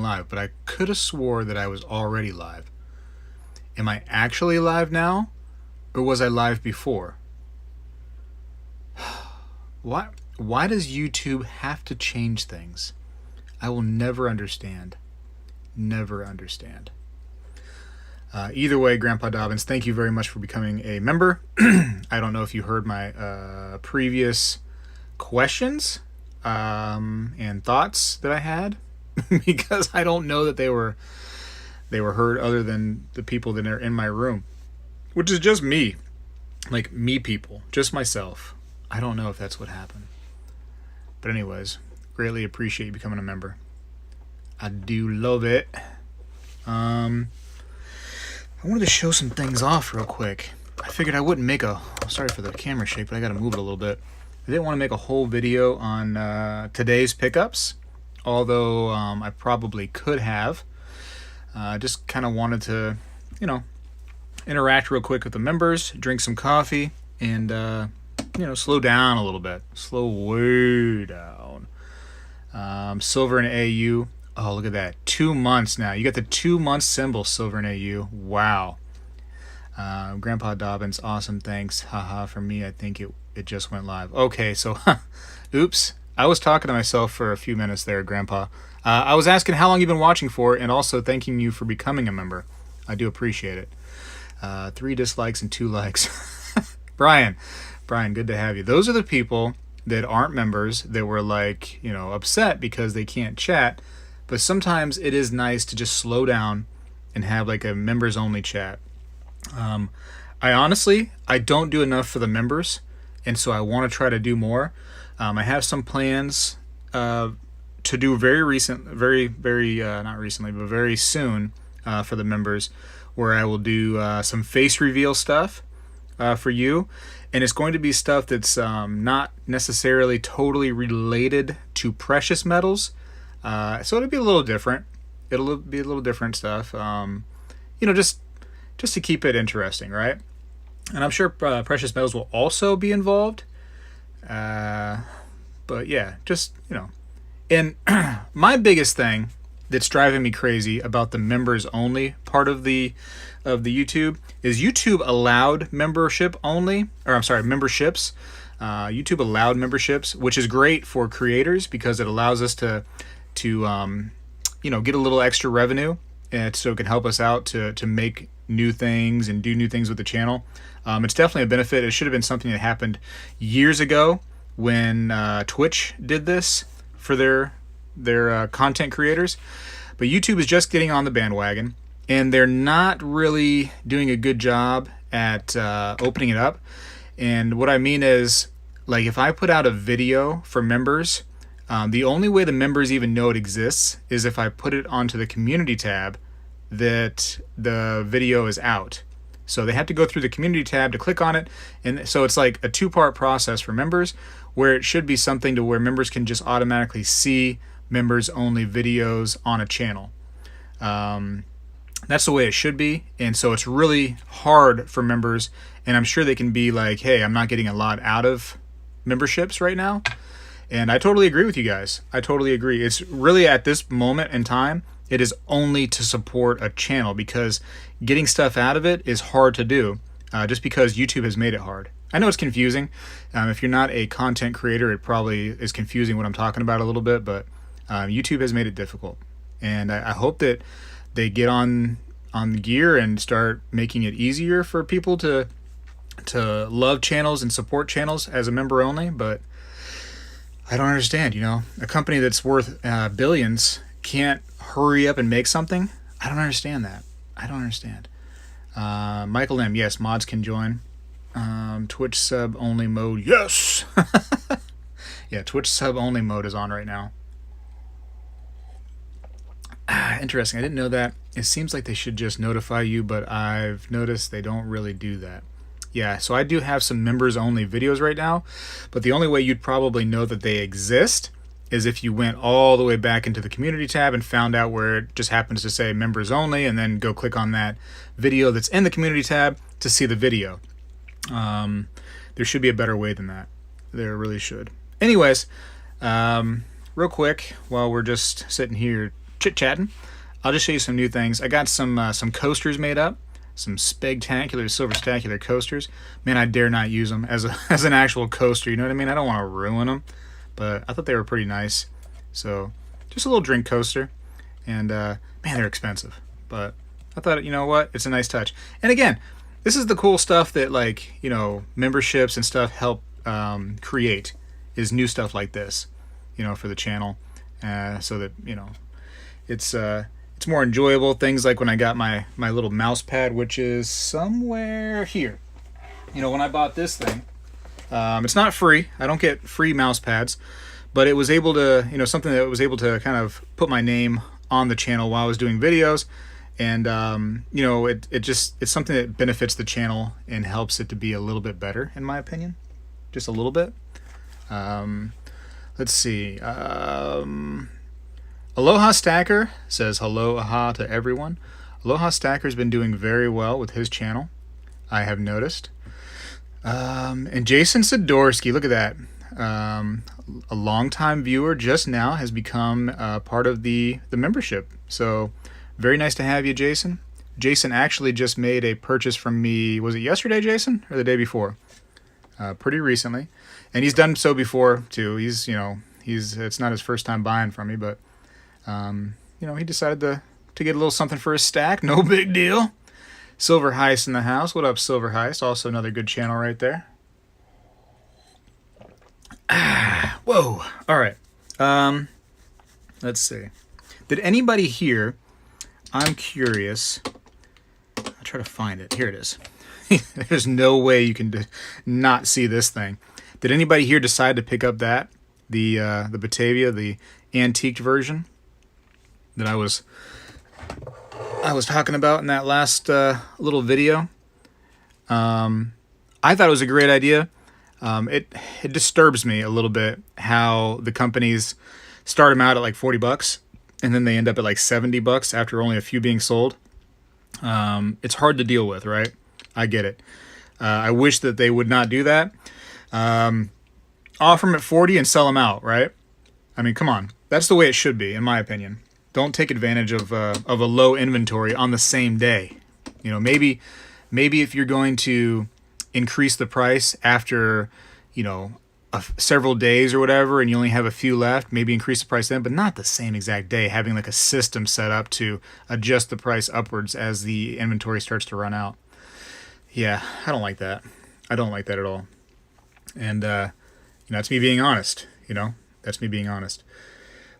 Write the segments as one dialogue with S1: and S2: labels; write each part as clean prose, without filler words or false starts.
S1: live, but I could have swore that I was already live. Am I actually live now? Or was I live before? Why does YouTube have to change things? I will never understand. Never understand. Either way, Grandpa Dobbins, thank you very much for becoming a member. I don't know if you heard my previous questions and thoughts that I had, because I don't know that they were heard other than the people that are in my room, which is just me, like me people, just myself. I don't know if that's what happened. But anyways, greatly appreciate you becoming a member. I do love it. I wanted to show some things off real quick. I figured I wouldn't make a... Sorry for the camera shake, but I got to move it a little bit. I didn't want to make a whole video on today's pickups, although I probably could have. Just kind of wanted to, you know, interact real quick with the members, drink some coffee, and, you know, slow down a little bit. Slow way down. Silver and AU. Oh, look at that. 2 months now. You got the 2 month symbol, Silver and AU. Wow. Grandpa Dobbins, awesome. Thanks. Haha. For me, I think it just went live. Okay, so, oops. I was talking to myself for a few minutes there, Grandpa. I was asking how long you've been watching for, and also thanking you for becoming a member. I do appreciate it. 3 dislikes and 2 likes. Brian, good to have you. Those are the people that aren't members that were like, you know, upset because they can't chat. But sometimes it is nice to just slow down and have like a members only chat. I honestly don't do enough for the members, and so I want to try to do more. I have some plans to do very soon for the members, where I will do some face reveal stuff for you, and it's going to be stuff that's not necessarily totally related to precious metals. So it'll be a little different. It'll be a little different stuff. You know, just to keep it interesting, right? And I'm sure precious metals will also be involved. But yeah, just, you know. And my biggest thing that's driving me crazy about the members only part of the YouTube is YouTube allowed membership only, or I'm sorry, memberships. YouTube allowed memberships, which is great for creators because it allows us to you know, get a little extra revenue, and so it can help us out to make new things and do new things with the channel. It's definitely a benefit. It should have been something that happened years ago when Twitch did this for their content creators. But YouTube is just getting on the bandwagon, and they're not really doing a good job at opening it up. And what I mean is, like, if I put out a video for members, the only way the members even know it exists is if I put it onto the community tab that the video is out. So they have to go through the community tab to click on it. And so it's like a 2-part process for members, where it should be something to where members can just automatically see members only videos on a channel. That's the way it should be. And so it's really hard for members. And I'm sure they can be like, hey, I'm not getting a lot out of memberships right now. And I totally agree with you guys. I totally agree. It's really, at this moment in time, it is only to support a channel, because getting stuff out of it is hard to do, just because YouTube has made it hard. I know it's confusing. If you're not a content creator, it probably is confusing what I'm talking about a little bit, but YouTube has made it difficult. And I hope that they get on the gear and start making it easier for people to love channels and support channels as a member only. But I don't understand, you know, a company that's worth billions can't hurry up and make something. I don't understand that. I don't understand. Michael M, yes, mods can join. Twitch sub only mode, yes. Yeah, Twitch sub only mode is on right now. Interesting. I didn't know that. It seems like they should just notify you, but I've noticed they don't really do that. Yeah, so I do have some members only videos right now, but the only way you'd probably know that they exist is if you went all the way back into the community tab and found out where it just happens to say members only, and then go click on that video that's in the community tab to see the video. There should be a better way than that. There really should. Anyways, real quick, while we're just sitting here chit-chatting, I'll just show you some new things. I got some coasters made up, some Spegtacular, Silverstacular coasters. Man, I dare not use them as an actual coaster. You know what I mean? I don't want to ruin them, but I thought they were pretty nice. So just a little drink coaster, and man, they're expensive, but I thought, you know what? It's a nice touch. And again, this is the cool stuff that, like, you know, memberships and stuff help create, is new stuff like this, you know, for the channel, so that, you know, it's more enjoyable. Things like when I got my little mouse pad, which is somewhere here. You know, when I bought this thing, it's not free. I don't get free mouse pads, but it was able to, you know, something that was able to kind of put my name on the channel while I was doing videos. And, you know, it's something that benefits the channel and helps it to be a little bit better, in my opinion. Just a little bit. Let's see. Aloha Stacker says aloha to everyone. Aloha Stacker's been doing very well with his channel, I have noticed. And Jason Sidorsky, look at that. A longtime viewer just now has become part of the membership. So very nice to have you, Jason. Jason actually just made a purchase from me. Was it yesterday, Jason, or the day before? Pretty recently. And he's done so before too. He's, you know, it's not his first time buying from me, but you know, he decided to get a little something for his stack. No big deal. Silver Heist in the house. What up, Silver Heist? Also another good channel right there. Whoa. All right. Let's see. Did anybody here? I'm curious. I'll try to find it. Here it is. There's no way you can not see this thing. Did anybody here decide to pick up the Batavia, the antiqued version that I was talking about in that last little video? I thought it was a great idea. It disturbs me a little bit how the companies start them out at like $40 and then they end up at like $70 after only a few being sold. It's hard to deal with, right? I get it. I wish that they would not do that. Offer them at 40 and sell them out, right? I mean, come on. That's the way it should be, in my opinion. Don't take advantage of a low inventory on the same day. You know, maybe if you're going to increase the price after, you know, several days or whatever, and you only have a few left, maybe increase the price then, but not the same exact day, having like a system set up to adjust the price upwards as the inventory starts to run out. Yeah, I don't like that. I don't like that at all. And, you know, that's me being honest, you know, that's me being honest.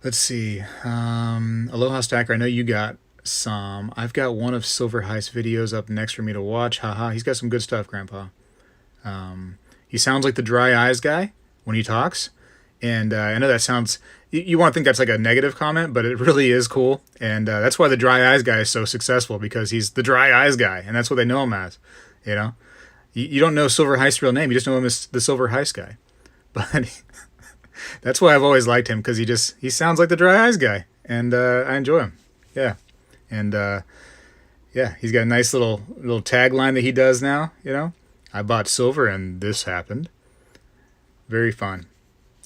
S1: Let's see. Aloha Stacker, I know you got some. I've got one of Silver Heist videos up next for me to watch. Haha, he's got some good stuff, Grandpa. He sounds like the dry eyes guy when he talks. And I know that sounds, you want to think that's like a negative comment, but it really is cool. And that's why the dry eyes guy is so successful, because he's the dry eyes guy. And that's what they know him as, you know. You don't know Silver Heist's real name. You just know him as the Silver Heist guy. But that's why I've always liked him, because he sounds like the dry eyes guy. And I enjoy him. Yeah. And yeah, he's got a nice little tagline that he does now, you know. I bought silver and this happened. Very fun.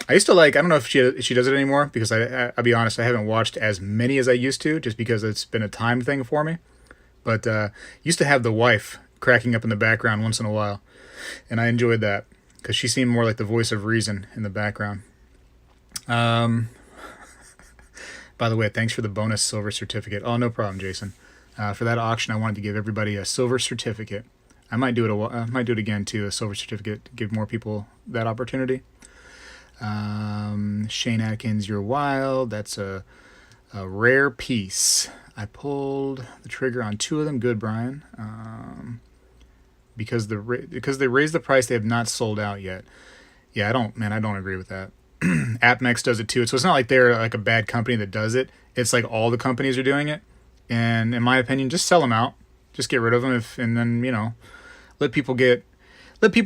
S1: I used to like, I don't know if she does it anymore, because I'll be honest, I haven't watched as many as I used to, just because it's been a time thing for me. But used to have the wife cracking up in the background once in a while, and I enjoyed that, because she seemed more like the voice of reason in the background. By the way, thanks for the bonus silver certificate. Oh, no problem, Jason. For that auction, I wanted to give everybody a silver certificate. I might do it again too, a silver certificate, to give more people that opportunity. Shane Atkins, you're wild. That's a rare piece. I pulled the trigger on 2 of them. Good, Brian. Because they raised the price, they have not sold out yet. Yeah, I don't agree with that. AppMex does it too. So it's not like they're like a bad company that does it. It's like all the companies are doing it. And in my opinion, just sell them out. Just get rid of them, and then, you know, let people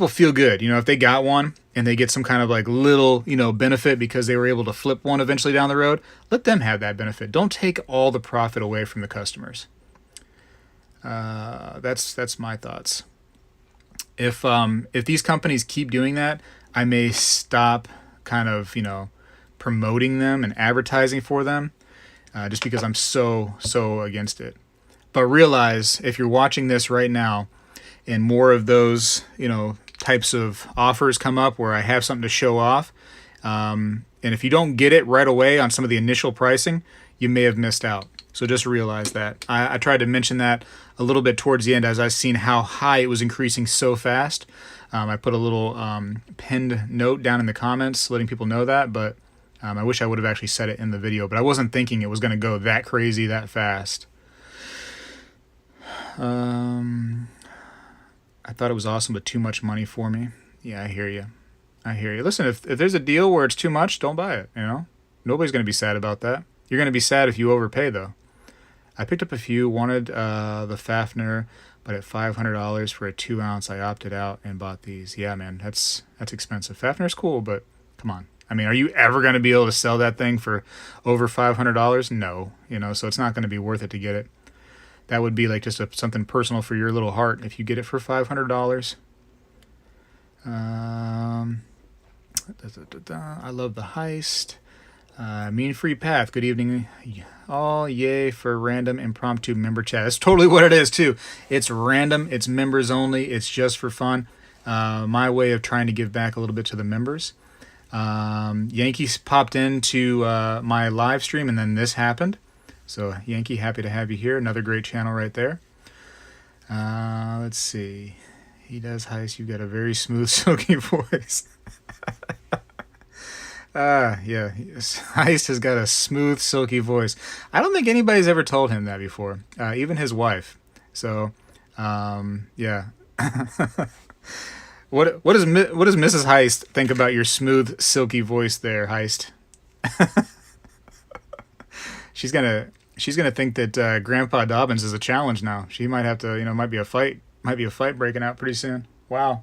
S1: feel good. You know, if they got one and they get some kind of like little, you know, benefit because they were able to flip one eventually down the road, let them have that benefit. Don't take all the profit away from the customers. That's my thoughts. If these companies keep doing that, I may stop kind of, you know, promoting them and advertising for them. just because I'm so against it. But realize if you're watching this right now and more of those, types of offers come up where I have something to show off, and if you don't get it right away on some of the initial pricing, you may have missed out. So just realize that. I tried to mention that a little bit towards the end as I've seen how high it was increasing so fast. I put a little pinned note down in the comments letting people know that, but I wish I would have actually said it in the video, but I wasn't thinking it was going to go that crazy that fast. I thought it was awesome, but too much money for me. Yeah, I hear you. Listen, if there's a deal where it's too much, don't buy it, Nobody's going to be sad about that. You're going to be sad if you overpay, though. I picked up a few, wanted the Fafner, but at $500 for a 2-ounce, I opted out and bought these. Yeah, man, that's expensive. Fafner's cool, but come on. I mean, are you ever going to be able to sell that thing for over $500? No, so it's not going to be worth it to get it. That would be like just something personal for your little heart if you get it for $500. I love the heist. Mean Free Path, good evening. All yay for random impromptu member chat. That's totally what it is, too. It's random. It's members only. It's just for fun. My way of trying to give back a little bit to the members. Yankees popped into my live stream, and then this happened. So, Yankee, happy to have you here. Another great channel right there. Let's see. He does heist. You've got a very smooth, silky voice. Yeah. Heist has got a smooth, silky voice. I don't think anybody's ever told him that before. Even his wife. So, yeah. What does Mrs. Heist think about your smooth, silky voice there, Heist? She's gonna think that Grandpa Dobbins is a challenge now. She might have to, might be a fight breaking out pretty soon. Wow.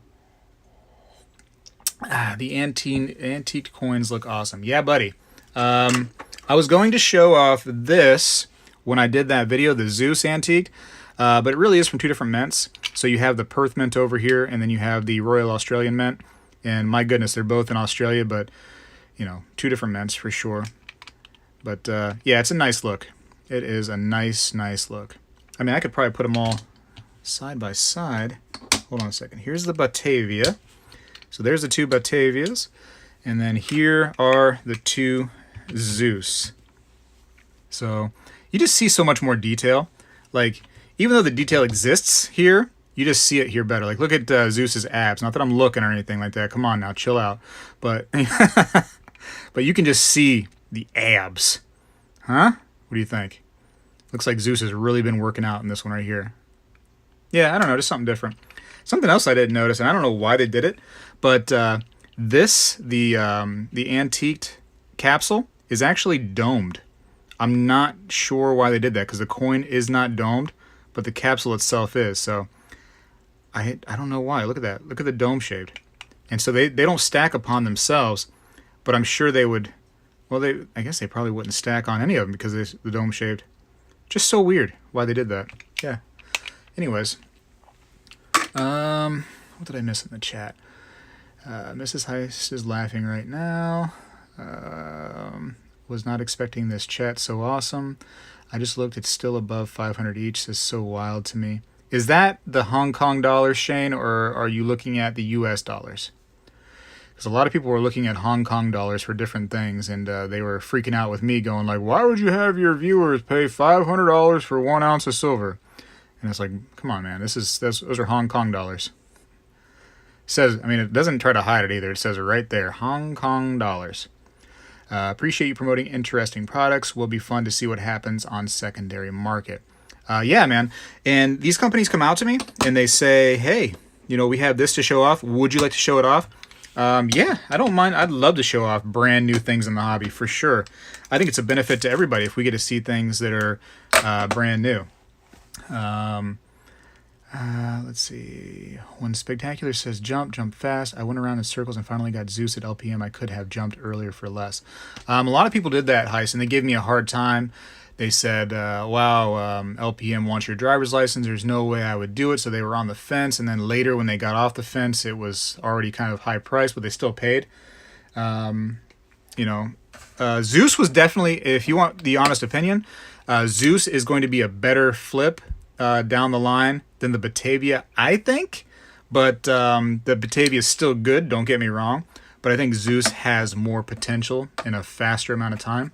S1: The antique coins look awesome. Yeah, buddy. I was going to show off this when I did that video, the Zeus antique, but it really is from two different mints. So you have the Perth mint over here, and then you have the Royal Australian mint. And my goodness, they're both in Australia, but two different mints for sure. But yeah, it's a nice look. It is a nice look. I mean, I could probably put them all side by side. Hold on a second. Here's the Batavia. So there's the two Batavias. And then here are the two Zeus. So you just see so much more detail. Like, even though the detail exists here, you just see it here better. Like, look at Zeus's abs. Not that I'm looking or anything like that. Come on now, chill out. But, but you can just see the abs. Huh? What do you think? Looks like Zeus has really been working out in this one right here. Yeah, I don't know, just something different. Something else I didn't notice, and I don't know why they did it, but the antiqued capsule is actually domed. I'm not sure why they did that, because the coin is not domed, but the capsule itself is. So I don't know why. Look at that. Look at the dome shaped. And so they don't stack upon themselves, but I'm sure they would. Well, I guess they probably wouldn't stack on any of them because they're the dome shaped. Just so weird why they did that. Yeah. Anyways, what did I miss in the chat? Mrs. Heist is laughing right now. Was not expecting this chat. So awesome. I just looked. It's still above 500 each. This is so wild to me. Is that the Hong Kong dollars, Shane, or are you looking at the U.S. dollars? Because a lot of people were looking at Hong Kong dollars for different things, and they were freaking out with me, going like, "Why would you have your viewers pay $500 for 1 ounce of silver?" And it's like, come on, man. Those are Hong Kong dollars. It says, I mean, it doesn't try to hide it either. It says it right there, Hong Kong dollars. Appreciate you promoting interesting products. Will be fun to see what happens on secondary market. Yeah, man. And these companies come out to me and they say, hey, we have this to show off. Would you like to show it off? Yeah, I don't mind. I'd love to show off brand new things in the hobby for sure. I think it's a benefit to everybody if we get to see things that are brand new. Let's see. When Spegtacular says jump fast. I went around in circles and finally got Zeus at LPM. I could have jumped earlier for less. A lot of people did that heist and they gave me a hard time. They said, wow, LPM wants your driver's license. There's no way I would do it. So they were on the fence. And then later when they got off the fence, it was already kind of high priced, but they still paid. you know, Zeus was definitely, if you want the honest opinion, Zeus is going to be a better flip down the line than the Batavia, I think. But the Batavia is still good, don't get me wrong. But I think Zeus has more potential in a faster amount of time.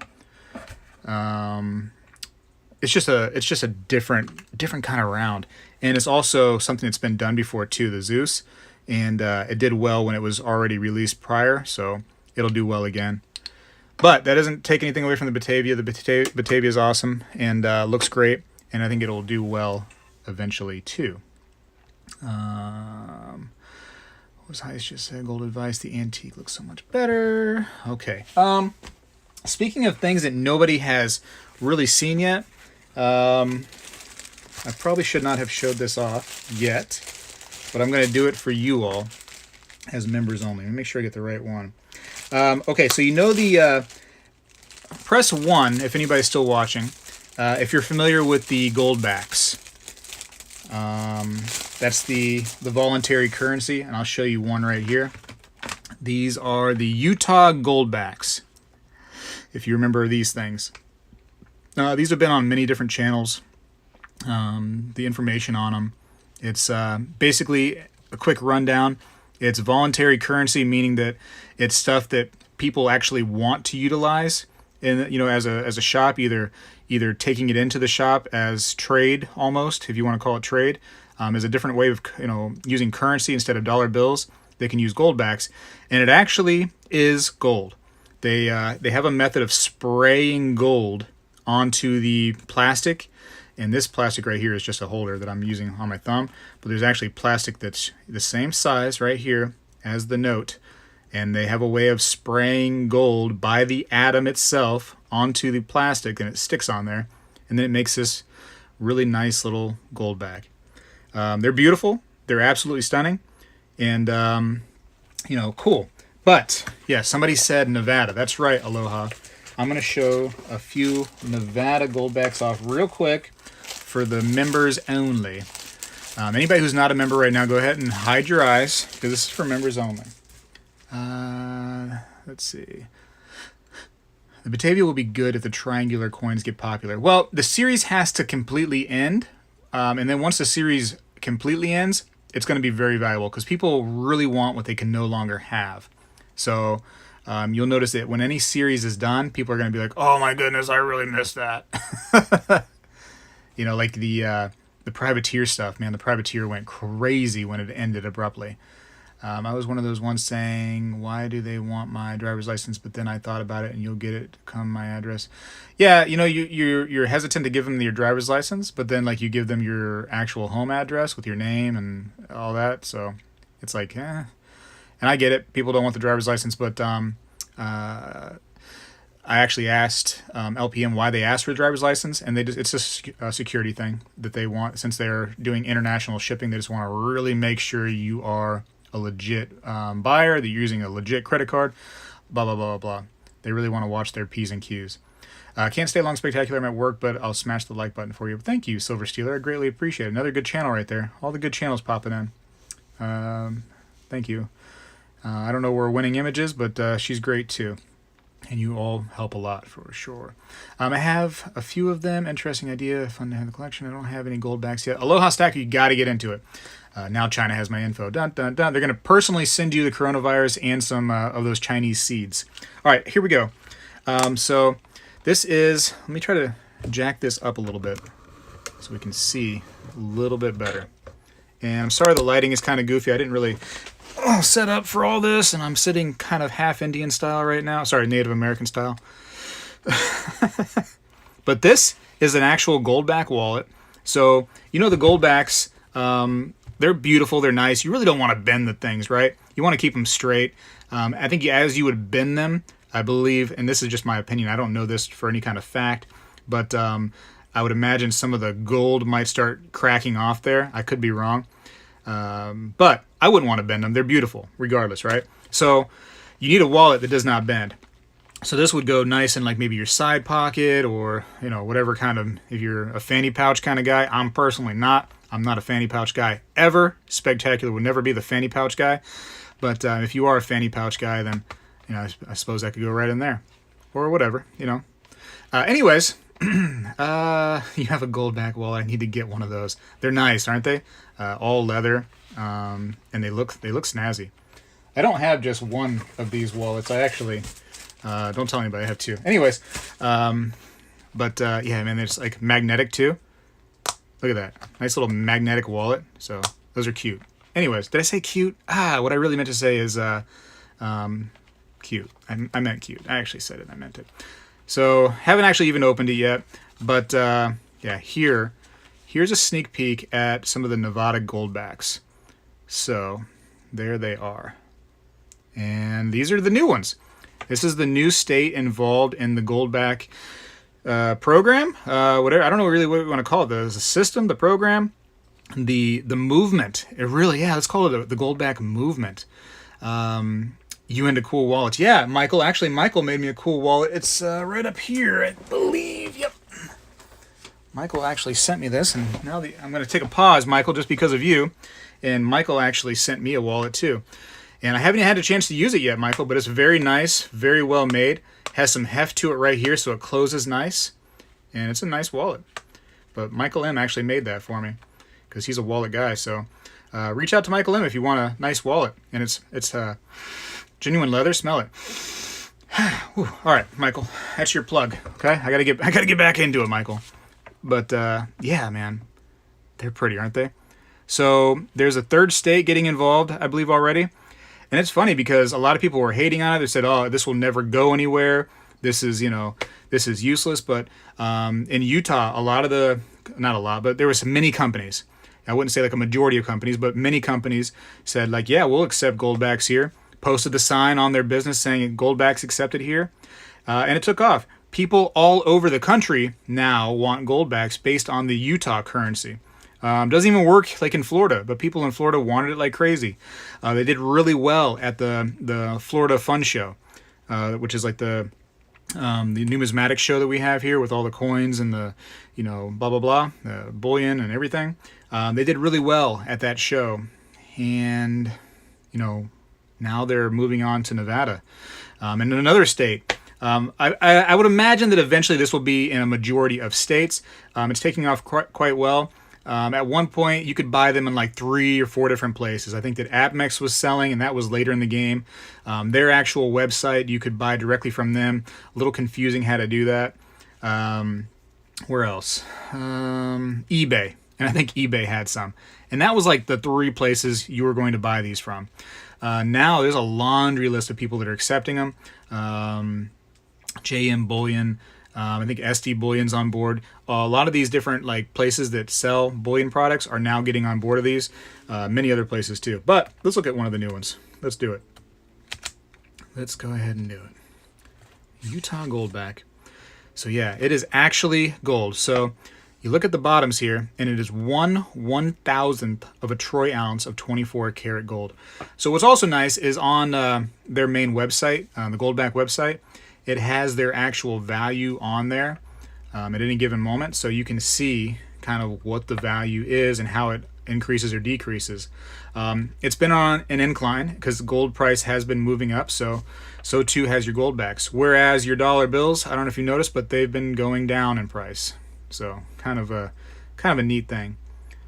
S1: It's just a different kind of round, and it's also something that's been done before too, the Zeus, and it did well when it was already released prior, so it'll do well again. But that doesn't take anything away from the Batavia. The Batavia is awesome and looks great, and I think it'll do well eventually too. What was Heist just said? Gold advice. The antique looks so much better. Okay. Speaking of things that nobody has really seen yet, I probably should not have showed this off yet, but I'm going to do it for you all as members only. Let me make sure I get the right one. Okay, so you know the press 1 if anybody's still watching. If you're familiar with the Goldbacks, that's the voluntary currency, and I'll show you one right here. These are the Utah Goldbacks, if you remember these things. These have been on many different channels. The information on them. It's basically a quick rundown. It's voluntary currency, meaning that it's stuff that people actually want to utilize, in, you know, as a shop, either taking it into the shop as trade, almost, if you want to call it trade, as a different way of, you know, using currency instead of dollar bills. They can use Goldbacks, and it actually is gold. They have a method of spraying gold onto the plastic, and this plastic right here is just a holder that I'm using on my thumb, but there's actually plastic that's the same size right here as the note, and they have a way of spraying gold by the atom itself onto the plastic, and it sticks on there, and then it makes this really nice little gold bag. They're beautiful, they're absolutely stunning, and you know, cool. But yeah, somebody said Nevada. That's right, Aloha. I'm going to show a few Nevada Goldbacks off real quick for the members only. Anybody who's not a member right now, go ahead and hide your eyes, because this is for members only. Let's see. The Batavia will be good if the triangular coins get popular. Well, the series has to completely end, and then once the series completely ends, it's going to be very valuable, because people really want what they can no longer have. So you'll notice that when any series is done, people are going to be like, "Oh my goodness, I really missed that." You know, like the Privateer stuff, man. The Privateer went crazy when it ended abruptly. I was one of those ones saying, "Why do they want my driver's license?" But then I thought about it, and you'll get it. Come my address. Yeah, you know, you're hesitant to give them your driver's license, but then like you give them your actual home address with your name and all that. So it's like, and I get it. People don't want the driver's license, but I actually asked LPM why they asked for the driver's license, and it's a security thing that they want. Since they're doing international shipping, they just want to really make sure you are a legit buyer, that you're using a legit credit card, blah, blah, blah, blah, blah. They really want to watch their P's and Q's. Can't stay long, Spectacular. I'm at work, but I'll smash the like button for you. Thank you, Silver Stealer. I greatly appreciate it. Another good channel right there. All the good channels popping in. Thank you. I don't know where Winning Image is, but she's great too. And you all help a lot for sure. I have a few of them. Interesting idea. Fun to have the collection. I don't have any Goldbacks yet. Aloha Stacker, you got to get into it. Now China has my info. Dun, dun, dun. They're going to personally send you the coronavirus and some of those Chinese seeds. All right, here we go. So this is, let me try to jack this up a little bit so we can see a little bit better. And I'm sorry the lighting is kind of goofy. I didn't really set up for all this, and I'm sitting kind of half Indian style right now. Sorry, Native American style. But this is an actual Goldback wallet. So, you know the Goldbacks, they're beautiful, they're nice. You really don't want to bend the things, right? You want to keep them straight. I think as you would bend them, I believe, and this is just my opinion, I don't know this for any kind of fact, but I would imagine some of the gold might start cracking off there. I could be wrong. But I wouldn't want to bend them. They're beautiful, regardless, right? So you need a wallet that does not bend. So this would go nice in like maybe your side pocket, or, you know, whatever kind of, if you're a fanny pouch kind of guy. I'm personally not. I'm not a fanny pouch guy ever. Spectacular would never be the fanny pouch guy. But if you are a fanny pouch guy, then You know, I suppose that could go right in there, or whatever. You know. Anyways, you have a Goldback wallet. I need to get one of those. They're nice, aren't they? All leather, and they look snazzy. I don't have just one of these wallets. I actually don't tell anybody. I have two. Anyways, but yeah, man, it's like magnetic too. Look at that, nice little magnetic wallet. So those are cute. Anyways, did I say cute? What I really meant to say is cute. I meant cute. I actually said it. I meant it. So haven't actually even opened it yet, but yeah, here's a sneak peek at some of the Nevada Goldbacks. So there they are, and these are the new ones. This is the new state involved in the Goldback program. Whatever, I don't know really what we want to call it. The system, the program, the movement. It really, yeah, let's call it the Goldback movement. You into cool wallets? Yeah, Michael. Actually, Michael made me a cool wallet. It's right up here, I believe. Yep. Michael actually sent me this, and now I'm going to take a pause, Michael, just because of you. And Michael actually sent me a wallet too. And I haven't had a chance to use it yet, Michael, but it's very nice, very well made. Has some heft to it right here, so it closes nice. And it's a nice wallet. But Michael M. actually made that for me because he's a wallet guy. So reach out to Michael M. if you want a nice wallet. And it's genuine leather. Smell it. Whew. All right, Michael, that's your plug. Okay, I gotta get back into it, Michael. But yeah, man, they're pretty, aren't they? So there's a third state getting involved, I believe, already. And it's funny because a lot of people were hating on it. They said, "Oh, this will never go anywhere. This is, this is useless." But in Utah, not a lot, but there were some many companies. I wouldn't say like a majority of companies, but many companies said like, "Yeah, we'll accept Goldbacks here." Posted the sign on their business saying Goldbacks accepted here, and it took off. People all over the country now want Goldbacks based on the Utah currency. Doesn't even work like in Florida, but people in Florida wanted it like crazy. They did really well at the Florida Fun Show, which is like the numismatic show that we have here with all the coins and the blah blah blah, bullion and everything. They did really well at that show, and now they're moving on to Nevada, and in another state. I would imagine that eventually this will be in a majority of states. It's taking off quite well. At one point, you could buy them in like 3 or 4 different places. I think that AppMex was selling, and that was later in the game. Their actual website, you could buy directly from them. A little confusing how to do that. Where else? eBay. And I think eBay had some. And that was like the 3 places you were going to buy these from. Now there's a laundry list of people that are accepting them. JM Bullion, I think SD Bullion's on board. A lot of these different like places that sell bullion products are now getting on board of these. Many other places too. But let's look at one of the new ones. Let's do it. Let's go ahead and do it. Utah Goldback. So yeah, it is actually gold. So you look at the bottoms here, and it is 1/1000th of a troy ounce of 24 karat gold. So what's also nice is on their main website, the Goldback website, it has their actual value on there at any given moment, so you can see kind of what the value is and how it increases or decreases. It's been on an incline because the gold price has been moving up, so too has your Goldbacks. Whereas your dollar bills, I don't know if you noticed, but they've been going down in price. So kind of a neat thing.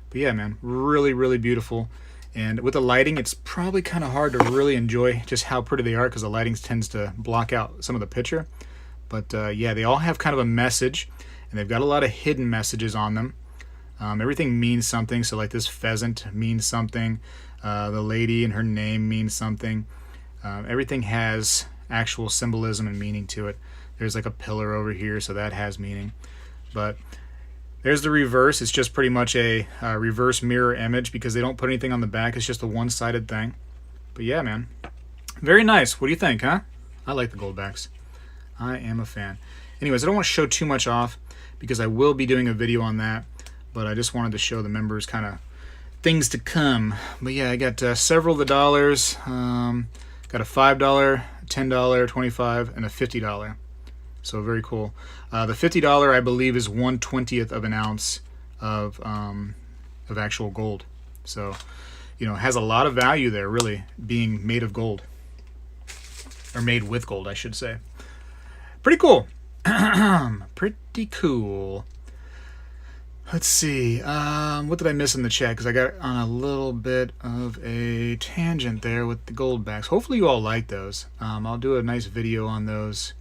S1: But yeah, man, really, really beautiful. And with the lighting, it's probably kind of hard to really enjoy just how pretty they are because the lighting tends to block out some of the picture. But yeah, they all have kind of a message, and they've got a lot of hidden messages on them. Everything means something. So like this pheasant means something. The lady and her name means something. Everything has actual symbolism and meaning to it. There's like a pillar over here, so that has meaning. But there's the reverse. It's just pretty much a reverse mirror image because they don't put anything on the back. It's just a one-sided thing. But yeah, man, very nice. What do you think, huh? I like the Goldbacks. I am a fan. Anyways, I don't want to show too much off because I will be doing a video on that, but I just wanted to show the members kind of things to come. But yeah, I got several of the dollars. Got a $5, $10, $25, and a $50. So very cool. The $50, I believe, is 1/20th of an ounce of actual gold. So, it has a lot of value there, really, being made of gold. or made with gold, I should say. Pretty cool. Pretty cool. Let's see. What did I miss in the chat? Because I got on a little bit of a tangent there with the Goldbacks. Hopefully you all like those. I'll do a nice video on those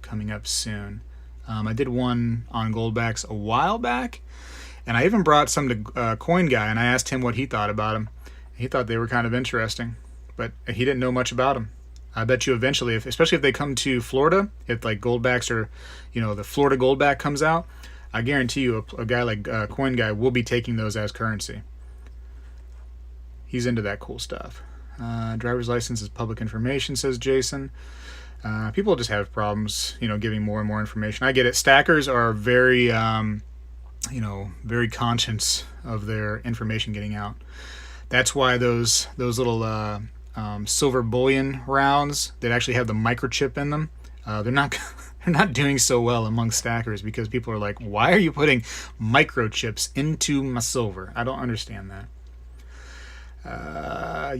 S1: coming up soon. I did one on Goldbacks a while back, and I even brought some to Coin Guy, and I asked him what he thought about them. He thought they were kind of interesting, but he didn't know much about them. I bet you eventually, especially if they come to Florida, if like Goldbacks or, the Florida Goldback comes out, I guarantee you a guy like Coin Guy will be taking those as currency. He's into that cool stuff. Driver's license is public information, says Jason. People just have problems, giving more and more information. I get it. Stackers are very, very conscious of their information getting out. That's why those little silver bullion rounds that actually have the microchip in them, they're not doing so well among stackers because people are like, why are you putting microchips into my silver? I don't understand that. I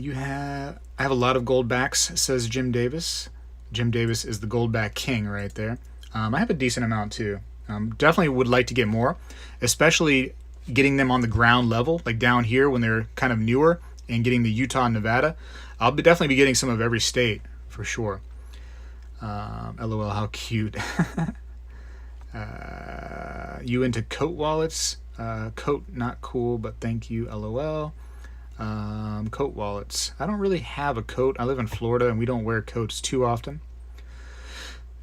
S1: have a lot of Goldbacks, says Jim Davis. Jim Davis is the Goldback king right there. I have a decent amount too. Definitely would like to get more, especially getting them on the ground level, like down here when they're kind of newer, and getting the Utah and Nevada. I'll definitely be getting some of every state for sure. LOL, how cute. You into coat wallets? Coat, not cool, but thank you, LOL. Coat wallets. I don't really have a coat. I live in Florida and we don't wear coats too often.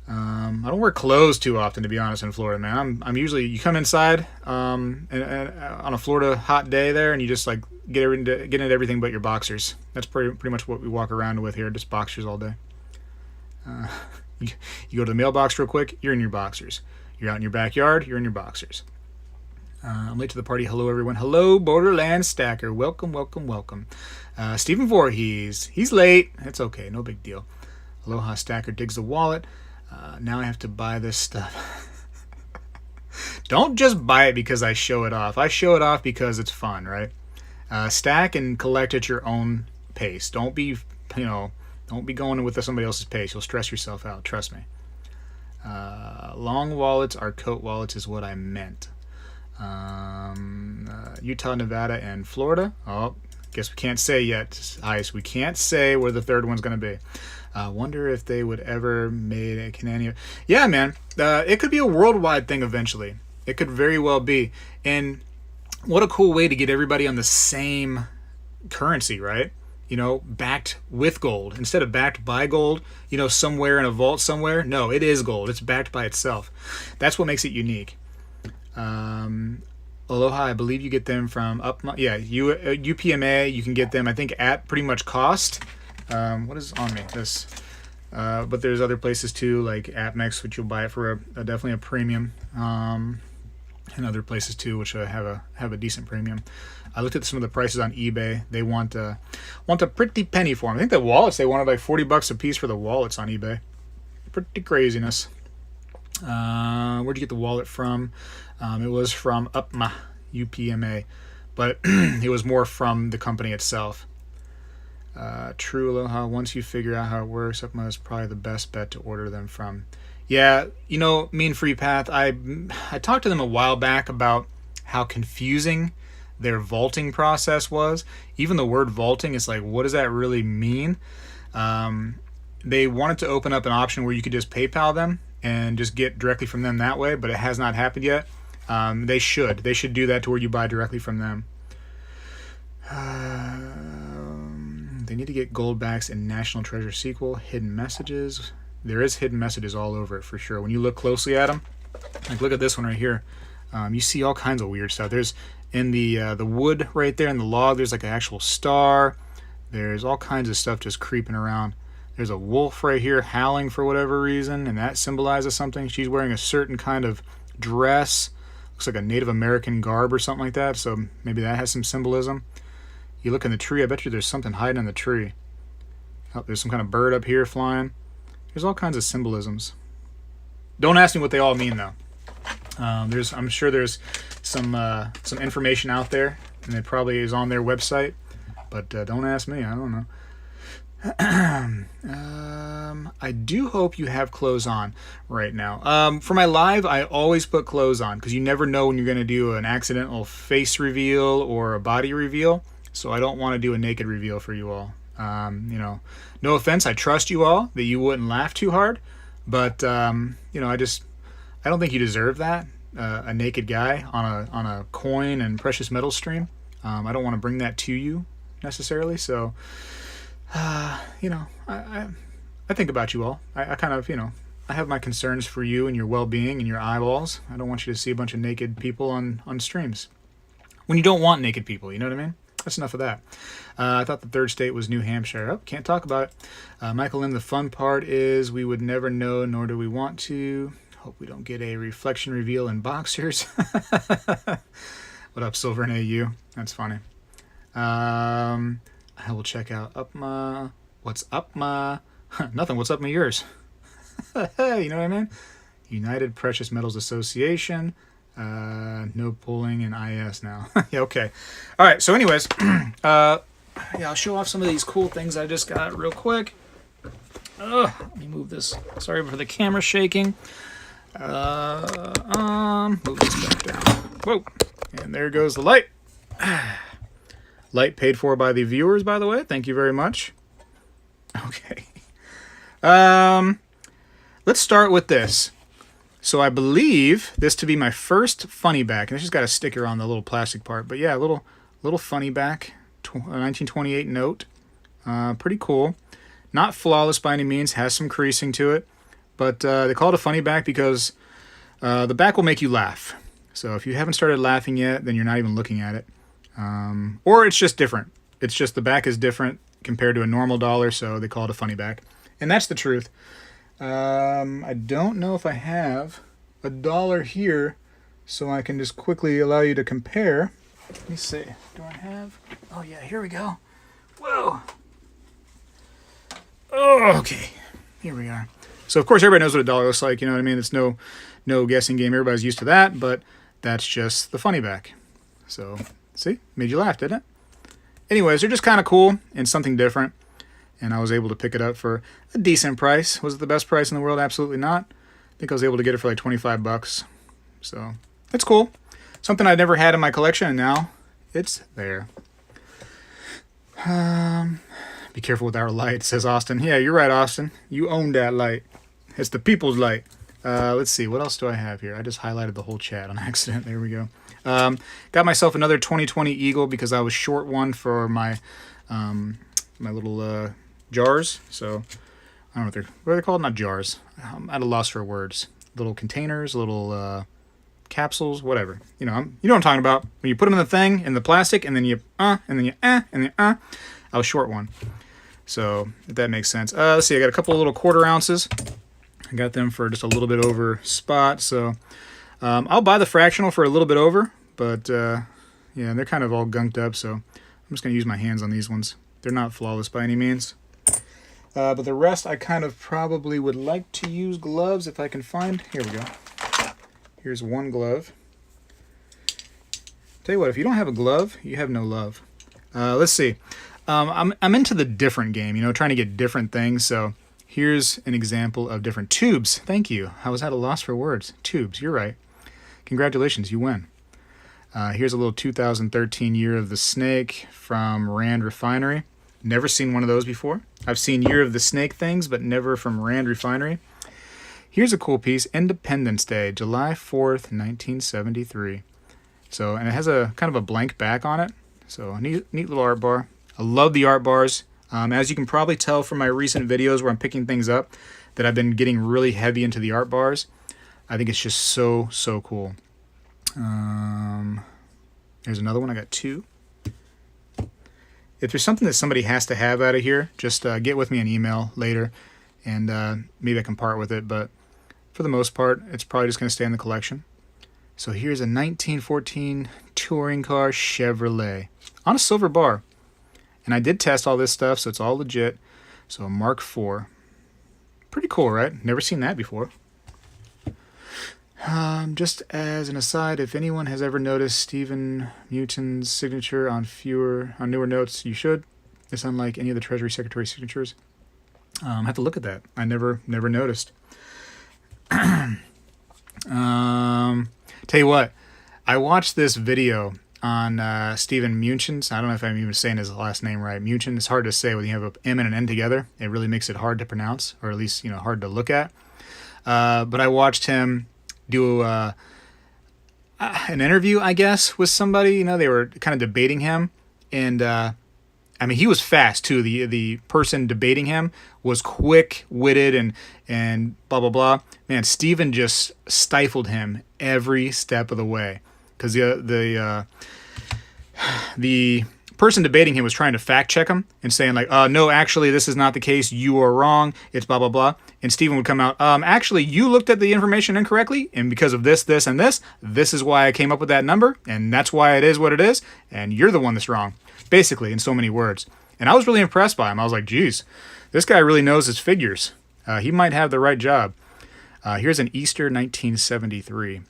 S1: I don't wear clothes too often, to be honest, in Florida, man. I'm usually, you come inside and on a Florida hot day there, and you just like get into everything but your boxers. That's pretty much what we walk around with here, just boxers all day. You go to the mailbox real quick, you're in your boxers. You're out in your backyard, you're in your boxers. I'm late to the party. Hello, everyone. Hello, Borderland Stacker. Welcome, welcome, welcome. Stephen Voorhees. He's late. It's okay. No big deal. Aloha Stacker digs the wallet. Now I have to buy this stuff. Don't just buy it because I show it off. I show it off because it's fun, right? Stack and collect at your own pace. Don't be going with somebody else's pace. You'll stress yourself out. Trust me. Long wallets are coat wallets is what I meant. Utah, Nevada, and Florida. Oh, guess we can't say yet. Ice. We can't say where the third one's going to be. Wonder if they would ever made a Canadian. Yeah, man. It could be a worldwide thing eventually. It could very well be. And what a cool way to get everybody on the same currency, right? Backed with gold instead of backed by gold, somewhere in a vault somewhere. No, it is gold. It's backed by itself. That's what makes it unique. Aloha, I believe you get them from UPMA. You can get them, I think, at pretty much cost. What is on me? This. But there's other places too, like AppMex, which you'll buy it for definitely a premium. And other places too, which have a decent premium. I looked at some of the prices on eBay. They want a pretty penny for them. I think the wallets, they wanted like $40 a piece for the wallets on eBay. Pretty craziness. Where'd you get the wallet from? It was from UPMA, but it was more from the company itself. True Aloha, once you figure out how it works, UPMA is probably the best bet to order them from. Yeah, Mean Free Path, I talked to them a while back about how confusing their vaulting process was. Even the word vaulting is like, what does that really mean? They wanted to open up an option where you could just PayPal them and just get directly from them that way, but it has not happened yet. They should do that to where you buy directly from them. They need to get Goldbacks in National Treasure sequel. Hidden messages. There is hidden messages all over it for sure. When you look closely at them, like look at this one right here. You see all kinds of weird stuff. There's in the wood right there in the log. There's like an actual star. There's all kinds of stuff just creeping around. There's a wolf right here howling for whatever reason, and that symbolizes something. She's wearing a certain kind of dress. Looks like a Native American garb or something like that, so maybe that has some symbolism. You look in the tree, I bet you there's something hiding in the tree. Oh, there's some kind of bird up here flying. There's all kinds of symbolisms. Don't ask me what they all mean, though. I'm sure there's some information out there, and it probably is on their website, but don't ask me. I don't know. I do hope you have clothes on right now. For my live, I always put clothes on because you never know when you're going to do an accidental face reveal or a body reveal. So I don't want to do a naked reveal for you all. You know, no offense, I trust you all that you wouldn't laugh too hard, but you know, I don't think you deserve that. A naked guy on a coin and precious metal stream. I don't want to bring that to you necessarily. So, you know, I think about you all. I kind of, you know, I have my concerns for you and your well-being and your eyeballs. I don't want you to see a bunch of naked people on streams when you don't want naked people. You know what I mean? That's enough of that. I thought the third state was New Hampshire. Oh, can't talk about it. Michael M., the fun part is we would never know, nor do we want to. Hope we don't get a reflection reveal in boxers. What up, Silver and AU? That's funny. I will check out what's up my nothing. What's up my yours? You know what I mean? United Precious Metals Association. No pulling in IS now. Yeah, okay. All right. So, anyways, yeah, I'll show off some of these cool things I just got real quick. Let me move this. Sorry for the camera shaking. Move this back down. Whoa. And there goes the light. Light paid for by the viewers, by the way. Thank you very much. Okay. Let's start with this. So I believe this to be my first funny back. And it's just got a sticker on the little plastic part. But yeah, a little funny back. 1928 note. Pretty cool. Not flawless by any means. Has some creasing to it. But they call it a funny back because the back will make you laugh. So if you haven't started laughing yet, then you're not even looking at it. Or it's just different. It's just the back is different compared to a normal dollar, so they call it a funny back. And that's the truth. I don't know if I have a dollar here, so I can just quickly allow you to compare. Let me see. Do I have? Oh, yeah, here we go. Whoa. Oh, okay. Here we are. So, of course, everybody knows what a dollar looks like. You know what I mean? It's no guessing game. Everybody's used to that, but that's just the funny back. So, see? Made you laugh, didn't it? Anyways, they're just kind of cool and something different. And I was able to pick it up for a decent price. Was it the best price in the world? Absolutely not. I think I was able to get it for like 25 bucks. So, it's cool. Something I'd never had in my collection, and now it's there. Be careful with our light, says Austin. Yeah, you're right, Austin. You own that light. It's the people's light. Let's see. What else do I have here? I just highlighted the whole chat on accident. There we go. Got myself another 2020 Eagle because I was short one for my my little jars. So I don't know what are they called? Not jars. I'm at a loss for words. Little containers, little capsules, whatever. You know what I'm talking about. When you put them in the thing, in the plastic, and then you and then you and then I was short one. So if that makes sense. Let's see. I got a couple of little quarter ounces. I got them for just a little bit over spot. So I'll buy the fractional for a little bit over, but yeah, they're kind of all gunked up. So I'm just gonna use my hands on these ones. They're not flawless by any means. But the rest I kind of probably would like to use gloves if I can find. Here we go. Here's one glove. Tell you what, if you don't have a glove, you have no love. Let's see. I'm into the different game, trying to get different things. So here's an example of different tubes. Thank you. I was at a loss for words. Tubes, you're right. Congratulations, you win. Here's a little 2013 Year of the Snake from Rand Refinery. Never seen one of those before. I've seen Year of the Snake things, but never from Rand Refinery. Here's a cool piece, Independence Day, July 4th, 1973. So, and it has a kind of a blank back on it. So, neat little art bar. I love the art bars. As you can probably tell from my recent videos where I'm picking things up, that I've been getting really heavy into the art bars. I think it's just so cool. There's another one. I got two. If there's something that somebody has to have out of here, just get with me an email later, and maybe I can part with it. But for the most part, it's probably just going to stay in the collection. So here's a 1914 touring car Chevrolet on a silver bar. And I did test all this stuff, so it's all legit. So a Mark IV. Pretty cool, right? Never seen that before. Just as an aside, if anyone has ever noticed Stephen Mutin's signature on newer notes, you should. It's unlike any of the Treasury Secretary signatures. I have to look at that. I never noticed. Tell you what, I watched this video on Stephen Munchin's. I don't know if I'm even saying his last name right. Munchin. It's hard to say when you have an M and an N together. It really makes it hard to pronounce, or at least hard to look at. But I watched him do an interview, I guess, with somebody. They were kind of debating him, and he was fast too. The person debating him was quick-witted and blah blah blah. Man, Stephen just stifled him every step of the way, because the person debating him was trying to fact check him and saying like, no, actually, this is not the case. You are wrong. It's blah blah blah. And Stephen would come out, actually, you looked at the information incorrectly, and because of this, this, and this is why I came up with that number, and that's why it is what it is, and you're the one that's wrong, basically, in so many words. And I was really impressed by him. I was like, geez, this guy really knows his figures. He might have the right job. Here's an Easter 1973.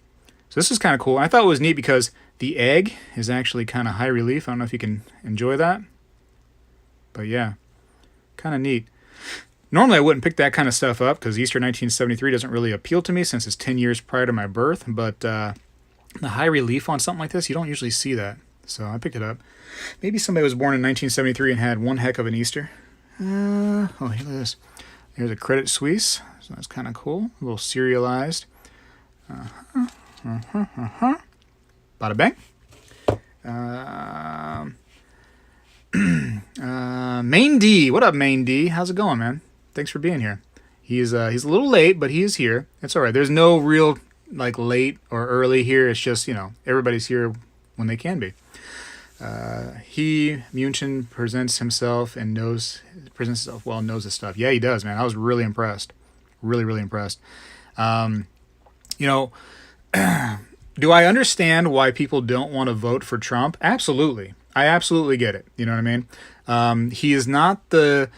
S1: So this is kind of cool. I thought it was neat because the egg is actually kind of high relief. I don't know if you can enjoy that. But yeah, kind of neat. Normally I wouldn't pick that kind of stuff up because Easter 1973 doesn't really appeal to me since it's 10 years prior to my birth. But the high relief on something like this, you don't usually see that. So I picked it up. Maybe somebody was born in 1973 and had one heck of an Easter. Oh, look at this. There's a Credit Suisse. So that's kind of cool. A little serialized. Bada bang. Main D. What up, Main D? How's it going, man? Thanks for being here. He's a little late, but he is here. It's all right. There's no real like late or early here. It's just, everybody's here when they can be. Munchin presents himself well, knows his stuff. Yeah, he does, man. I was really impressed. Really, really impressed. Do I understand why people don't want to vote for Trump? Absolutely. I absolutely get it. You know what I mean? He is not the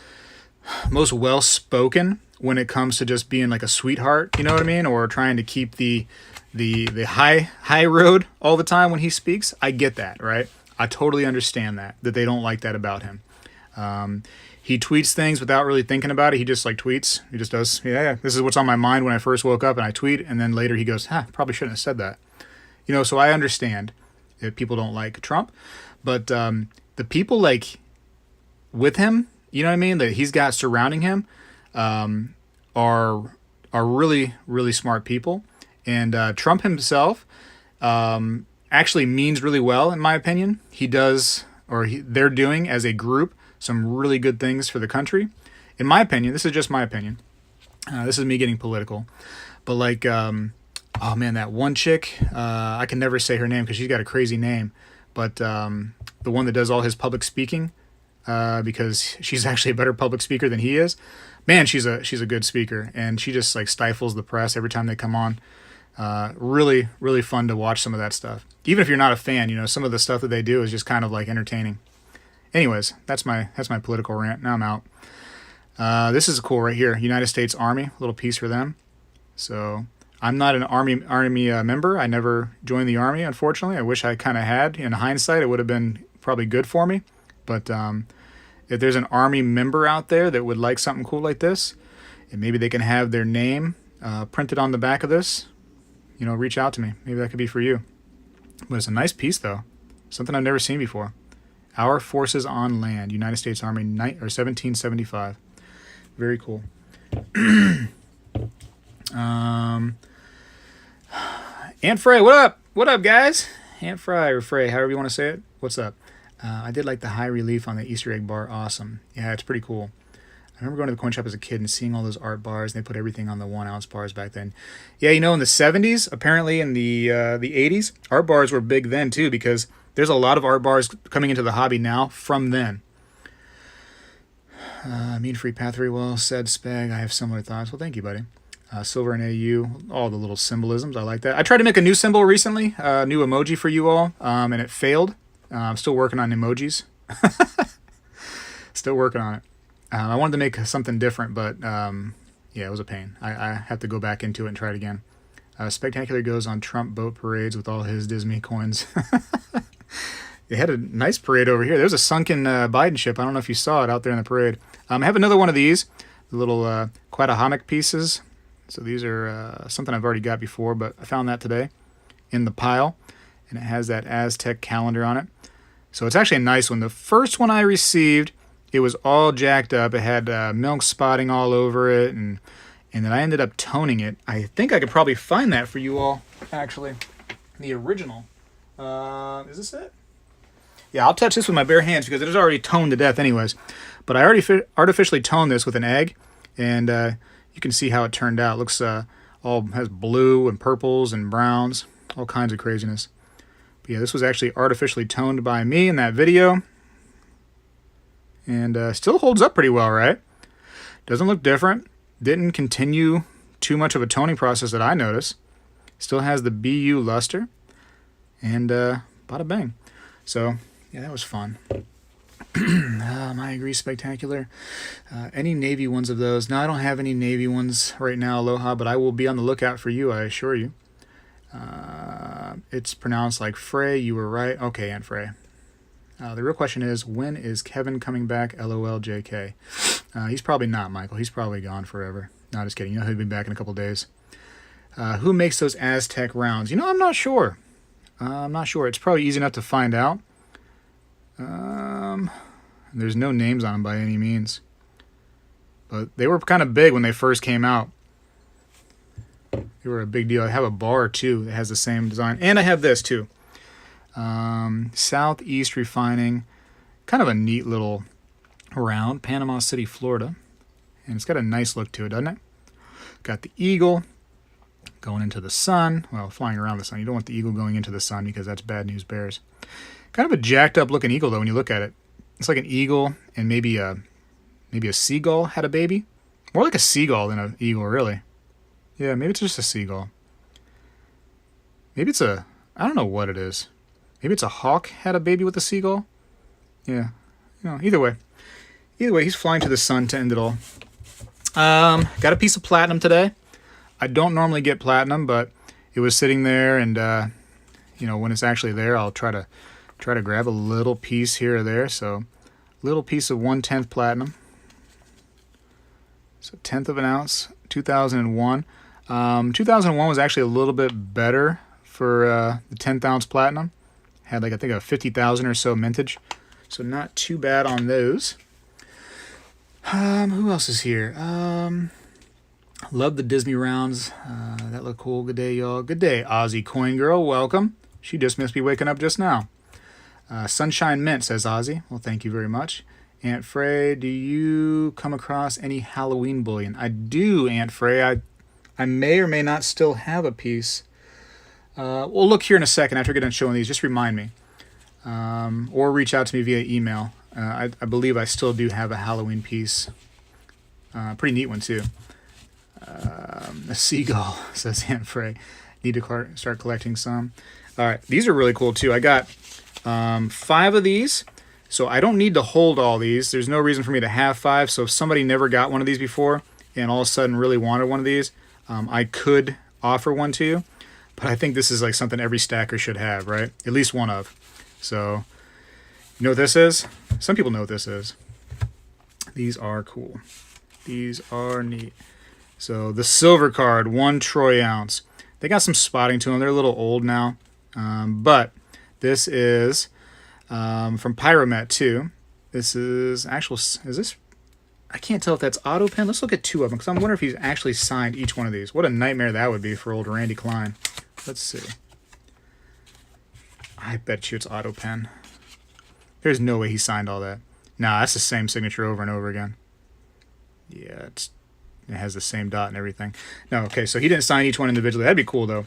S1: most well-spoken when it comes to just being like a sweetheart, you know what I mean? Or trying to keep the high road all the time when he speaks. I get that, right? I totally understand that they don't like that about him. He tweets things without really thinking about it. He just like tweets. He just does. Yeah. This is what's on my mind when I first woke up, and I tweet, and then later he goes, probably shouldn't have said that. So I understand that people don't like Trump, but the people like with him, you know what I mean, that he's got surrounding him, are really, really smart people. And Trump himself actually means really well, in my opinion. He does, they're doing as a group some really good things for the country. In my opinion, this is just my opinion. This is me getting political. But like, oh man, that one chick, I can never say her name because she's got a crazy name. But the one that does all his public speaking, because she's actually a better public speaker than he is. Man, she's a good speaker, and she just like stifles the press every time they come on. Really, really fun to watch some of that stuff. Even if you're not a fan, some of the stuff that they do is just kind of like entertaining. Anyways, that's my political rant. Now I'm out. This is cool right here. United States Army, a little piece for them. So I'm not an army member. I never joined the Army, unfortunately. I wish I kind of had. In hindsight, it would have been probably good for me. But if there's an Army member out there that would like something cool like this, and maybe they can have their name printed on the back of this, reach out to me. Maybe that could be for you. But it's a nice piece, though. Something I've never seen before. Our Forces on Land, United States Army, 1775. Very cool. Aunt Frey, what up? What up, guys? Aunt Fry or Frey, however you want to say it. What's up? I did like the high relief on the Easter egg bar. Awesome. Yeah, it's pretty cool. I remember going to the coin shop as a kid and seeing all those art bars. And they put everything on the 1 ounce bars back then. Yeah, in the 70s, apparently in the 80s, art bars were big then too, because there's a lot of art bars coming into the hobby now from then. Mean Free Path, very well said, Speg. I have similar thoughts. Well, thank you, buddy. Silver and AU, all the little symbolisms. I like that. I tried to make a new symbol recently, a new emoji for you all, and it failed. I'm still working on emojis. Still working on it. I wanted to make something different, but yeah, it was a pain. I have to go back into it and try it again. Spectacular goes on Trump boat parades with all his Disney coins. They had a nice parade over here. There's a sunken Biden ship. I don't know if you saw it out there in the parade. I have another one of these, the little Quatahamic pieces. So these are something I've already got before, but I found that today in the pile. And it has that Aztec calendar on it. So it's actually a nice one. The first one I received, it was all jacked up. It had milk spotting all over it, and then I ended up toning it. I think I could probably find that for you all, actually. The original. Is this it? Yeah, I'll touch this with my bare hands because it is already toned to death anyways. But I already artificially toned this with an egg, and you can see how it turned out. It looks all has blue and purples and browns, all kinds of craziness. But yeah, this was actually artificially toned by me in that video. And still holds up pretty well, right? Doesn't look different. Didn't continue too much of a toning process that I noticed. Still has the BU luster. And bada bang. So, yeah, that was fun. I agree, Spegtacular. Any Navy ones of those? No, I don't have any Navy ones right now, Aloha, but I will be on the lookout for you, I assure you. It's pronounced like Frey. You were right. Okay, Aunt Frey. The real question is, when is Kevin coming back? LOL JK. He's probably not, Michael. He's probably gone forever. No, just kidding. You know he'll be back in a couple days. Who makes those Aztec rounds? You know, I'm not sure. I'm not sure. It's probably easy enough to find out. There's no names on them by any means. But they were kind of big when they first came out. They were a big deal. I have a bar, too, that has the same design. And I have this, too. Southeast Refining. Kind of a neat little round. Panama City, Florida. And it's got a nice look to it, doesn't it? Got the eagle going into the sun. Well, flying around the sun. You don't want the eagle going into the sun because that's bad news bears. Kind of a jacked up looking eagle, though, when you look at it. It's like an eagle and maybe a seagull had a baby. More like a seagull than an eagle, really. Yeah, maybe it's just a seagull. Maybe it's I don't know what it is. Maybe it's a hawk had a baby with a seagull. Yeah. You know, either way. Either way, he's flying to the sun to end it all. Got a piece of platinum today. I don't normally get platinum, but it was sitting there, and you know, when it's actually there, I'll try to grab a little piece here or there. So, little piece of 1/10 platinum. So, 1/10 of an ounce. 2001. 2001 was actually a little bit better for the 10th ounce platinum. Had like I think a 50,000 or so mintage. So not too bad on those. Who else is here? Love the Disney rounds. That looked cool. Good day, y'all. Good day, Aussie Coin Girl. Welcome. She just must be waking up just now. Sunshine Mint, says Ozzy. Well, thank you very much. Aunt Frey, do you come across any Halloween bullion? I do, Aunt Frey. I may or may not still have a piece. We'll look here in a second after I get done showing these. Just remind me. Or reach out to me via email. I believe I still do have a Halloween piece. Pretty neat one, too. A seagull, says Aunt Frey. Need to start collecting some. All right, these are really cool, too. I got 5 of these. So I don't need to hold all these. There's no reason for me to have 5. So if somebody never got one of these before and all of a sudden really wanted one of these, I could offer one to you. But I think this is like something every stacker should have, right? At least one of. So, you know what this is? Some people know what this is. These are cool. These are neat. So the silver card, 1 troy ounce. They got some spotting to them. They're a little old now. But this is from Pyromet too. This is actual, is this? I can't tell if that's auto pen. Let's look at 2 of them because I'm wondering if he's actually signed each one of these. What a nightmare that would be for old Randy Klein. Let's see. I bet you it's auto pen. There's no way he signed all that. Nah, that's the same signature over and over again. Yeah, it has the same dot and everything. No, okay, so he didn't sign each one individually. That'd be cool though.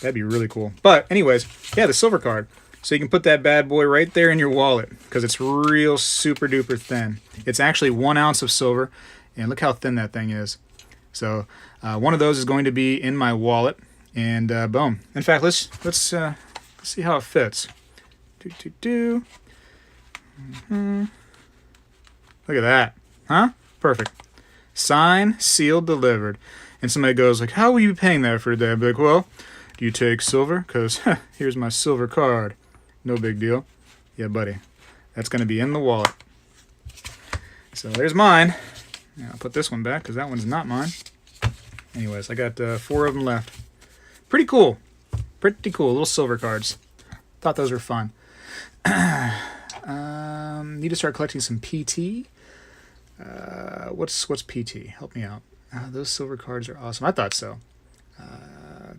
S1: That'd be really cool. But anyways, yeah, the silver card. So you can put that bad boy right there in your wallet because it's real super duper thin. It's actually 1 ounce of silver, and look how thin that thing is. So one of those is going to be in my wallet, and boom. In fact, let's see how it fits. Look at that, huh? Perfect. Signed, sealed, delivered. And somebody goes like, "How will you be paying that for today?" I'd be like, "Well, do you take silver? Because here's my silver card." No big deal. Yeah, buddy. That's going to be in the wallet. So there's mine. Yeah, I'll put this one back because that one's not mine. Anyways, I got 4 of them left. Pretty cool. Pretty cool. Little silver cards. Thought those were fun. Need to start collecting some PT. What's PT? Help me out. Those silver cards are awesome. I thought so.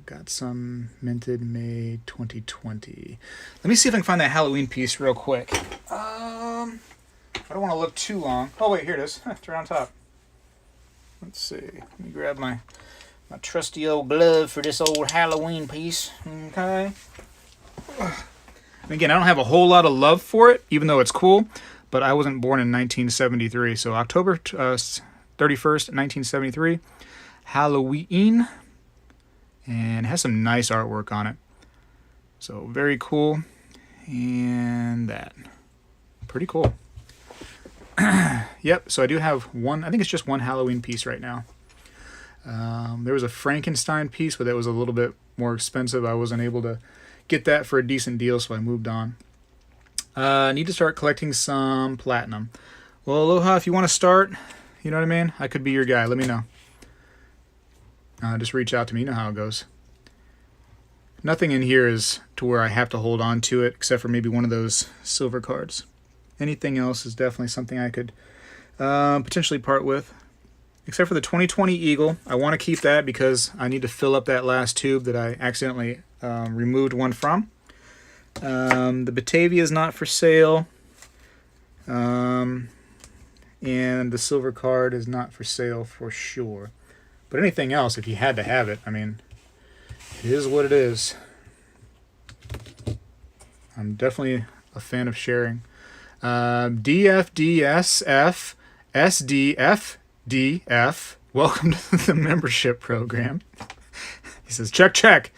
S1: Got some minted May 2020. Let me see if I can find that Halloween piece real quick. I don't want to look too long. Oh wait, here it is. It's right on top. Let's see. Let me grab my trusty old glove for this old Halloween piece. Okay. And again, I don't have a whole lot of love for it, even though it's cool. But I wasn't born in 1973, so October 31st, 1973, Halloween. And it has some nice artwork on it. So very cool. And that. Pretty cool. Yep, so I do have one, I think it's just one Halloween piece right now. There was a Frankenstein piece, but that was a little bit more expensive. I wasn't able to get that for a decent deal, so I moved on. Need to start collecting some platinum. Well, Aloha, if you want to start, you know what I mean? I could be your guy. Let me know. Just reach out to me. You know how it goes. Nothing in here is to where I have to hold on to it, except for maybe one of those silver cards. Anything else is definitely something I could potentially part with. Except for the 2020 Eagle. I want to keep that because I need to fill up that last tube that I accidentally removed one from. The Batavia is not for sale. And the silver card is not for sale for sure. But anything else, if you had to have it, I mean, it is what it is. I'm definitely a fan of sharing. DFDSF SDFDF. Welcome to the membership program. He says, check, check.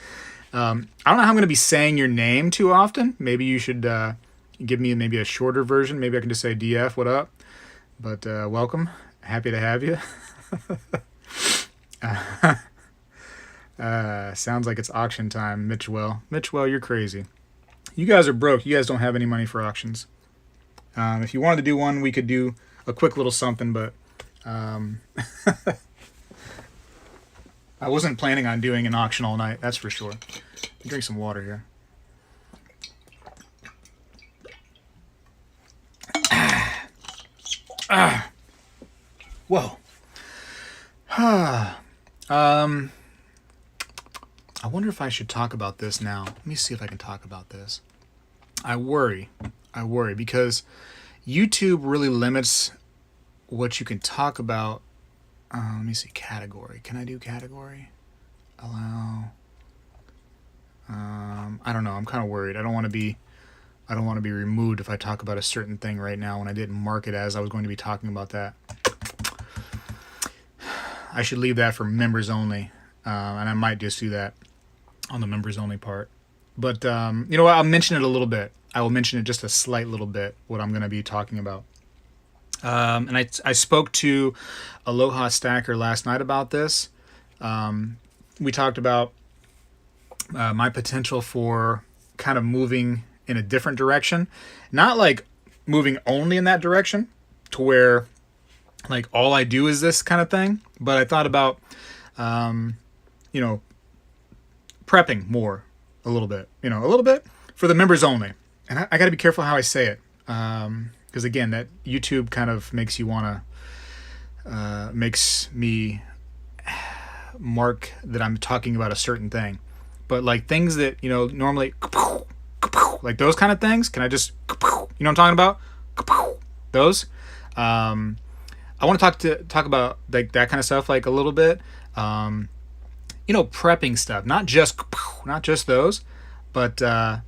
S1: I don't know how I'm going to be saying your name too often. Maybe you should give me maybe a shorter version. Maybe I can just say DF, what up? But welcome. Happy to have you. Sounds like it's auction time, Mitchwell. Mitchwell, you're crazy. You guys are broke. You guys don't have any money for auctions. If you wanted to do one, we could do a quick little something, but I wasn't planning on doing an auction all night, that's for sure. Drink some water here. Whoa. I wonder if I should talk about this now. Let me see if I can talk about this. I worry because YouTube really limits what you can talk about. Let me see, category. Can I do category? Allow. I don't know. I'm kind of worried. I don't want to be removed if I talk about a certain thing right now when I didn't mark it as I was going to be talking about that. I should leave that for members only, and I might just do that on the members only part. But you know what? I'll mention it a little bit. I will mention it just a slight little bit, what I'm going to be talking about. And I spoke to Aloha Stacker last night about this. We talked about my potential for kind of moving in a different direction. Not like moving only in that direction to where like all I do is this kind of thing. But I thought about, you know, prepping more a little bit for the members only. And I got to be careful how I say it. Because again, that YouTube kind of makes you want to, makes me mark that I'm talking about a certain thing. But like things that, you know, normally, like those kind of things, can I just, you know what I'm talking about? Those. I want to talk about like that kind of stuff, like a little bit. You know, prepping stuff, not just those, but a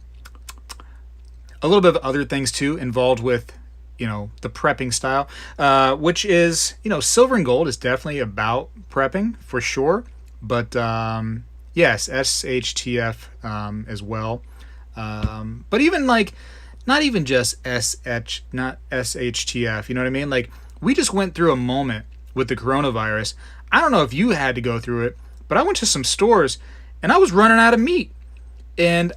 S1: little bit of other things too involved with, you know, the prepping style, which is, you know, silver and gold is definitely about prepping for sure. But yes, SHTF as well. But even like, not even just not SHTF, you know what I mean? Like, we just went through a moment with the coronavirus. I don't know if you had to go through it, but I went to some stores and I was running out of meat. And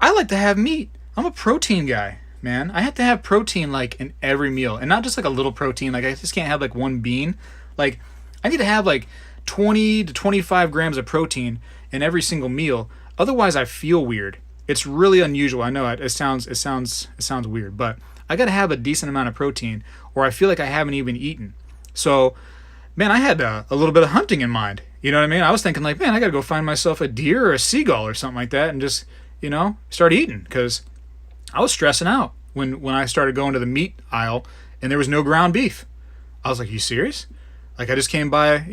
S1: I like to have meat. I'm a protein guy. man. I have to have protein like in every meal, and not just like a little protein. Like I just can't have like one bean. Like I need to have like 20 to 25 grams of protein in every single meal. Otherwise, I feel weird. It's really unusual. I know it sounds weird, but I got to have a decent amount of protein, or I feel like I haven't even eaten. So, man, I had a little bit of hunting in mind. You know what I mean? I was thinking like, man, I got to go find myself a deer or a seagull or something like that, and just start eating, because I was stressing out when I started going to the meat aisle and there was no ground beef. I was like, you serious? Like I just came by,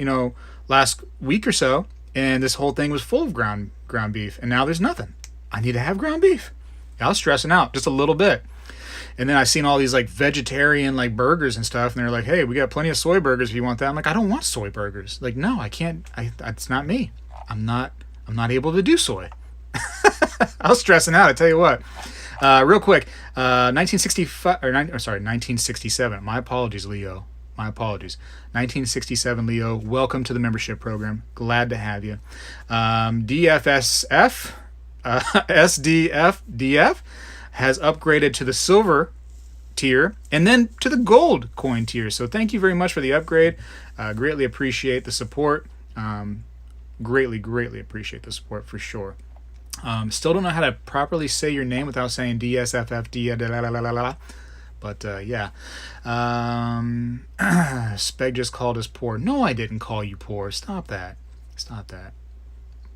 S1: last week or so, and this whole thing was full of ground beef, and now there's nothing. I need to have ground beef. I was stressing out just a little bit. And then I seen all these like vegetarian like burgers and stuff, and they're like, hey, we got plenty of soy burgers if you want that. I'm like, I don't want soy burgers. Like, no, I can't. It's not me. I'm not able to do soy. I was stressing out, I tell you what. Real quick, 1967. My apologies, Leo. My apologies. 1967, Leo. Welcome to the membership program. Glad to have you. DFSF, SDF, has upgraded to the silver tier and then to the gold coin tier. So thank you very much for the upgrade. Greatly appreciate the support. Greatly appreciate the support for sure. Still don't know how to properly say your name without saying DSFF. But yeah. Speg just called us poor. No, I didn't call you poor. Stop that.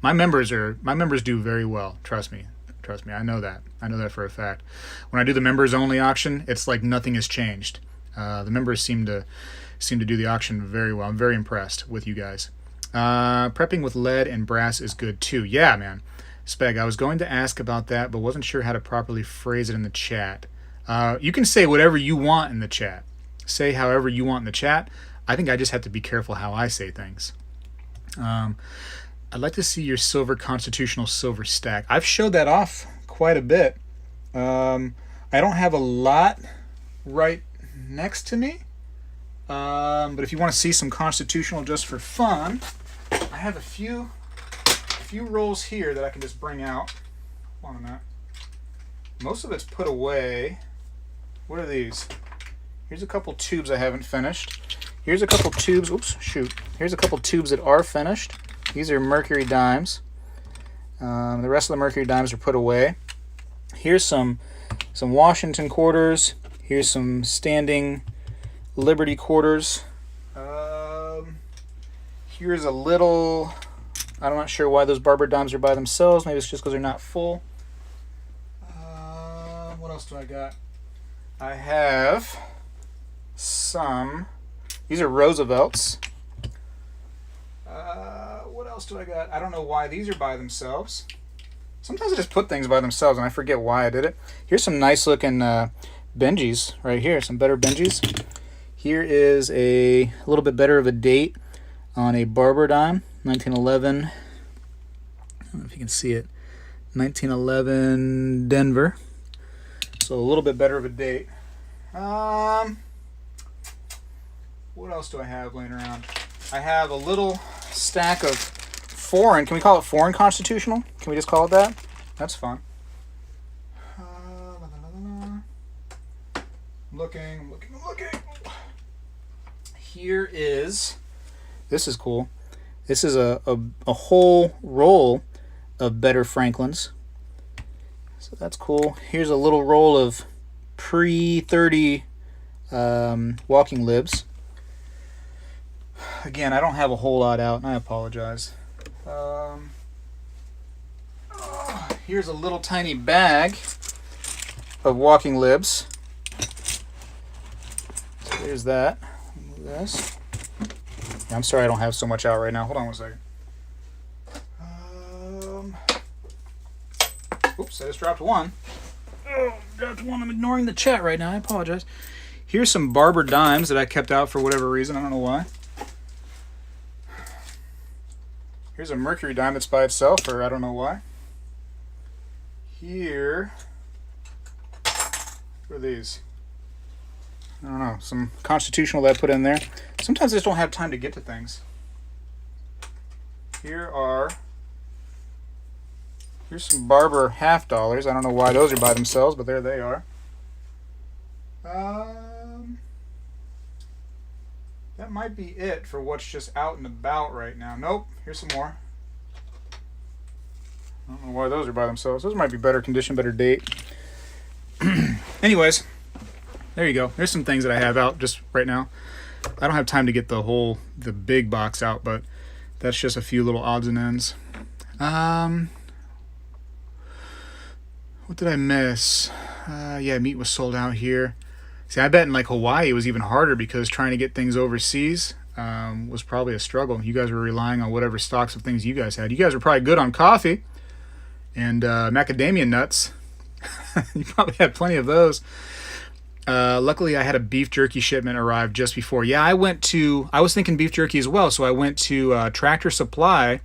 S1: My members do very well. Trust me. I know that for a fact. When I do the members only auction, it's like nothing has changed. The members seem to do the auction very well. I'm very impressed with you guys. Prepping with lead and brass is good too. Yeah, man. Speg, I was going to ask about that, but wasn't sure how to properly phrase it in the chat. You can say whatever you want in the chat. Say however you want in the chat. I think I just have to be careful how I say things. I'd like to see your silver constitutional silver stack. I've showed that off quite a bit. I don't have a lot right next to me. But if you want to see some constitutional just for fun, I have a few rolls here that I can just bring out. Hold on a minute. Most of it's put away. What are these? Here's a couple tubes I haven't finished. Here's a couple tubes. Oops, shoot. Here's a couple tubes that are finished. These are Mercury Dimes. The rest of the Mercury Dimes are put away. Here's some Washington quarters. Here's some standing Liberty quarters. Here's a little... I'm not sure why those Barber Dimes are by themselves. Maybe it's just because they're not full. What else do I got? I have some... These are Roosevelts. What else do I got? I don't know why these are by themselves. Sometimes I just put things by themselves and I forget why I did it. Here's some nice looking Benjis right here. Some better Benjis. Here is a little bit better of a date on a Barber Dime. 1911. I don't know if you can see it. 1911 Denver. So a little bit better of a date. What else do I have laying around? I have a little stack of foreign. Can we call it foreign constitutional? Can we just call it that? That's fun. Looking. Here is... This is cool. This is a whole roll of better Franklins. So that's cool. Here's a little roll of pre-30 walking libs. Again, I don't have a whole lot out, and I apologize. Here's a little tiny bag of walking libs. So there's that. Move this. I'm sorry I don't have so much out right now. Hold on one second. Oops, I just dropped one. Oh, dropped one. I'm ignoring the chat right now. I apologize. Here's some Barber Dimes that I kept out for whatever reason. I don't know why. Here's a Mercury Dime that's by itself, or I don't know why. Here... What are these? I don't know, some constitutional that I put in there. Sometimes I just don't have time to get to things. Here's some Barber half dollars. I don't know why those are by themselves, but there they are. Um, that might be it for what's just out and about right now. Nope, here's some more. I don't know why those are by themselves. Those might be better condition, better date. Anyways, there you go. There's some things that I have out just right now. I don't have time to get the big box out, but that's just a few little odds and ends. What did I miss? Yeah, meat was sold out here. See, I bet in like Hawaii it was even harder because trying to get things overseas was probably a struggle. You guys were relying on whatever stocks of things you guys had. You guys were probably good on coffee and macadamia nuts. You probably had plenty of those. Luckily, I had a beef jerky shipment arrive just before. Yeah, I was thinking beef jerky as well, so I went to Tractor Supply.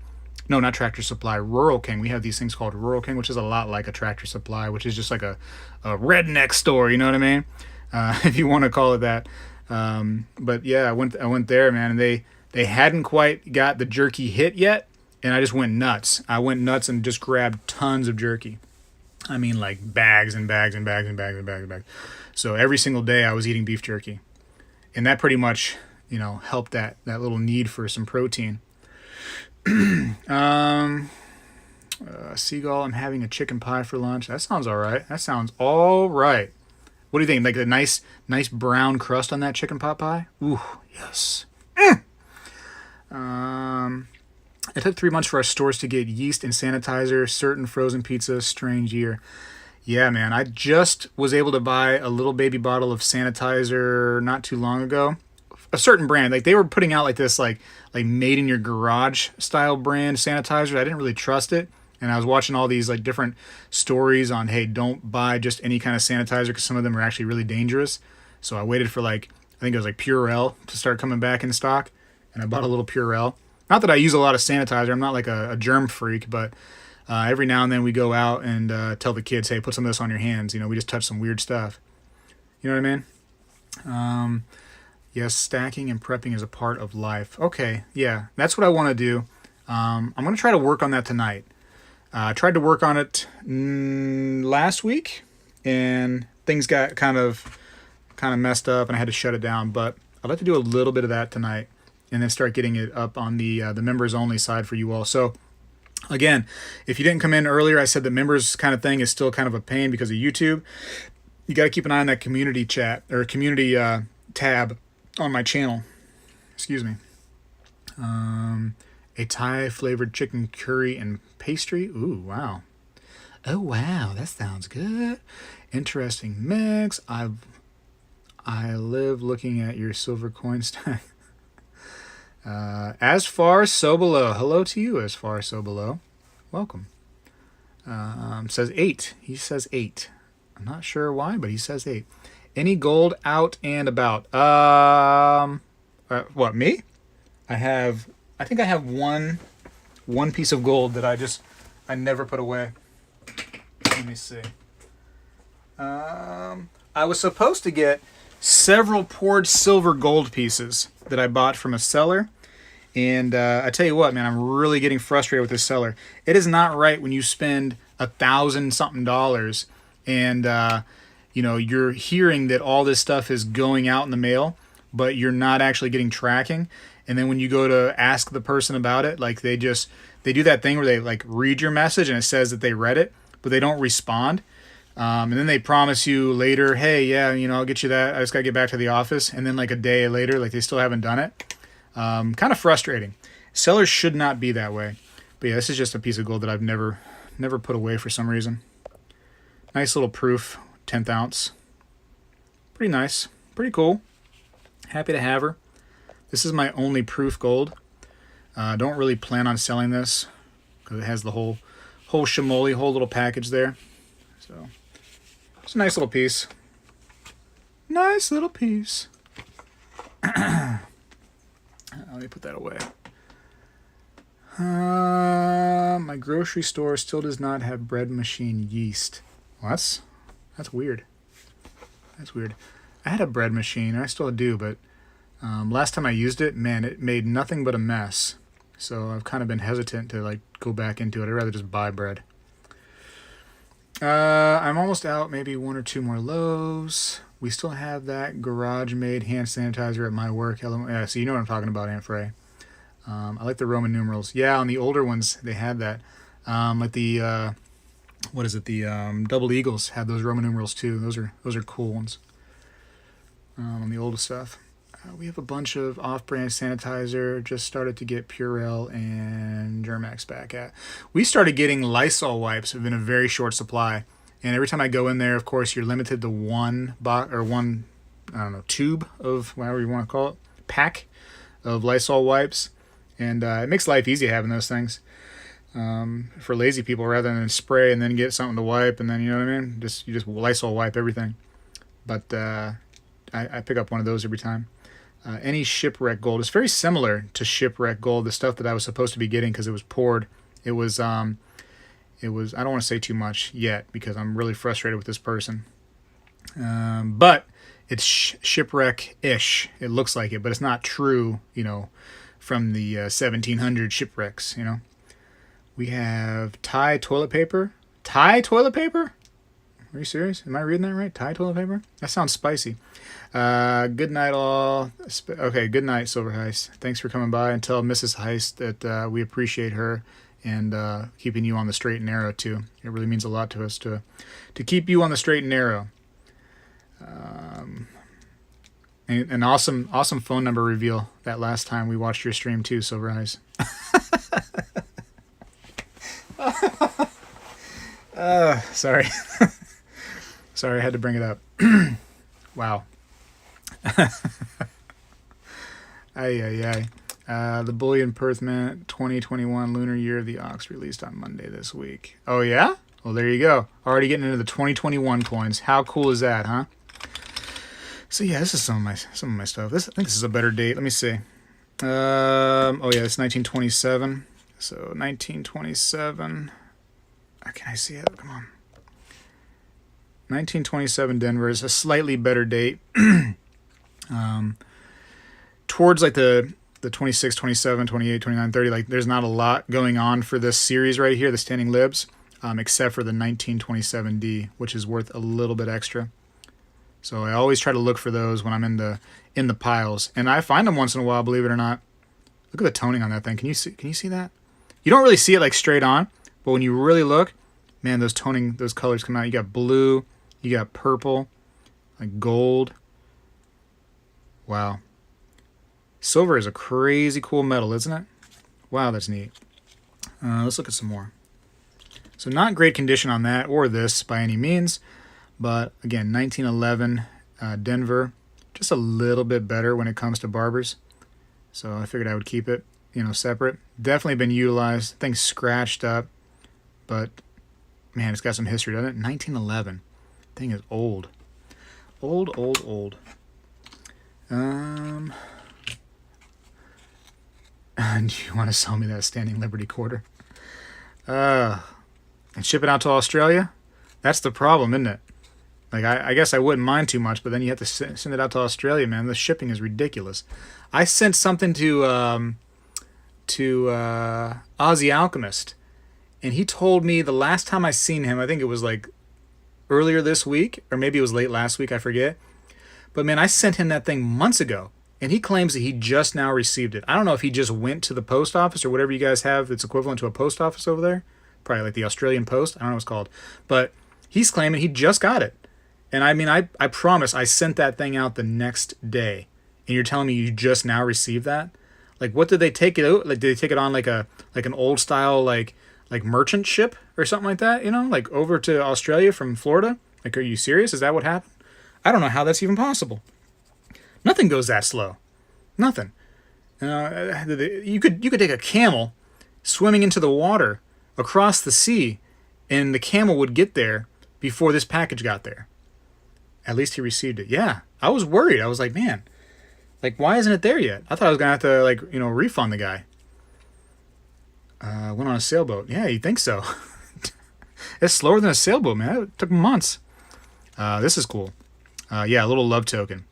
S1: No, not Tractor Supply, Rural King. We have these things called Rural King, which is a lot like a Tractor Supply, which is just like a redneck store, you know what I mean? If you want to call it that. But yeah, I went there, man, and they hadn't quite got the jerky hit yet, and I just went nuts. I went nuts and just grabbed tons of jerky. I mean, like bags and bags and bags and bags and bags and bags. So every single day I was eating beef jerky. And that pretty much, helped that little need for some protein. Seagull, I'm having a chicken pie for lunch. That sounds all right. What do you think? Like a nice brown crust on that chicken pot pie? Ooh, yes. It took 3 months for our stores to get yeast and sanitizer, certain frozen pizzas, strange year. Yeah, man, I just was able to buy a little baby bottle of sanitizer not too long ago. A certain brand, like they were putting out like this like made in your garage style brand sanitizer. I didn't really trust it. And I was watching all these like different stories on, hey, don't buy just any kind of sanitizer because some of them are actually really dangerous. So I waited for I think it was like Purell to start coming back in stock. And I bought a little Purell. Not that I use a lot of sanitizer. I'm not like a germ freak, but every now and then we go out and tell the kids, hey, put some of this on your hands. We just touch some weird stuff. You know what I mean? Yes, stacking and prepping is a part of life. Okay, yeah, that's what I want to do. I'm going to try to work on that tonight. I tried to work on it last week, and things got kind of messed up, and I had to shut it down. But I'd like to do a little bit of that tonight, and then start getting it up on the members only side for you all. So again, if you didn't come in earlier, I said the members kind of thing is still kind of a pain because of YouTube. You got to keep an eye on that community chat or community tab on my channel. Excuse me. A Thai flavored chicken curry and pastry. Ooh, wow. Oh, wow. That sounds good. Interesting mix. I live looking at your silver coin stack. As far so below. Hello to you, as far so below. Welcome. Says 8. He says 8. I'm not sure why, but he says 8. Any gold out and about? What, me? I think I have one piece of gold that I never put away. Let me see. I was supposed to get several poured silver gold pieces that I bought from a seller. And I tell you what, man, I'm really getting frustrated with this seller. It is not right when you spend $1,000 something and you're hearing that all this stuff is going out in the mail, but you're not actually getting tracking. And then when you go to ask the person about it, like they do that thing where they like read your message and it says that they read it, but they don't respond. And then they promise you later, hey, yeah, I'll get you that. I just got to get back to the office. And then like a day later, like they still haven't done it. Kind of frustrating. Sellers should not be that way. But yeah, this is just a piece of gold that I've never put away for some reason. Nice little proof, 10th ounce. Pretty nice. Pretty cool. Happy to have her. This is my only proof gold. Don't really plan on selling this because it has the whole chamoly, whole little package there. So it's a nice little piece. Nice little piece. Let me put that away. My grocery store still does not have bread machine yeast. Well, that's weird. That's weird. I had a bread machine, and I still do, but last time I used it, man, it made nothing but a mess. So I've kind of been hesitant to like go back into it. I'd rather just buy bread. I'm almost out. Maybe 1 or 2 more loaves. We still have that garage-made hand sanitizer at my work. Yeah, so you know what I'm talking about, Aunt Frey. I like the Roman numerals. Yeah, on the older ones, they had that. Like the, what is it? The Double Eagles had those Roman numerals too. Those are cool ones. On the older stuff. We have a bunch of off-brand sanitizer. Just started to get Purell and Germ-X back at. We started getting Lysol wipes in a very short supply. And every time I go in there, of course, you're limited to one tube of, whatever you want to call it, pack of Lysol wipes. And it makes life easy having those things for lazy people, rather than spray and then get something to wipe. And then, you know what I mean? You just Lysol wipe everything. But I pick up one of those every time. Any shipwreck gold. It's very similar to shipwreck gold, the stuff that I was supposed to be getting because it was poured. It was, I don't want to say too much yet because I'm really frustrated with this person. But it's shipwreck-ish. It looks like it, but it's not true, you know, from the 1700 shipwrecks, you know. We have Thai toilet paper. Thai toilet paper? Are you serious? Am I reading that right? Thai toilet paper? That sounds spicy. Good night, all. Okay, good night, Silver Heist. Thanks for coming by, and tell Mrs. Heist that we appreciate her and keeping you on the straight and narrow, too. It really means a lot to us to keep you on the straight and narrow. And an awesome phone number reveal that last time we watched your stream, too, Silver Heist. Sorry. Sorry, I had to bring it up. Wow. The Bullion Perth Mint 2021 Lunar Year of the Ox released on Monday this week. Oh, yeah? Well, there you go. Already getting into the 2021 coins. How cool is that, huh? So, yeah, this is some of my stuff. I think this is a better date. Let me see. Oh, yeah, it's 1927. So, 1927. Can I see it? Come on. 1927 Denver is a slightly better date. Towards like the 26, 27, 28, 29, 30, like there's not a lot going on for this series right here, the Standing Libs, except for the 1927D, which is worth a little bit extra. So I always try to look for those when I'm in the piles, and I find them once in a while, believe it or not. Look at the toning on that thing. Can you see that? You don't really see it like straight on, but when you really look, man, those colors come out. You got blue, you got purple, like gold. Wow. Silver is a crazy cool metal, isn't it? Wow, that's neat. Let's look at some more. So not great condition on that or this by any means, but again, 1911 Denver, just a little bit better when it comes to barbers. So I figured I would keep it, separate. Definitely been utilized. Thing's scratched up, but man, it's got some history, doesn't it? 1911. Thing is old. Old. Do you want to sell me that Standing Liberty quarter? And ship it out to Australia? That's the problem, isn't it? Like, I guess I wouldn't mind too much, but then you have to send it out to Australia, man. The shipping is ridiculous. I sent something to Aussie Alchemist, and he told me the last time I seen him, I think it was like earlier this week, or maybe it was late last week, I forget. But man, I sent him that thing months ago, and he claims that he just now received it. I don't know if he just went to the post office or whatever you guys have that's equivalent to a post office over there. Probably like the Australian Post. I don't know what it's called. But he's claiming he just got it. And I mean, I promise I sent that thing out the next day. And you're telling me you just now received that? Like, what did they take it out? Like, did they take it on like an old style like merchant ship or something like that? Like over to Australia from Florida? Like, are you serious? Is that what happened? I don't know how that's even possible. Nothing goes that slow. Nothing. You could take a camel swimming into the water across the sea, and the camel would get there before this package got there. At least he received it. Yeah, I was worried. I was like, man, like, why isn't it there yet? I thought I was gonna have to refund the guy. Went on a sailboat. Yeah, you think so? It's slower than a sailboat, man. It took months. This is cool. Yeah, a little love token.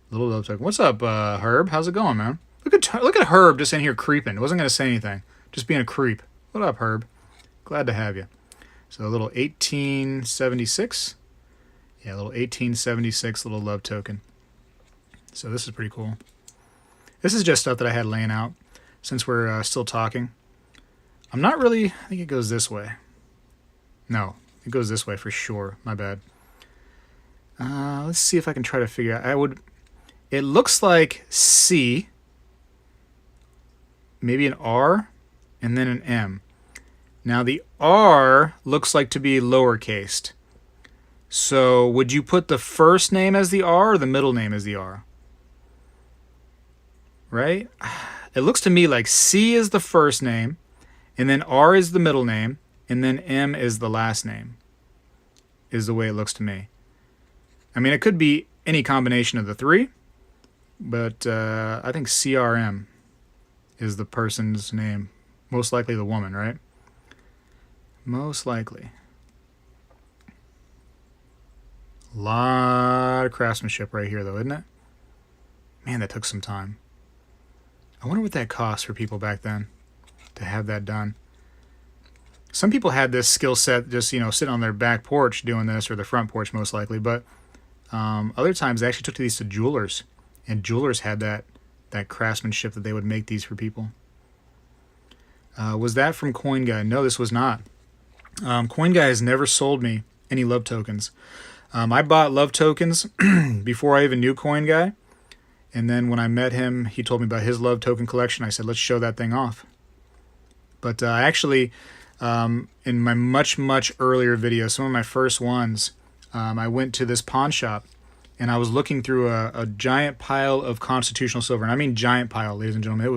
S1: What's up, Herb? How's it going, man? Look at Herb just in here creeping. Wasn't gonna say anything. Just being a creep. What up, Herb? Glad to have you. So a little 1876. Yeah, a little 1876 little love token. So this is pretty cool. This is just stuff that I had laying out since we're still talking. I'm not really... I think it goes this way. No, it goes this way for sure. My bad. Let's see if I can try to figure out. It looks like C, maybe an R, and then an M. Now the R looks like to be lowercased. So would you put the first name as the R or the middle name as the R? Right? It looks to me like C is the first name, and then R is the middle name, and then M is the last name, is the way it looks to me. I mean, it could be any combination of the three, but I think CRM is the person's name. Most likely the woman, right? Most likely. A lot of craftsmanship right here, though, isn't it? Man, that took some time. I wonder what that cost for people back then to have that done. Some people had this skill set just, sitting on their back porch doing this, or the front porch most likely, but other times they actually took these to jewelers, and jewelers had that craftsmanship that they would make these for people. Was that from Coin Guy? No, this was not. Coin Guy has never sold me any love tokens. I bought love tokens before I even knew Coin Guy, and then when I met him, he told me about his love token collection. I said, let's show that thing off. But actually, in my much, much earlier videos, some of my first ones, I went to this pawn shop, and I was looking through a giant pile of constitutional silver. And I mean giant pile, ladies and gentlemen.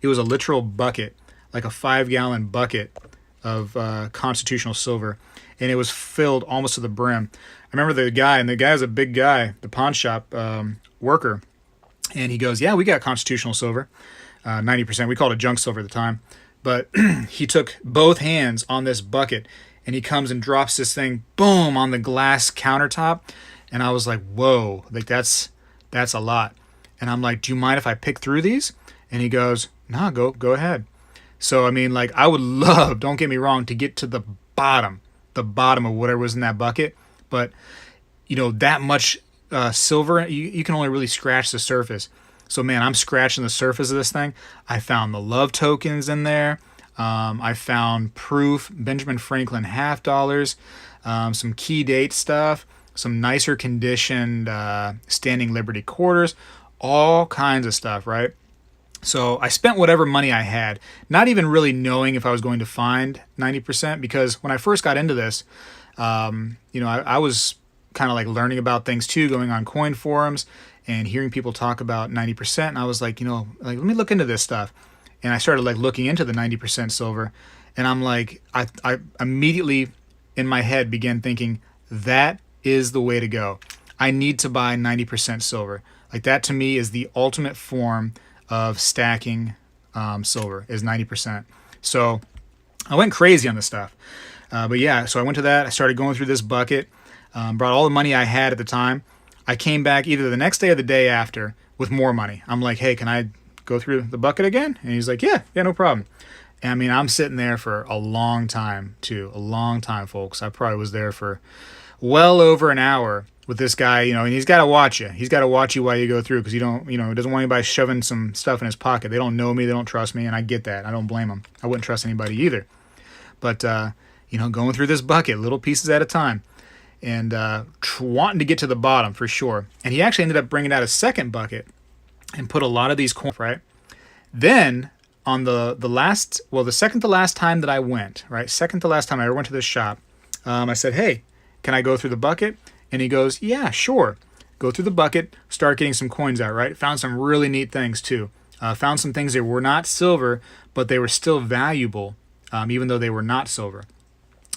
S1: It was a literal bucket, like a 5-gallon bucket of constitutional silver, and it was filled almost to the brim. I remember the guy, and the guy was a big guy, the pawn shop worker, and he goes, yeah, we got constitutional silver, 90%. We called it junk silver at the time. But he took both hands on this bucket, and he comes and drops this thing, boom, on the glass countertop. And I was like, whoa, like that's a lot. And I'm like, do you mind if I pick through these? And he goes, nah, go ahead. So, I mean, like, I would love, don't get me wrong, to get to the bottom of whatever was in that bucket. But, that much silver, you can only really scratch the surface. So, man, I'm scratching the surface of this thing. I found the love tokens in there. I found proof, Benjamin Franklin $50, some key date stuff, some nicer conditioned Standing Liberty quarters, all kinds of stuff, right? So I spent whatever money I had, not even really knowing if I was going to find 90%, because when I first got into this, I was kind of like learning about things too, going on coin forums and hearing people talk about 90%. And I was like, let me look into this stuff. And I started like looking into the 90% silver. And I'm like, I immediately in my head began thinking, that is the way to go. I need to buy 90% silver. Like, that to me is the ultimate form of stacking silver, is 90%. So I went crazy on this stuff. But yeah, so I went to that. I started going through this bucket, brought all the money I had at the time. I came back either the next day or the day after with more money. I'm like, hey, can I go through the bucket again? And he's like, yeah, no problem. And I mean, I'm sitting there for a long time too. A long time, folks. I probably was there for well over an hour with this guy, and he's got to watch you. He's got to watch you while you go through, because he doesn't want anybody shoving some stuff in his pocket. They don't know me. They don't trust me. And I get that. I don't blame them. I wouldn't trust anybody either. But, going through this bucket, little pieces at a time, and wanting to get to the bottom for sure. And he actually ended up bringing out a second bucket and put a lot of these coins, right? Then on the second to last time that I went, right? Second to last time I ever went to this shop, I said, hey, can I go through the bucket? And he goes, yeah, sure. Go through the bucket, start getting some coins out, right? Found some really neat things too. Found some things that were not silver, but they were still valuable, even though they were not silver.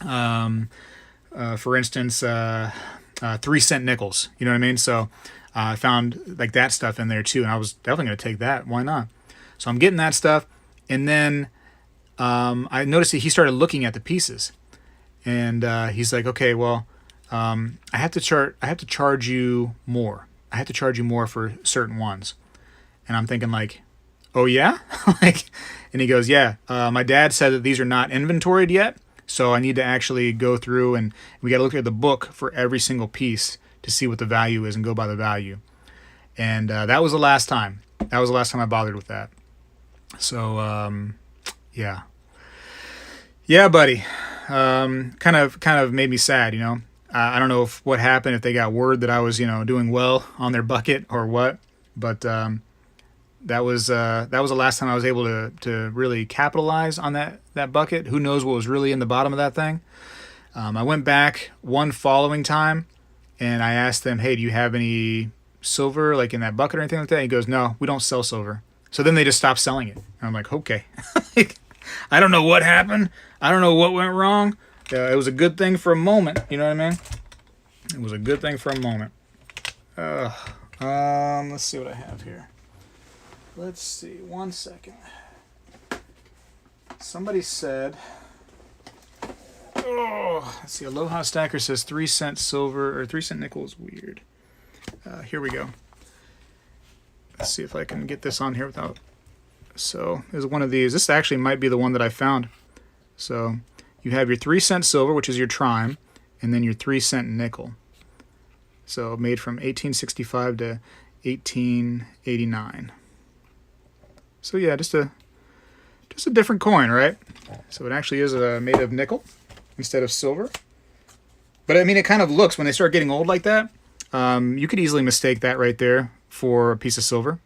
S1: For instance, 3-cent nickels, you know what I mean? So I found like that stuff in there too, and I was definitely going to take that. Why not? So I'm getting that stuff, and then I noticed that he started looking at the pieces, and he's like, okay, well, I have to charge you more. I have to charge you more for certain ones. And I'm thinking like, oh yeah? And he goes, yeah, my dad said that these are not inventoried yet. So I need to actually go through, and we got to look at the book for every single piece to see what the value is and go by the value. And that was the last time. That was the last time I bothered with that. So, yeah. Yeah, buddy. Kind of made me sad, you know. I don't know what happened, if they got word that I was, you know, doing well on their bucket or what. But that was the last time I was able to really capitalize on that bucket. Who knows what was really in the bottom of that thing? I went back one following time, and I asked them, hey, do you have any silver like in that bucket or anything like that? And he goes, no, we don't sell silver. So then they just stopped selling it. And I'm like, okay. I don't know what happened. I don't know what went wrong. It was a good thing for a moment. You know what I mean? It was a good thing for a moment. Let's see what I have here. Let's see. 1 second. Somebody said... Oh, let's see. Aloha Stacker says 3 cent silver or 3 cent nickel is weird. Here we go. Let's see if I can get this on here without... So there's one of these. This actually might be the one that I found. So you have your 3 cent silver, which is your trime, and then your 3 cent nickel. So made from 1865 to 1889. So yeah, just a different coin, right? So it actually is made of nickel instead of silver. But I mean, it kind of looks, when they start getting old like that, you could easily mistake that right there for a piece of silver.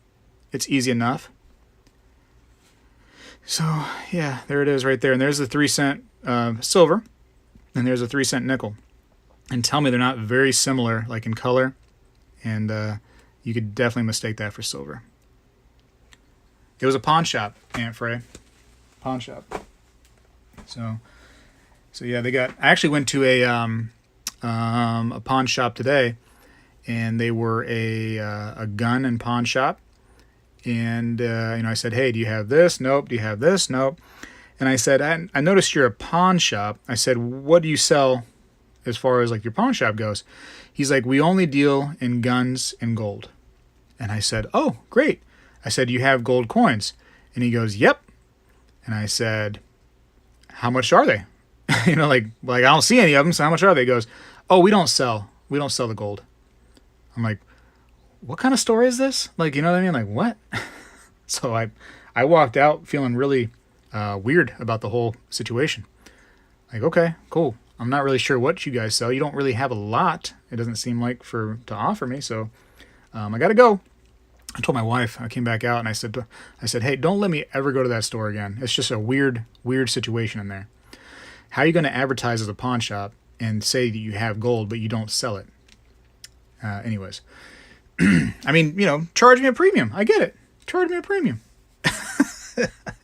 S1: It's easy enough. So yeah, there it is right there. And there's the 3 cent silver, and there's a 3 cent nickel. And tell me they're not very similar, like in color. And you could definitely mistake that for silver. It was a pawn shop, Aunt Frey. Pawn shop. So yeah, they got... I actually went to a pawn shop today, and they were a gun and pawn shop. And you know, I said, hey, do you have this? Nope. Do you have this? Nope. And I said, I noticed you're a pawn shop. I said, what do you sell as far as like your pawn shop goes? He's like, we only deal in guns and gold. And I said, oh, great. I said, do you have gold coins? And he goes, yep. And I said, how much are they? You know, like I don't see any of them, so how much are they? He goes, oh, we don't sell the gold. I'm like, what kind of store is this? Like, you know what I mean? Like, what? So I walked out feeling really weird about the whole situation. Like, okay, cool. I'm not really sure what you guys sell. You don't really have a lot, it doesn't seem like, to offer me. So I got to go. I told my wife, I came back out and I said, hey, don't let me ever go to that store again. It's just a weird situation in there. How are you going to advertise as a pawn shop and say that you have gold, but you don't sell it? Anyways. I mean, you know, charge me a premium. I get it. Charge me a premium.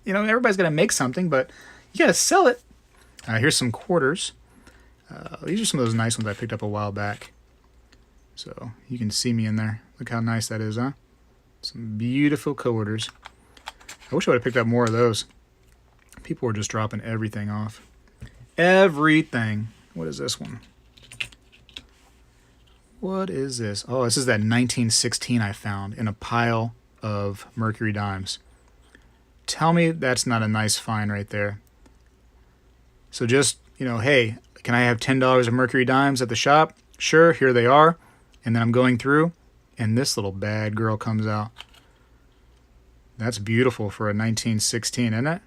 S1: You know, everybody's got to make something, but you got to sell it. Here's some quarters. These are some of those nice ones I picked up a while back. So you can see me in there. Look how nice that is, huh? Some beautiful quarters. I wish I would have picked up more of those. People were just dropping everything off. Everything. What is this one? What is this? Oh, this is that 1916 I found in a pile of Mercury Dimes. Tell me that's not a nice find right there. So just, you know, hey, can I have $10 of Mercury Dimes at the shop? Sure, here they are. And then I'm going through, and this little bad girl comes out. That's beautiful for a 1916, isn't it?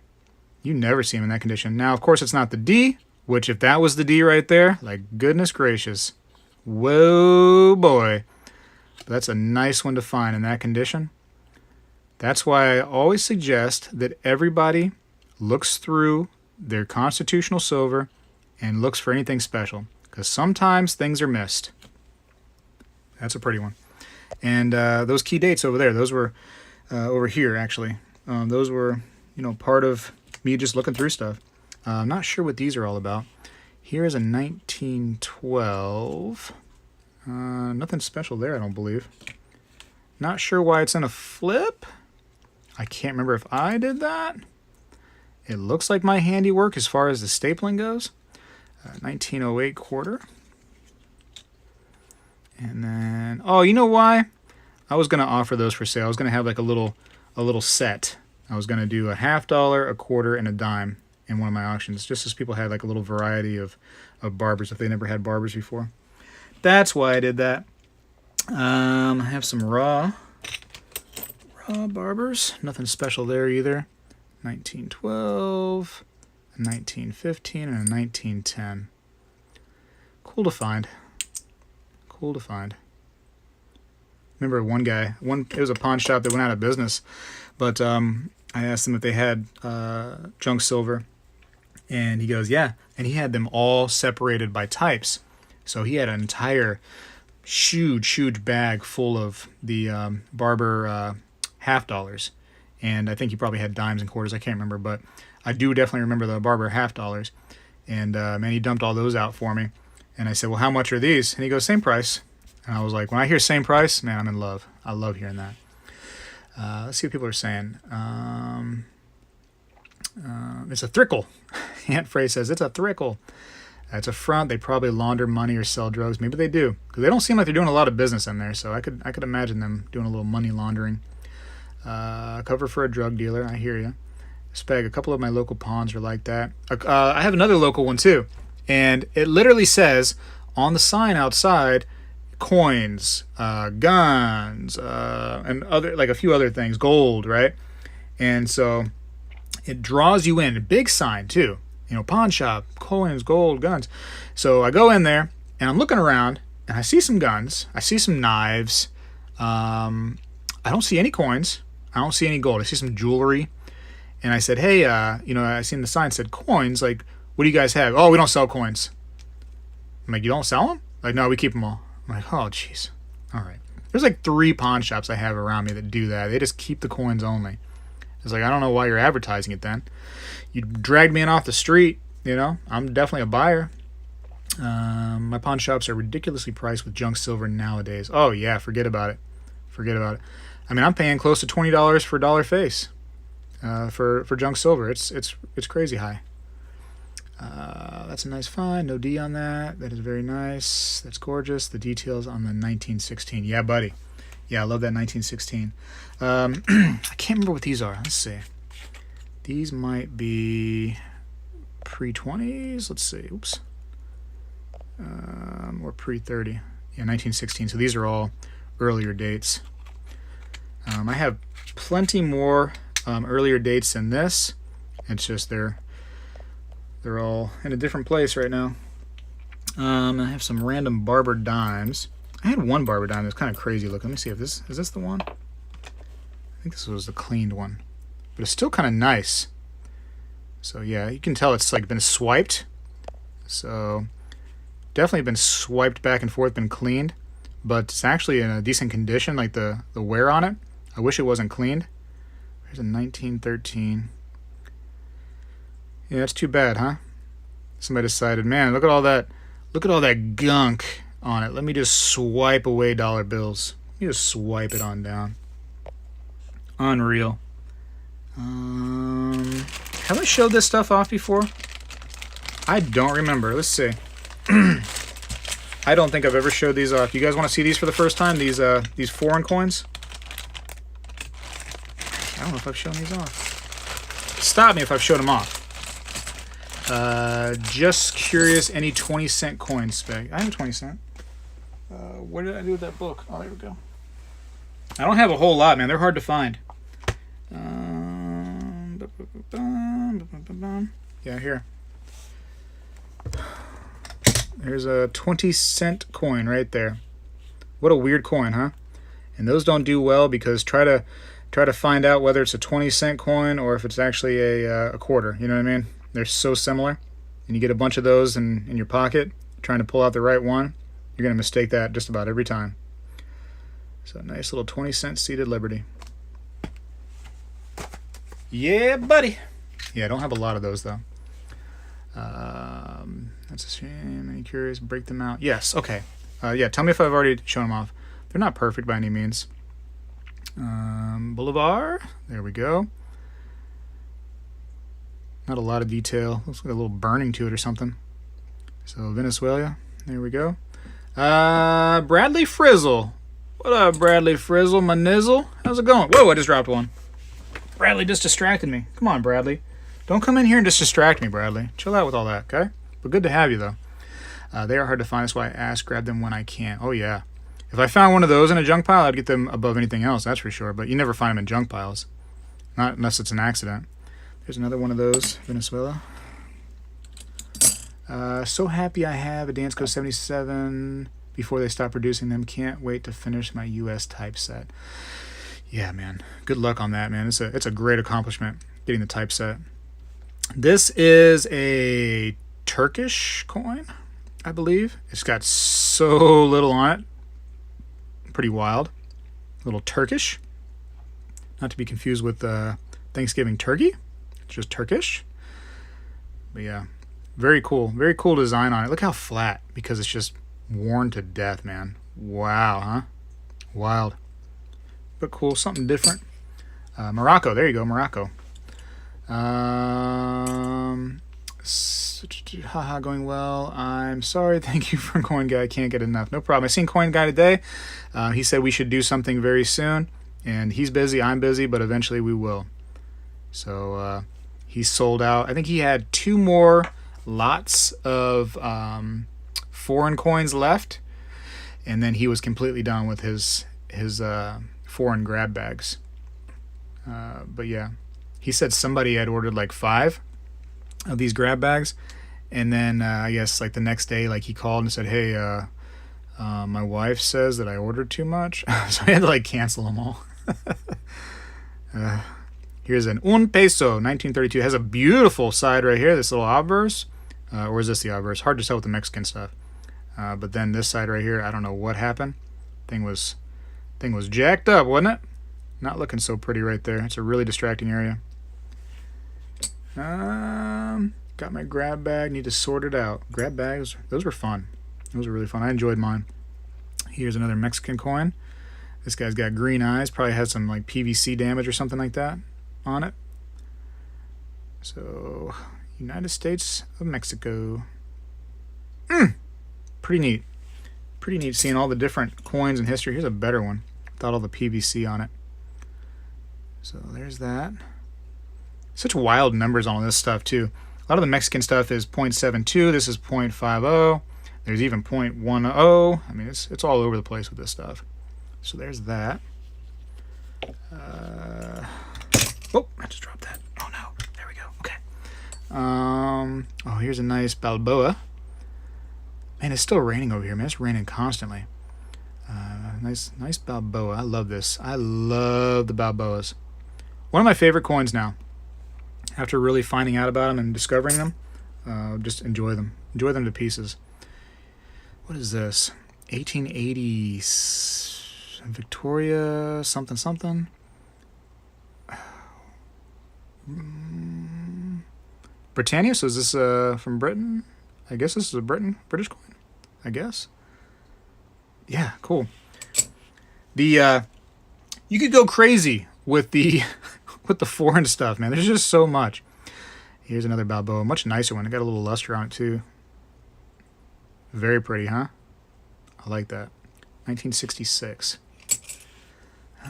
S1: You never see them in that condition. Now, of course, it's not the D, which if that was the D right there, like, goodness gracious. Whoa, boy. But that's a nice one to find in that condition. That's why I always suggest that everybody looks through their constitutional silver and looks for anything special, because sometimes things are missed. That's a pretty one. And those key dates over there, those were over here, actually. Those were, you know, part of me just looking through stuff. I'm not sure what these are all about. Here is a 1912. Nothing special there, I don't believe. Not sure why it's in a flip. I can't remember if I did that. It looks like my handiwork as far as the stapling goes. 1908 quarter. And then, oh, you know why? I was going to offer those for sale. I was going to have like a little set. I was going to do a $50, a quarter, and a dime in one of my auctions, just as people had like a little variety of barbers if they never had barbers before. That's why I did that. I have some raw Barbers. Nothing special there either. 1912, a 1915, and a 1910. Cool to find. Cool to find. Remember one guy, it was a pawn shop that went out of business, but I asked them if they had junk silver, and he goes, yeah, and he had them all separated by types. So he had an entire huge bag full of the Barber half dollars, and I think he probably had dimes and quarters. I can't remember, but I do definitely remember the Barber half dollars. And man, he dumped all those out for me. And I said, well, how much are these? And he goes, same price. And I was like, when I hear same price, man, I'm in love. I love hearing that. Let's see what people are saying. It's a thrickle. Aunt Frey says it's a thrickle. It's a front. They probably launder money or sell drugs. Maybe they do, because they don't seem like they're doing a lot of business in there. So I could imagine them doing a little money laundering. Cover for a drug dealer. I hear you. Speg, a couple of my local pawns are like that. I have another local one too, and it literally says on the sign outside, coins, guns, and other, like a few other things, gold, right? And so it draws you in. A big sign too. You know, pawn shop, coins, gold, guns. So I go in there and I'm looking around and I see some guns. I see some knives. I don't see any coins. I don't see any gold. I see some jewelry. And I said, hey, I seen the sign said coins. Like, what do you guys have? Oh, we don't sell coins. I'm like, you don't sell them? Like, no, we keep them all. I'm like, oh, jeez. All right. There's like 3 pawn shops I have around me that do that. They just keep the coins only. It's like, I don't know why you're advertising it then. You dragged me in off the street, you know. I'm definitely a buyer. My pawn shops are ridiculously priced with junk silver nowadays. Oh, yeah, forget about it. Forget about it. I mean, I'm paying close to $20 for a dollar face for junk silver. It's crazy high. That's a nice find. No D on that. That is very nice. That's gorgeous. The details on the 1916. Yeah, buddy. Yeah, I love that 1916. I can't remember what these are. Let's see. These might be pre-20s. Let's see. Oops. Or pre-30. Yeah, 1916. So these are all earlier dates. I have plenty more earlier dates than this. It's just they're all in a different place right now. I have some random Barber Dimes. I had one Barber Dime that's kind of crazy looking. Let me see if this is this the one. I think this was the cleaned one, but it's still kind of nice. So yeah, you can tell it's like been swiped. So definitely been swiped back and forth, been cleaned, but it's actually in a decent condition. Like the wear on it, I wish it wasn't cleaned. There's a 1913. Yeah, that's too bad, huh? Somebody decided, man, look at all that gunk on it. Let me just swipe away dollar bills. Let me just swipe it on down. Unreal. Have I showed this stuff off before? I don't remember. Let's see. I don't think I've ever showed these off. You guys want to see these for the first time? These foreign coins? I don't know if I've shown these off. Stop me if I've showed them off. Just curious, any 20-cent coins, Speg? I have a 20-cent. What did I do with that book? Oh, there we go. I don't have a whole lot, man. They're hard to find. Yeah, here. There's a 20-cent coin right there. What a weird coin, huh? And those don't do well because try to find out whether it's a 20-cent coin or if it's actually a quarter. You know what I mean? They're so similar. And you get a bunch of those in your pocket, trying to pull out the right one. You're going to mistake that just about every time. So nice little 20-cent seated Liberty. Yeah, buddy. Yeah, I don't have a lot of those, though. That's a shame. Any curious? Break them out. Yes, okay. Yeah, tell me if I've already shown them off. They're not perfect by any means. Boulevard. There we go. Not a lot of detail. Looks like a little burning to it or something. So Venezuela. There we go. Bradley Frizzle. What up, Bradley Frizzle? My nizzle. How's it going? Whoa, I just dropped one. Bradley just distracted me. Come on, Bradley. Don't come in here and just distract me, Bradley. Chill out with all that, okay? But good to have you, though. They are hard to find. That's why I ask. Grab them when I can. Oh, yeah. If I found one of those in a junk pile, I'd get them above anything else, that's for sure. But you never find them in junk piles, not unless it's an accident. There's another one of those, Venezuela. So happy I have a Dansko 77 before they stop producing them. Can't wait to finish my US typeset. Yeah, man. Good luck on that, man. It's a great accomplishment, getting the typeset. This is a Turkish coin, I believe. It's got so little on it. Pretty wild. A little Turkish. Not to be confused with Thanksgiving turkey. It's just Turkish. But yeah, very cool. Very cool design on it. Look how flat, because it's just worn to death, man. Wow, huh? Wild. But cool, something different. Morocco, there you go, Morocco. Haha, going well. I'm sorry. Thank you for Coin Guy. I can't get enough. No problem. I seen Coin Guy today. He said we should do something very soon, and he's busy. I'm busy, but eventually we will. So he's sold out. I think he had 2 more lots of foreign coins left, and then he was completely done with his foreign grab bags. But yeah, he said somebody had ordered like 5 of these grab bags, and then I guess like the next day, like he called and said, hey, my wife says that I ordered too much. So I had to like cancel them all. Here's an un peso 1932. It has a beautiful side right here, this little obverse, or is this the obverse? Hard to tell with the Mexican stuff. But then this side right here, I don't know what happened. Thing was jacked up, wasn't it? Not looking so pretty right there. It's a really distracting area. Got my grab bag. Need to sort it out. Grab bags, those were fun. Those were really fun. I enjoyed mine. Here's another Mexican coin. This guy's got green eyes. Probably had some like PVC damage or something like that on it. So, United States of Mexico. Pretty neat. Pretty neat seeing all the different coins in history. Here's a better one without all the PVC on it. So there's that. Such wild numbers on all this stuff too. A lot of the Mexican stuff is 0.72. This is 0.50. There's even 0.10. I mean, it's all over the place with this stuff. So there's that. Oh, I just dropped that. Oh no. There we go. Okay. Oh, here's a nice Balboa. Man, it's still raining over here, man. It's raining constantly. Nice Balboa. I love this. I love the Balboas. One of my favorite coins now. After really finding out about them and discovering them, just enjoy them. Enjoy them to pieces. What is this? 1880 Victoria something. Britannia. So is this from Britain? I guess this is a British coin. I guess. Yeah, cool. The you could go crazy with the with the foreign stuff, man. There's just so much. Here's another Balboa, much nicer one. It got a little luster on it too. Very pretty, huh? I like that. 1966.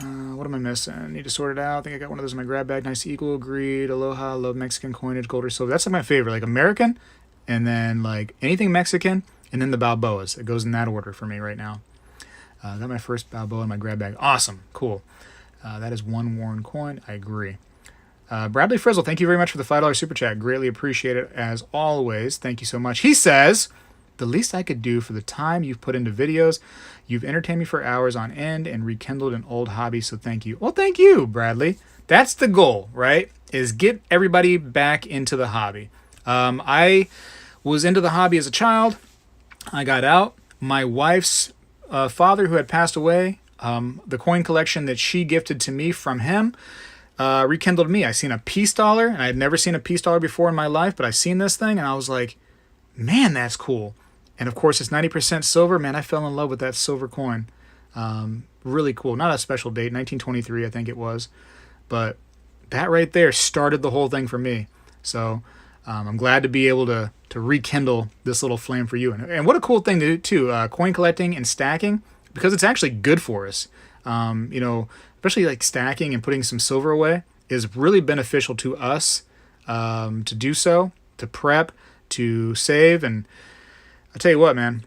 S1: What am I missing? Need to sort it out. I think I got one of those in my grab bag. Nice eagle, agreed. Aloha, love Mexican coinage, gold or silver. That's like my favorite. Like American, and then like anything Mexican, and then the Balboas. It goes in that order for me right now. Got my first Balboa in my grab bag. Awesome. Cool. That is one worn coin. I agree. Bradley Frizzle, thank you very much for the $5 super chat. Greatly appreciate it as always. Thank you so much. He says, the least I could do for the time you've put into videos, you've entertained me for hours on end and rekindled an old hobby, so thank you. Well, thank you, Bradley. That's the goal, right? Is get everybody back into the hobby. I was into the hobby as a child. I got out. My wife's father, who had passed away, the coin collection that she gifted to me from him, rekindled me. I seen a peace dollar, and I had never seen a peace dollar before in my life, but I seen this thing, and I was like, man, that's cool. And of course, it's 90% silver. Man, I fell in love with that silver coin. Really cool. Not a special date, 1923, I think it was. But that right there started the whole thing for me. So I'm glad to be able to rekindle this little flame for you. And what a cool thing to do, too. Coin collecting and stacking, because it's actually good for us. Especially like stacking and putting some silver away is really beneficial to us to do so, to prep, to save. And I tell you what, man,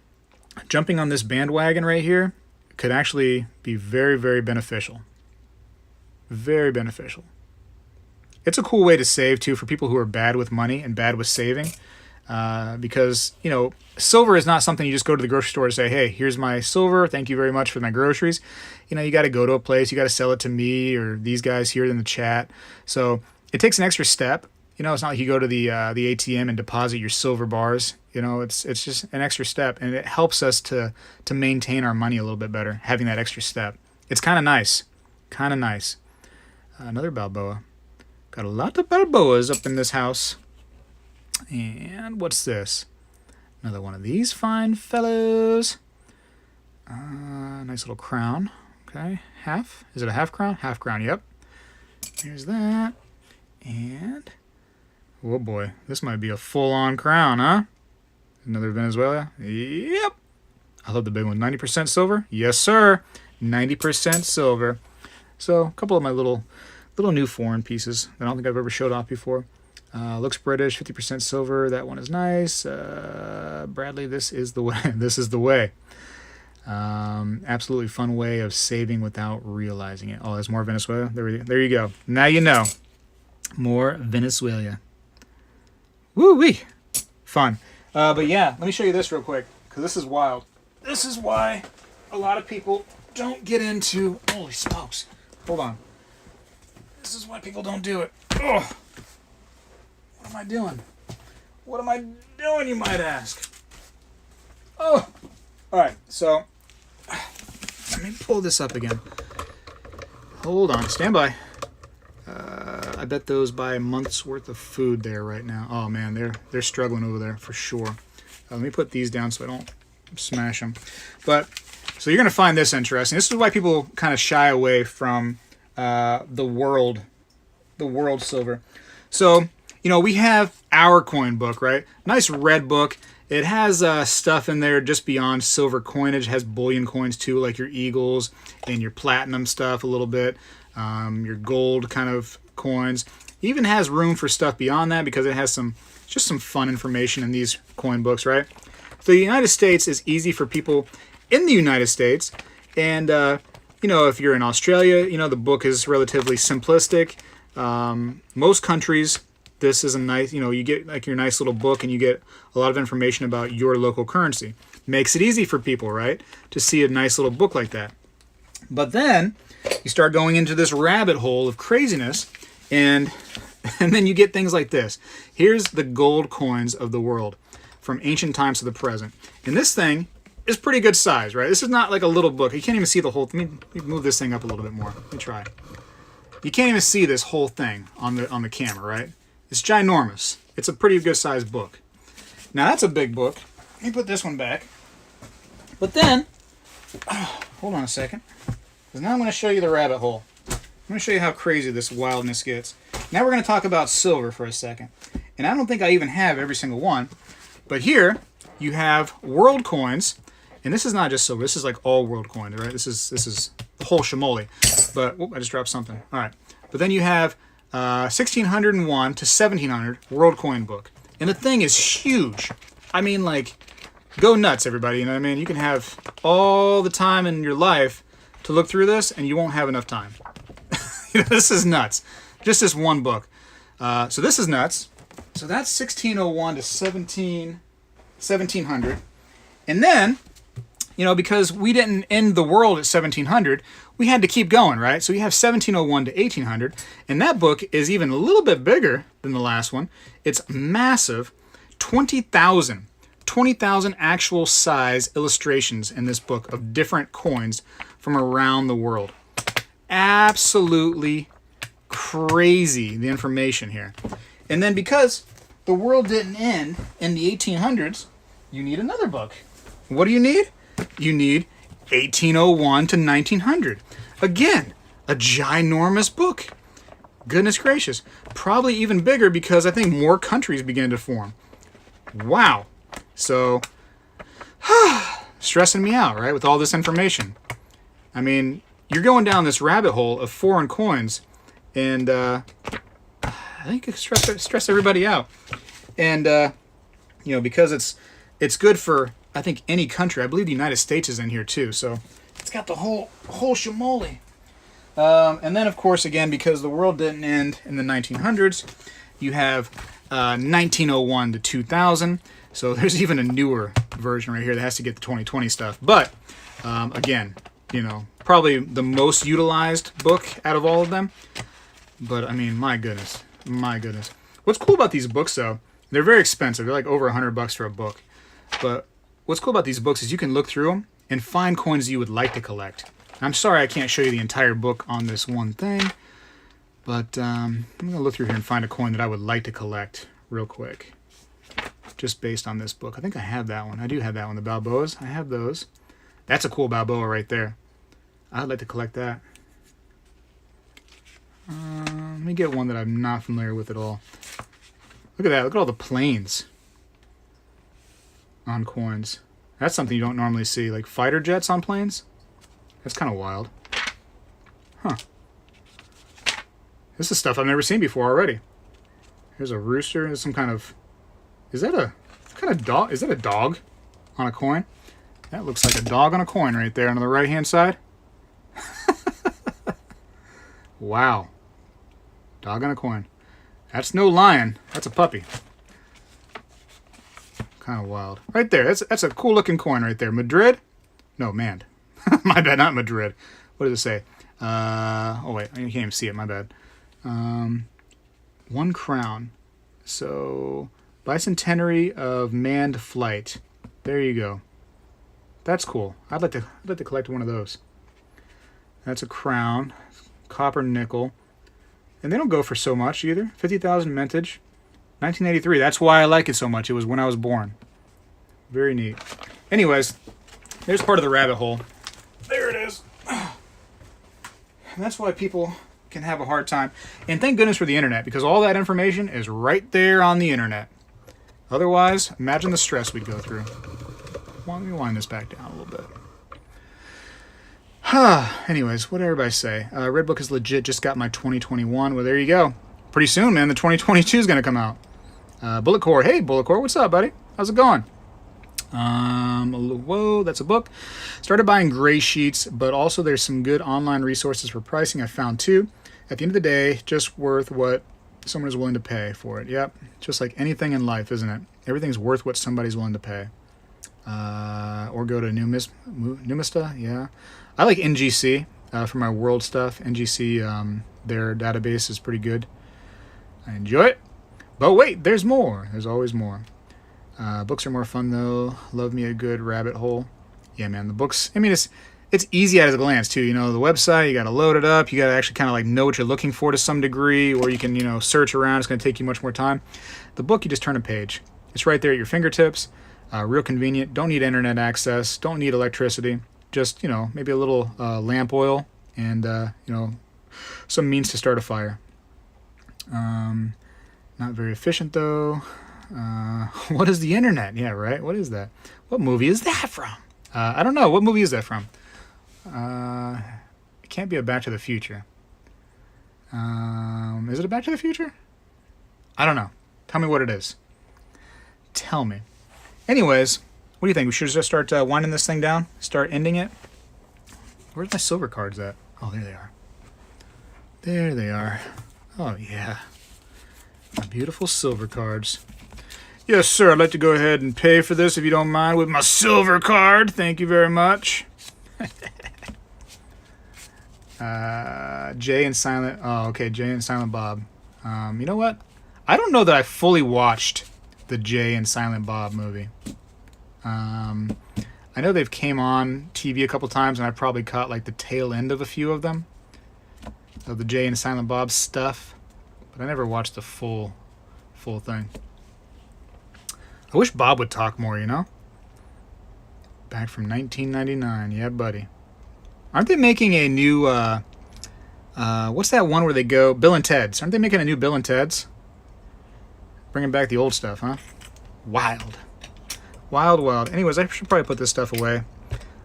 S1: jumping on this bandwagon right here, could actually be very, very beneficial. Very beneficial. It's a cool way to save, too, for people who are bad with money and bad with saving. Because, you know, silver is not something you just go to the grocery store and say, hey, here's my silver. Thank you very much for my groceries. You know, you got to go to a place. You got to sell it to me or these guys here in the chat. So it takes an extra step. You know, it's not like you go to the ATM and deposit your silver bars. You know, it's just an extra step. And it helps us to maintain our money a little bit better, having that extra step. It's kind of nice. Kind of nice. Another Balboa. Got a lot of Balboas up in this house. And what's this? Another one of these fine fellows. Nice little crown. Okay, half. Is it a half crown? Half crown, yep. Here's that. And, oh boy, this might be a full-on crown, huh? Another Venezuela. Yep. I love the big one. 90% silver? Yes, sir. 90% silver. So, a couple of my little new foreign pieces that I don't think I've ever showed off before. Looks British, 50% silver. That one is nice. Bradley, this is the way. This is the way. Absolutely fun way of saving without realizing it. Oh, there's more Venezuela. There you go. Now you know. More Venezuela. Woo-wee. Fun. But yeah, let me show you this real quick, because this is wild. This is why a lot of people don't get into... Holy smokes. Hold on. This is why people don't do it. Ugh. What am I doing? What am I doing, you might ask? Oh! Alright, so... Let me pull this up again. Hold on. Stand by. I bet those buy a month's worth of food there right now. Oh, man, they're struggling over there for sure. Let me put these down so I don't smash them. But, so you're going to find this interesting. This is why people kind of shy away from the world silver. So... You know, we have our coin book, right? Nice red book. It has stuff in there just beyond silver coinage. It has bullion coins too, like your eagles and your platinum stuff a little bit. Your gold kind of coins. It even has room for stuff beyond that because it has just some fun information in these coin books, right? So the United States is easy for people in the United States. And, you know, if you're in Australia, you know, the book is relatively simplistic. Most countries... This is a nice, you know, you get like your nice little book and you get a lot of information about your local currency. Makes it easy for people, right, to see a nice little book like that. But then you start going into this rabbit hole of craziness and then you get things like this. Here's the gold coins of the world from ancient times to the present. And this thing is pretty good size, right? This is not like a little book. You can't even see the whole thing. Let me move this thing up a little bit more. Let me try. You can't even see this whole thing on the camera, right? It's ginormous. It's a pretty good sized book. Now that's a big book. Let me put this one back. But then, hold on a second. Because now I'm going to show you the rabbit hole. I'm going to show you how crazy this wildness gets. Now we're going to talk about silver for a second. And I don't think I even have every single one. But here you have world coins. And this is not just silver. This is like all world coins, right? This is the whole shamoli. But, whoop, I just dropped something. All right. But then you have 1601 to 1700 world coin book. And the thing is huge. I mean, like, go nuts, everybody. You know what I mean? You can have all the time in your life to look through this, and you won't have enough time. This is nuts. Just this one book. So this is nuts. So that's 1601 to 1700. And then, you know, because we didn't end the world at 1700, we had to keep going, right? So you have 1701 to 1800, and that book is even a little bit bigger than the last one. It's massive, 20,000 actual size illustrations in this book of different coins from around the world. Absolutely crazy, the information here. And then because the world didn't end in the 1800s, you need another book. What do you need? You need 1801 to 1900. Again, a ginormous book. Goodness gracious. Probably even bigger because I think more countries began to form. Wow. So, stressing me out, right, with all this information. I mean, you're going down this rabbit hole of foreign coins, and I think it stress everybody out. And, you know, because it's good for, I think, any country. I believe the United States is in here, too. So It's got the whole shamoly. And then, of course, again, because the world didn't end in the 1900s, you have 1901 to 2000. So there's even a newer version right here that has to get the 2020 stuff. But, again, you know, probably the most utilized book out of all of them. But, I mean, my goodness. My goodness. What's cool about these books, though, they're very expensive. They're like over $100 for a book. But what's cool about these books is you can look through them and find coins you would like to collect. I'm sorry I can't show you the entire book on this one thing, but I'm going to look through here and find a coin that I would like to collect real quick, just based on this book. I think I have that one. I do have that one, the Balboas. I have those. That's a cool Balboa right there. I'd like to collect that. Let me get one that I'm not familiar with at all. Look at that. Look at all the planes on coins. That's something you don't normally see, like fighter jets on planes. That's kind of wild. Huh. This is stuff I've never seen before already. Here's a rooster. There's some kind of... Is that a... What kind of dog? Is that a dog on a coin? That looks like a dog on a coin right there on the right-hand side. Wow. Dog on a coin. That's no lion. That's a puppy. Kind of wild. Right there. That's a cool-looking coin right there. Madrid? No, Mand. My bad, not Madrid. What does it say? Oh, wait. I can't even see it. My bad. 1 crown. So, bicentenary of manned flight. There you go. That's cool. I'd like to collect one of those. That's a crown. Copper nickel. And they don't go for so much either. 50,000 mintage. 1983. That's why I like it so much. It was when I was born. Very neat. Anyways, there's part of the rabbit hole. There it is. And that's why people can have a hard time. And thank goodness for the internet, because all that information is right there on the internet. Otherwise, imagine the stress we'd go through. Let me wind this back down a little bit. Anyways, what did everybody say? Red Book is legit. Just got my 2021. Well, there you go. Pretty soon, man. The 2022 is going to come out. Bullet Core. Hey, Bullet Core. What's up, buddy? How's it going? Whoa, that's a book. Started buying gray sheets, but also there's some good online resources for pricing I found too. At the end of the day, just worth what someone is willing to pay for it. Yep. Just like anything in life, isn't it? Everything's worth what somebody's willing to pay. Or go to Numista. Yeah. I like NGC for my world stuff. NGC, their database is pretty good. I enjoy it. But wait, there's more. There's always more. Books are more fun though. Love me a good rabbit hole. Yeah, man, the books. I mean, it's easy at a glance too. You know, the website, you got to load it up. You got to actually kind of like know what you're looking for to some degree, or you can, you know, search around. It's going to take you much more time. The book, you just turn a page. It's right there at your fingertips. Real convenient. Don't need internet access. Don't need electricity. Just, you know, maybe a little lamp oil and, you know, some means to start a fire. Not very efficient though. What is the internet? Yeah, right. What is that? What movie is that from? I don't know. What movie is that from? It can't be a Back to the Future. Is it a Back to the Future? I don't know. Tell me what it is. Tell me. Anyways, what do you think? We should just start winding this thing down? Start ending it? Where's my silver cards at? Oh, there they are. There they are. Oh, yeah. My beautiful silver cards. Yes, sir. I'd like to go ahead and pay for this, if you don't mind, with my silver card. Thank you very much. Jay and Silent... Oh, okay. Jay and Silent Bob. You know what? I don't know that I fully watched the Jay and Silent Bob movie. I know they've came on TV a couple times, and I probably caught like the tail end of a few of them. Of the Jay and Silent Bob stuff. But I never watched the full thing. I wish Bob would talk more, you know? Back from 1999. Yeah, buddy. Aren't they making a new, what's that one where they go? Bill and Ted's. Aren't they making a new Bill and Ted's? Bringing back the old stuff, huh? Wild. Wild, wild. Anyways, I should probably put this stuff away.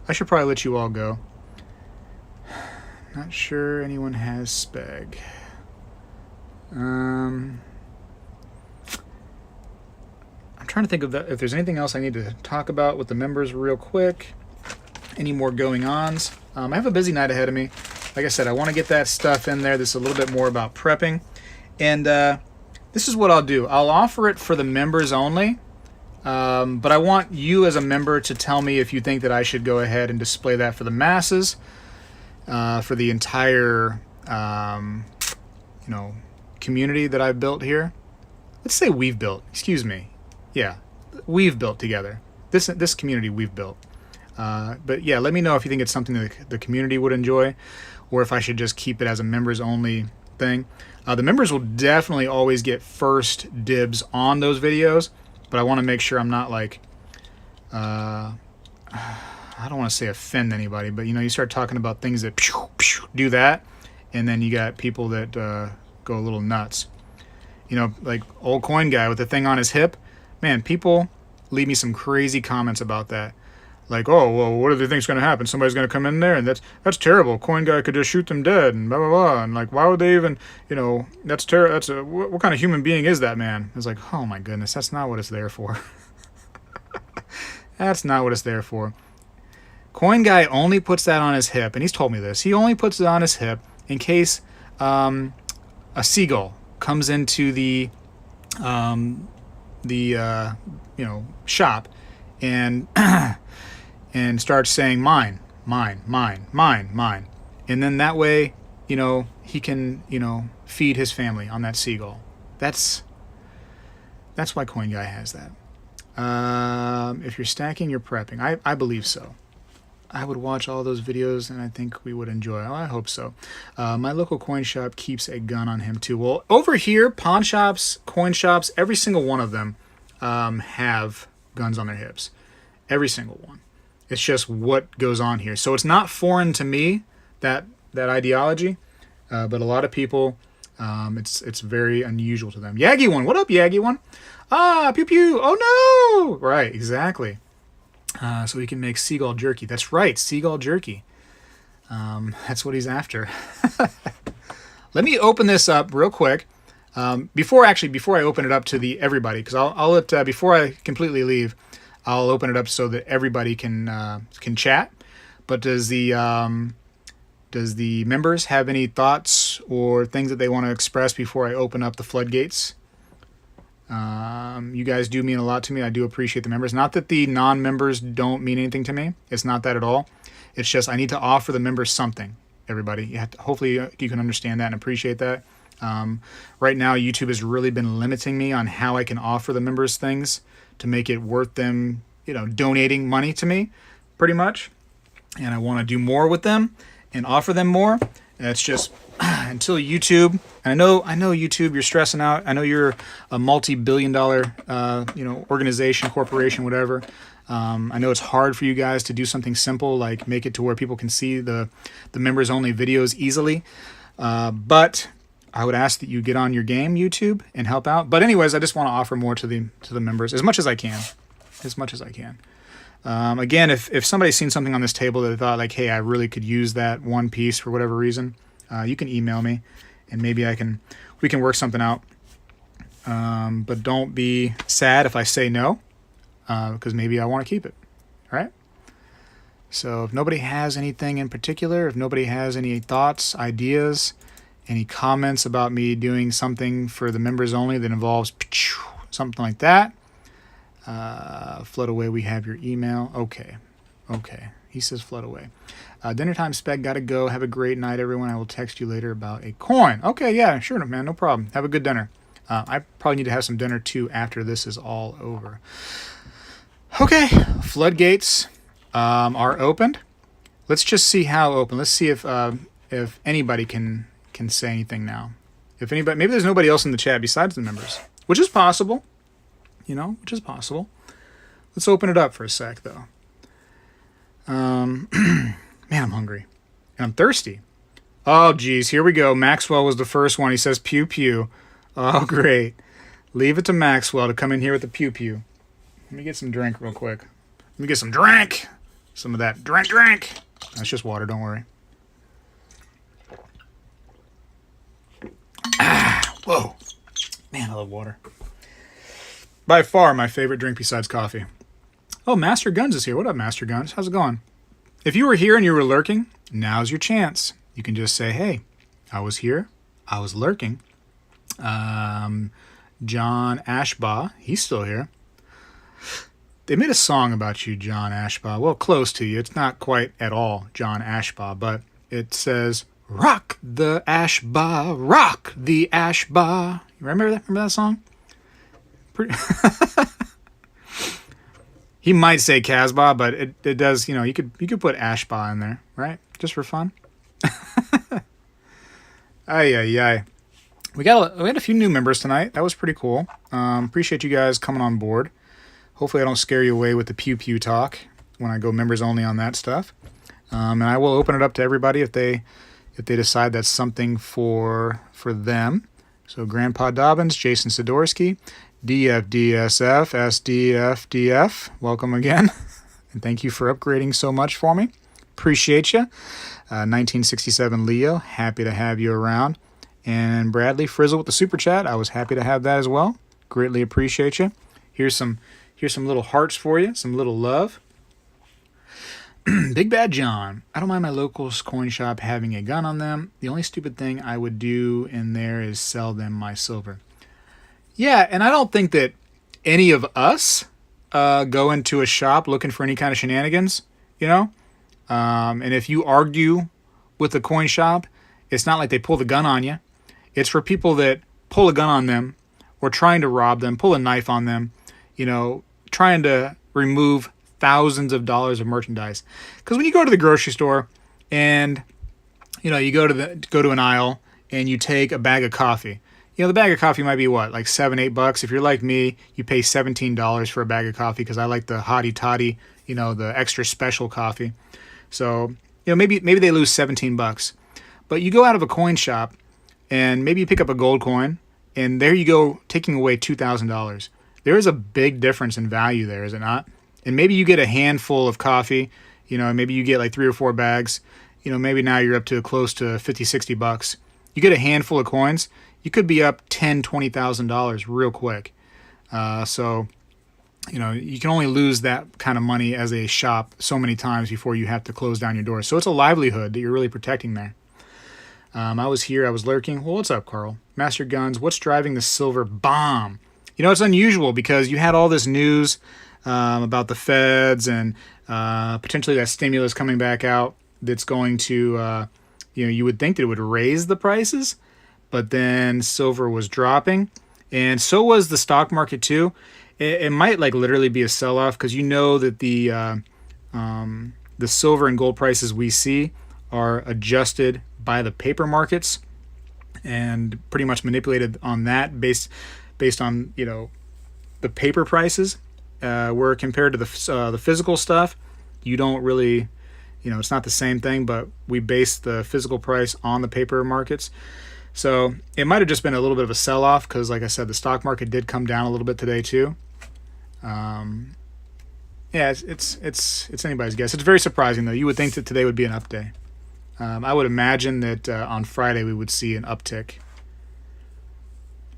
S1: I should probably let you all go. Not sure anyone has Speg. I'm trying to think of if there's anything else I need to talk about with the members real quick. Any more going-ons? I have a busy night ahead of me. Like I said, I want to get that stuff in there. This is a little bit more about prepping. And this is what I'll do. I'll offer it for the members only. But I want you as a member to tell me if you think that I should go ahead and display that for the masses, for the entire, community that I've built here. Let's say we've built. Excuse me. Yeah, we've built together. This community we've built. But yeah, let me know if you think it's something that the community would enjoy, or if I should just keep it as a members only thing. The members will definitely always get first dibs on those videos, but I want to make sure I'm not like, I don't want to say offend anybody, but you start talking about things that do that, and then you got people that go a little nuts. Like old coin guy with the thing on his hip. Man, people leave me some crazy comments about that. Like, oh, well, what do they think's going to happen? Somebody's going to come in there, and that's terrible. Coin guy could just shoot them dead, and blah, blah, blah. And like, why would they even, that's terrible. What kind of human being is that man? It's like, oh my goodness, that's not what it's there for. That's not what it's there for. Coin guy only puts that on his hip, and he's told me this. He only puts it on his hip in case a seagull comes into the shop and and starts saying mine, mine, mine, mine, mine, and then that way he can feed his family on that seagull. That's why Coin Guy has that. If you're stacking, you're prepping. I believe so. I would watch all those videos, and I think we would enjoy. Oh, I hope so. My local coin shop keeps a gun on him, too. Well, over here, pawn shops, coin shops, every single one of them have guns on their hips. Every single one. It's just what goes on here. So it's not foreign to me, that ideology, but a lot of people, it's very unusual to them. Yagi One, what up, Yagi One? Ah, pew pew, oh no! Right, exactly. So he can make seagull jerky. That's right, seagull jerky. That's what he's after. Let me open this up real quick. Before I open it up to everybody, because I'll let before I completely leave, I'll open it up so that everybody can chat. But does the members have any thoughts or things that they want to express before I open up the floodgates? You guys do mean a lot to me. I do appreciate the members. Not that the non-members don't mean anything to me. It's not that at all. It's just I need to offer the members something, everybody. Hopefully you can understand that and appreciate that. Right now, YouTube has really been limiting me on how I can offer the members things to make it worth them, donating money to me, pretty much. And I want to do more with them and offer them more. It's just until YouTube, and I know YouTube, you're stressing out. I know you're a multi-billion-dollar, organization, corporation, whatever. I know it's hard for you guys to do something simple like make it to where people can see the members-only videos easily. But I would ask that you get on your game, YouTube, and help out. But anyways, I just want to offer more to the members as much as I can, Again, if somebody's seen something on this table that they thought like, hey, I really could use that one piece for whatever reason, you can email me, and maybe we can work something out. But don't be sad if I say no, because maybe I want to keep it. All right. So if nobody has anything in particular, if nobody has any thoughts, ideas, any comments about me doing something for the members only that involves something like that, flood away. We have your email. Okay. He says flood away. Dinner time, Speg. Gotta go. Have a great night, everyone. I will text you later about a coin. Okay, yeah, sure, man. No problem. Have a good dinner. I probably need to have some dinner, too, after this is all over. Okay. Floodgates are opened. Let's just see how open. Let's see if anybody can say anything now. If anybody, maybe there's nobody else in the chat besides the members, which is possible. Which is possible. Let's open it up for a sec, though. Man, I'm hungry. And I'm thirsty. Oh, geez. Here we go. Maxwell was the first one. He says pew pew. Oh, great. Leave it to Maxwell to come in here with the pew pew. Let me get some drink real quick. Let me get some drink. Some of that drink. That's just water. Don't worry. Whoa. Man, I love water. By far my favorite drink besides coffee. Oh, Master Guns is here. What up, Master Guns? How's it going? if you were here and you were lurking, now's your chance. You can just say, hey, I was here. I was lurking. John Ashbaugh, he's still here. They made a song about you, John Ashbaugh. Well, close to you. It's not quite at all John Ashbaugh, but it says, rock the Ashbaugh, rock the Ashbaugh. You remember that song? He might say Casbah, but it does, you could put Ashbaugh in there, right? Just for fun. Ay. We had a few new members tonight. That was pretty cool. Appreciate you guys coming on board. Hopefully I don't scare you away with the pew talk when I go members only on that stuff. And I will open it up to everybody if they decide that's something for them. So Grandpa Dobbins, Jason Sidorsky, DFDSF, SDFDF, welcome again. And thank you for upgrading so much for me. Appreciate you. 1967 Leo, happy to have you around. And Bradley Frizzle with the super chat, I was happy to have that as well. Greatly appreciate you. Here's some little hearts for you, some little love. Big Bad John, I don't mind my local coin shop having a gun on them. The only stupid thing I would do in there is sell them my silver. Yeah, and I don't think that any of us go into a shop looking for any kind of shenanigans, And if you argue with the coin shop, it's not like they pull the gun on you. It's for people that pull a gun on them or trying to rob them, pull a knife on them, trying to remove thousands of dollars of merchandise. Because when you go to the grocery store and, you go to an aisle and you take a bag of coffee, the bag of coffee might be what, like $7, $8. If you're like me, you pay $17 for a bag of coffee because I like the hottie toddy, the extra special coffee. So, maybe they lose $17. But you go out of a coin shop and maybe you pick up a gold coin and there you go, taking away $2,000. There is a big difference in value there, is it not? And maybe you get a handful of coffee, maybe you get like 3 or 4 bags, maybe now you're up to close to $50, $60. You get a handful of coins, you could be up $10,000, $20,000 real quick. So, you can only lose that kind of money as a shop so many times before you have to close down your doors. So it's a livelihood that you're really protecting there. I was here, I was lurking. Well, what's up, Carl? Master Guns, what's driving the silver bomb? It's unusual because you had all this news about the feds and potentially that stimulus coming back out that's going to, you would think that it would raise the prices, but then silver was dropping, and so was the stock market too. It might literally be a sell-off because that the silver and gold prices we see are adjusted by the paper markets and pretty much manipulated on that based on the paper prices. Where compared to the physical stuff, you don't really, it's not the same thing, but we base the physical price on the paper markets. So it might have just been a little bit of a sell-off because, like I said, the stock market did come down a little bit today too. It's anybody's guess. It's very surprising though. You would think that today would be an up day. I would imagine that on Friday we would see an uptick.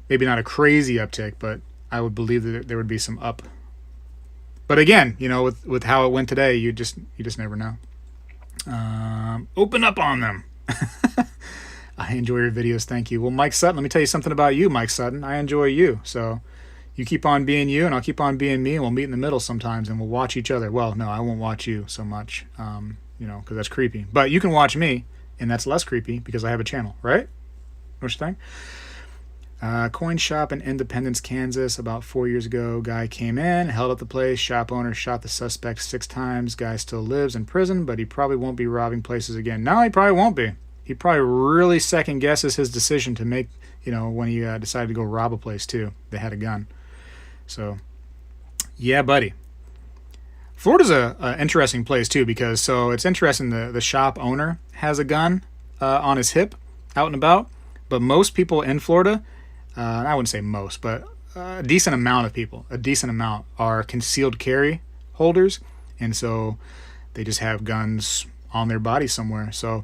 S1: Maybe not a crazy uptick, but I would believe that there would be some up. But again, with how it went today, you just never know. Open up on them. I enjoy your videos. Thank you. Well, Mike Sutton, let me tell you something about you, Mike Sutton. I enjoy you. So you keep on being you and I'll keep on being me and we'll meet in the middle sometimes and we'll watch each other. Well, no, I won't watch you so much, because that's creepy. But you can watch me and that's less creepy because I have a channel, right? What you think? Coin shop in Independence, Kansas, about 4 years ago. Guy came in, held up the place. Shop owner shot the suspect 6 times. Guy still lives in prison, but he probably won't be robbing places again. No, he probably won't be. He probably really second guesses his decision to make, when he decided to go rob a place too. They had a gun. So, yeah, buddy. Florida's a interesting place too because it's interesting the shop owner has a gun on his hip out and about, but most people in Florida, I wouldn't say most, but a decent amount of people, are concealed carry holders, and so they just have guns on their body somewhere. So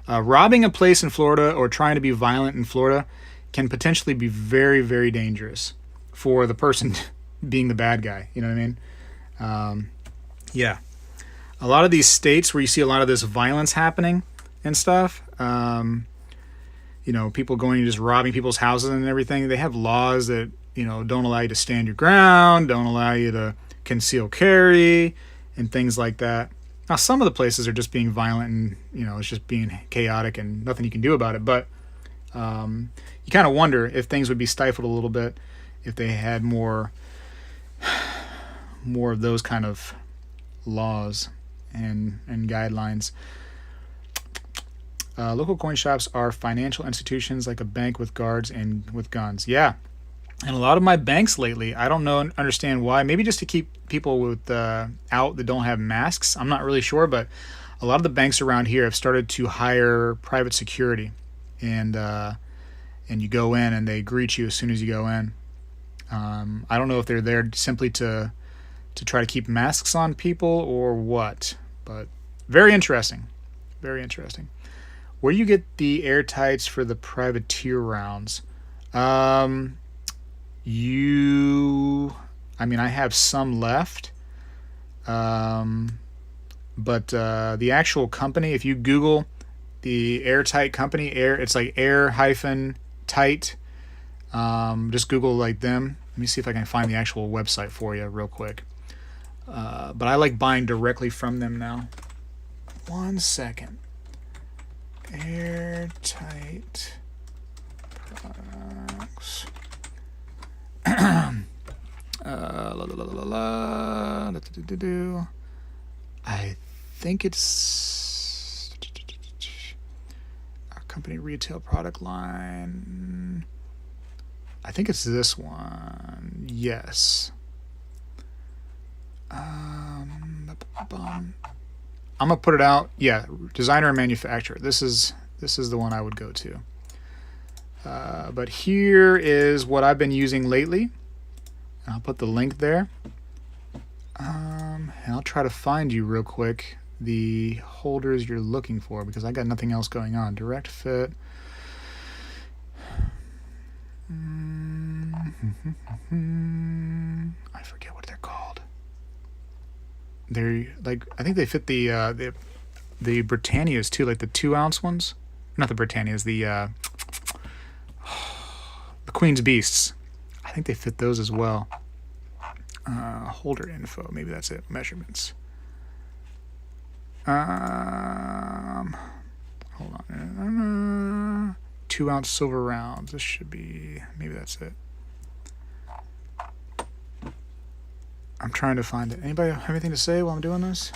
S1: robbing a place in Florida or trying to be violent in Florida can potentially be very, very dangerous for the person being the bad guy. You know what I mean? Yeah. a lot of these states where you see a lot of this violence happening and stuff, people going and just robbing people's houses and everything, they have laws that, don't allow you to stand your ground, don't allow you to conceal carry and things like that. Now, some of the places are just being violent and, it's just being chaotic and nothing you can do about it. But you kind of wonder if things would be stifled a little bit if they had more of those kind of laws and guidelines. Local coin shops are financial institutions like a bank with guards and with guns. Yeah. And a lot of my banks lately, I don't understand why. Maybe just to keep people with out that don't have masks. I'm not really sure, but a lot of the banks around here have started to hire private security, and you go in and they greet you as soon as you go in. I don't know if they're there simply to try to keep masks on people or what, but very interesting. Very interesting. Where do you get the Airtights for the privateer rounds? I have some left. But the actual company, if you Google the Airtight company, it's like air-tight. Just Google like them. Let me see if I can find the actual website for you real quick. But I like buying directly from them now. 1 second. Airtight products. I think it's our company retail product line. I think it's this one. Yes. I'm gonna put it out. Yeah, designer and manufacturer. This is the one I would go to. But here is what I've been using lately. I'll put the link there. And I'll try to find you real quick the holders you're looking for, because I got nothing else going on. Direct fit. I forget what they're called. They're like, I think they fit the Britannias too, like the 2-ounce ones. Not the Britannias, the Queen's Beasts. I think they fit those as well. Holder info, maybe that's it. Measurements. Hold on. 2-ounce silver rounds. This should be, maybe that's it. I'm trying to find it. Anybody have anything to say while I'm doing this?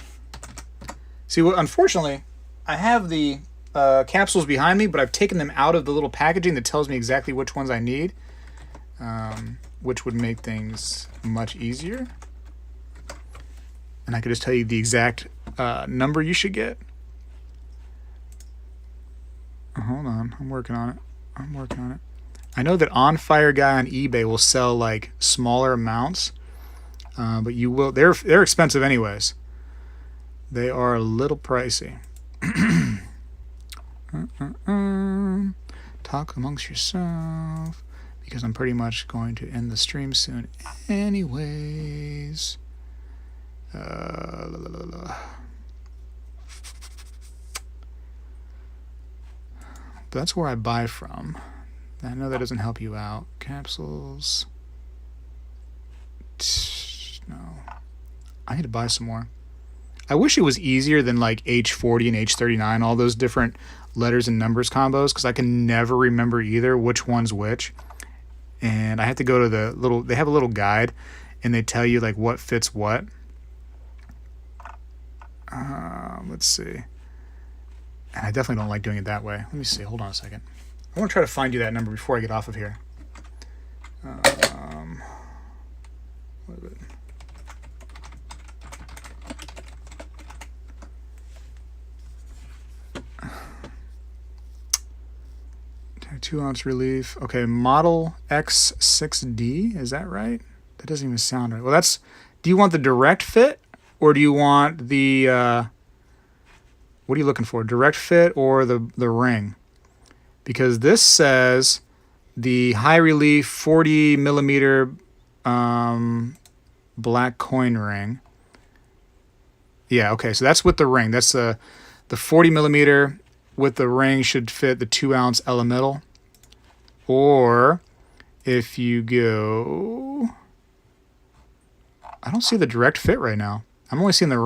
S1: See, unfortunately, I have the capsules behind me, but I've taken them out of the little packaging that tells me exactly which ones I need, which would make things much easier. And I could just tell you the exact number you should get. Hold on, I'm working on it. I know that On Fire Guy on eBay will sell like smaller amounts, but you will. They're expensive anyways. They are a little pricey. Talk amongst yourself, because I'm pretty much going to end the stream soon anyways. But that's where I buy from. I know that doesn't help you out. Capsules. No. I need to buy some more. I wish it was easier than like H40 and H39, all those different letters and numbers combos, because I can never remember either which one's which. And I have to go to they have a little guide, and they tell you like what fits what. Let's see. And I definitely don't like doing it that way. Let me see. Hold on a second. I want to try to find you that number before I get off of here. What is it? Okay, 2-ounce relief. Okay, Model X6D. Is that right? That doesn't even sound right. Well, do you want the direct fit, or do you want the... what are you looking for? Direct fit or the ring? Because this says the high relief 40 millimeter black coin ring. Yeah, okay, so that's with the ring. That's the 40 millimeter with the ring should fit the 2-ounce elemental. Or if you go, I don't see the direct fit right now. I'm only seeing the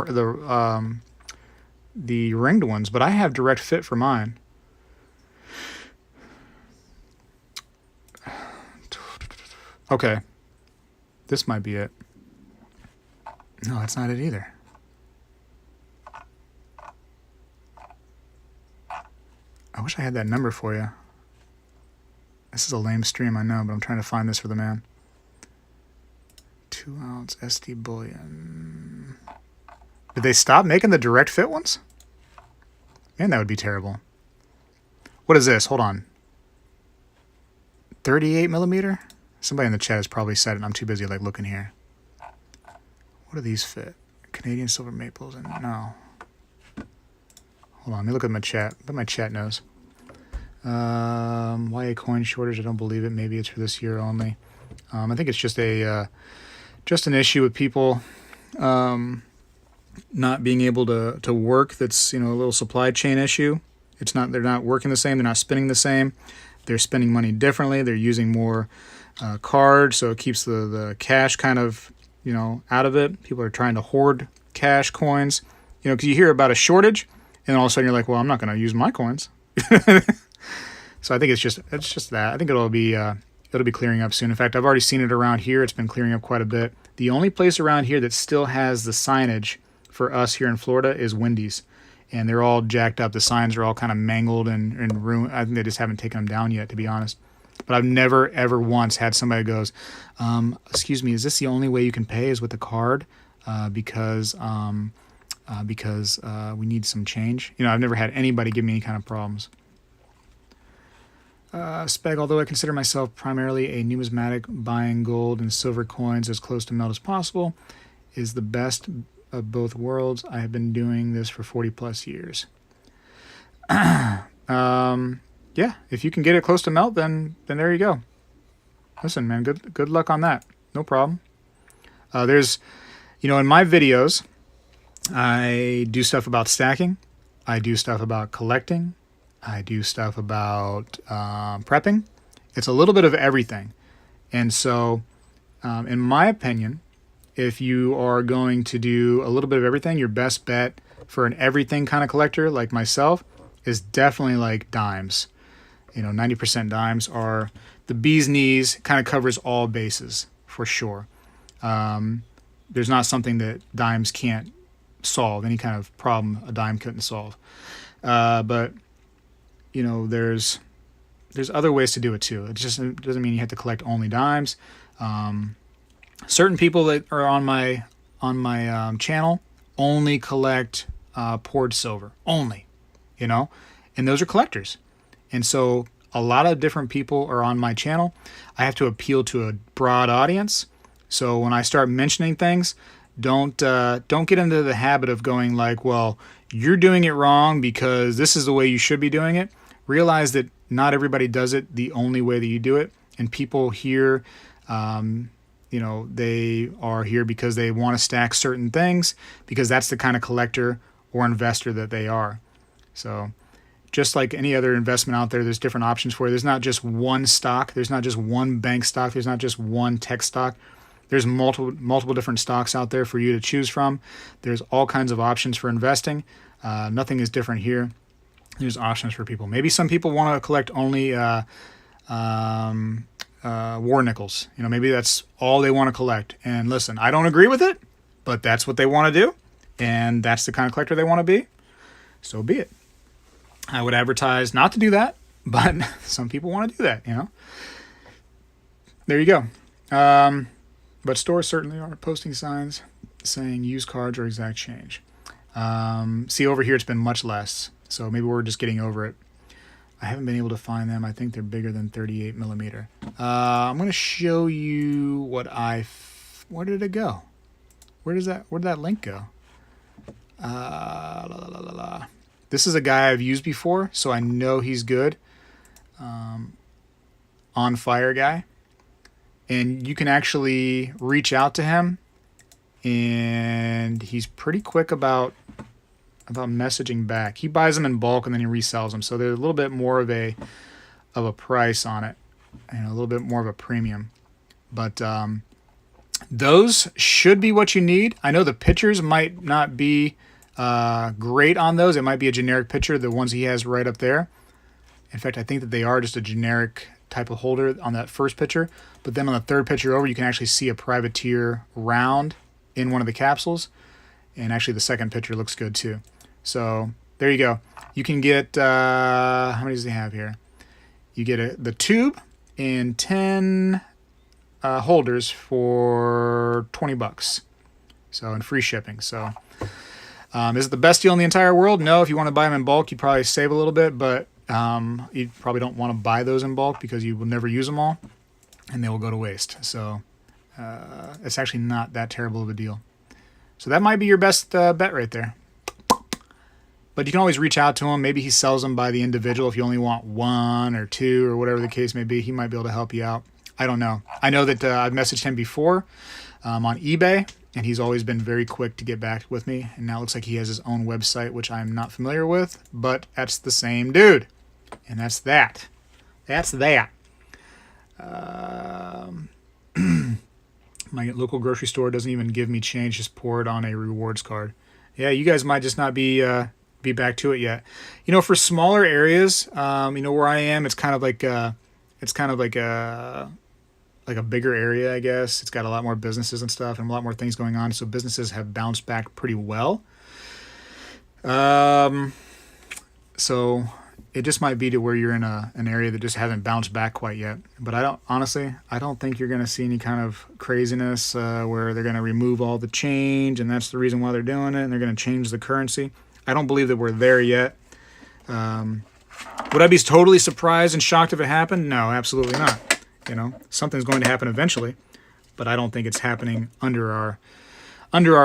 S1: ringed ones, but I have direct fit for mine. Okay, this might be it. No, that's not it either. I wish I had that number for you. This is a lame stream, I know, but I'm trying to find this for the man. 2-ounce SD bullion. Did they stop making the direct fit ones? Man, that would be terrible. What is this? Hold on. 38 millimeter? Somebody in the chat has probably said it. I'm too busy like looking here. What do these fit? Canadian silver maples and no. Hold on, let me look at my chat. But my chat knows. Why a coin shortage? I don't believe it. Maybe it's for this year only. I think it's just an issue with people not being able to work. That's, you know, a little supply chain issue. It's not, they're not working the same. They're not spending the same. They're spending money differently. They're using more cards, so it keeps the cash kind of, you know, out of it. People are trying to hoard cash coins, you know, because you hear about a shortage, and then all of a sudden you're like, well, I'm not going to use my coins. So I think it's just that. I think it'll be clearing up soon. In fact, I've already seen it around here. It's been clearing up quite a bit. The only place around here that still has the signage for us here in Florida is Wendy's, and they're all jacked up. The signs are all kind of mangled and ruined. I think they just haven't taken them down yet, to be honest. But I've never, ever once had somebody goes, excuse me, is this the only way you can pay is with a card? Because we need some change. You know, I've never had anybody give me any kind of problems. Speg, although I consider myself primarily a numismatic, buying gold and silver coins as close to melt as possible is the best of both worlds. I have been doing this for 40 plus years. Yeah, if you can get it close to melt, then there you go. Listen, man, good luck on that. No problem. There's, you know, in my videos, I do stuff about stacking. I do stuff about collecting. I do stuff about prepping. It's a little bit of everything. And so, in my opinion, if you are going to do a little bit of everything, your best bet for an everything kind of collector like myself is definitely like dimes. You know, 90% dimes are the bee's knees, kind of covers all bases for sure. There's not something that dimes can't solve, any kind of problem a dime couldn't solve. But you know, there's other ways to do it too. It doesn't mean you have to collect only dimes. Certain people that are on my channel only collect poured silver, only, you know, and those are collectors. And so a lot of different people are on my channel. I have to appeal to a broad audience. So when I start mentioning things, don't get into the habit of going like, well, you're doing it wrong because this is the way you should be doing it. Realize that not everybody does it the only way that you do it. And people here, you know, they are here because they want to stack certain things because that's the kind of collector or investor that they are. So just like any other investment out there, there's different options for you. There's not just one stock. There's not just one bank stock. There's not just one tech stock. There's multiple different stocks out there for you to choose from. There's all kinds of options for investing. Nothing is different here. There's options for people. Maybe some people want to collect only war nickels. You know, maybe that's all they want to collect. And listen, I don't agree with it, but that's what they want to do, and that's the kind of collector they want to be. So be it. I would advertise not to do that, but some people want to do that. You know. There you go. But stores certainly are posting signs saying used cards or exact change. See, over here it's been much less, so maybe we're just getting over it. I haven't been able to find them. I think they're bigger than 38 millimeter. I'm going to show you what where did it go? Where did that link go? This is a guy I've used before, so I know he's good. On Fire guy. And you can actually reach out to him and he's pretty quick about messaging back. He buys them in bulk and then he resells them, so there's a little bit more of a price on it, and a little bit more of a premium. But those should be what you need. I know the pictures might not be great on those. It might be a generic picture, the ones he has right up there. In fact, I think that they are just a generic type of holder on that first picture. But then on the third picture over, you can actually see a privateer round in one of the capsules. And actually the second picture looks good too. So there you go. You can get, how many does he have here? You get the tube in 10 holders for $20. So, and free shipping. So is it the best deal in the entire world? No. If you want to buy them in bulk, you'd probably save a little bit, but you probably don't want to buy those in bulk because you will never use them all and they will go to waste. So it's actually not that terrible of a deal. So that might be your best bet right there. But you can always reach out to him. Maybe he sells them by the individual. If you only want one or two or whatever the case may be, he might be able to help you out. I don't know. I know that I've messaged him before on eBay, and he's always been very quick to get back with me. And now it looks like he has his own website, which I'm not familiar with, but that's the same dude. And that's that. That's that. My local grocery store doesn't even give me change, just pour it on a rewards card. Yeah, you guys might just not be back to it yet. You know, for smaller areas, you know, where I am, it's kind of like a bigger area, I guess. It's got a lot more businesses and stuff and a lot more things going on. So businesses have bounced back pretty well. So it just might be to where you're in an area that just hasn't bounced back quite yet. But I don't think you're going to see any kind of craziness where they're going to remove all the change and that's the reason why they're doing it and they're going to change the currency. I don't believe that we're there yet. Would I be totally surprised and shocked if it happened? No, absolutely not. You know, something's going to happen eventually, but I don't think it's happening under our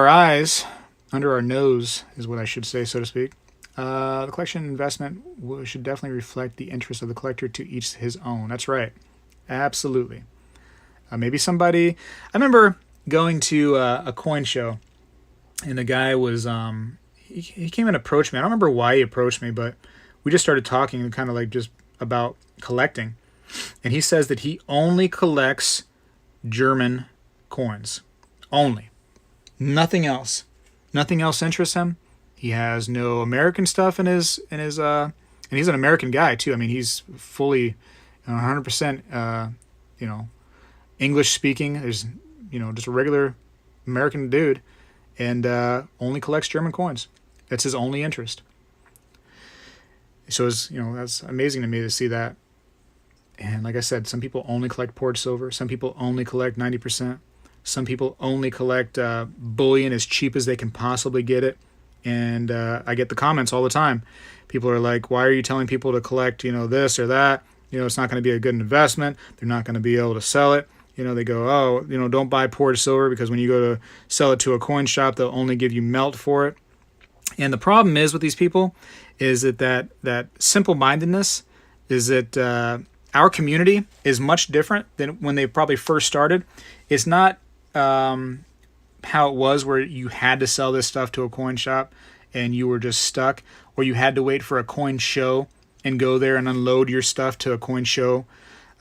S1: eyes, under our nose is what I should say, so to speak. The collection investment should definitely reflect the interest of the collector to each his own. That's right. Absolutely. Maybe somebody... I remember going to a coin show, and the guy was... he came and approached me. I don't remember why he approached me, but we just started talking kind of like just about collecting. And he says that he only collects German coins. Only. Nothing else. Nothing else interests him. He has no American stuff in his and he's an American guy too. I mean, he's fully 100% English speaking. There's just a regular American dude, and only collects German coins. That's his only interest. So that's amazing to me to see that. And like I said, some people only collect poured silver. Some people only collect 90%. Some people only collect bullion as cheap as they can possibly get it. And I get the comments all the time. People are like, why are you telling people to collect, this or that? It's not going to be a good investment. They're not going to be able to sell it. They go, don't buy poured silver because when you go to sell it to a coin shop, they'll only give you melt for it. And the problem is with these people is that simple-mindedness is that our community is much different than when they probably first started. It's not how it was where you had to sell this stuff to a coin shop and you were just stuck, or you had to wait for a coin show and go there and unload your stuff to a coin show.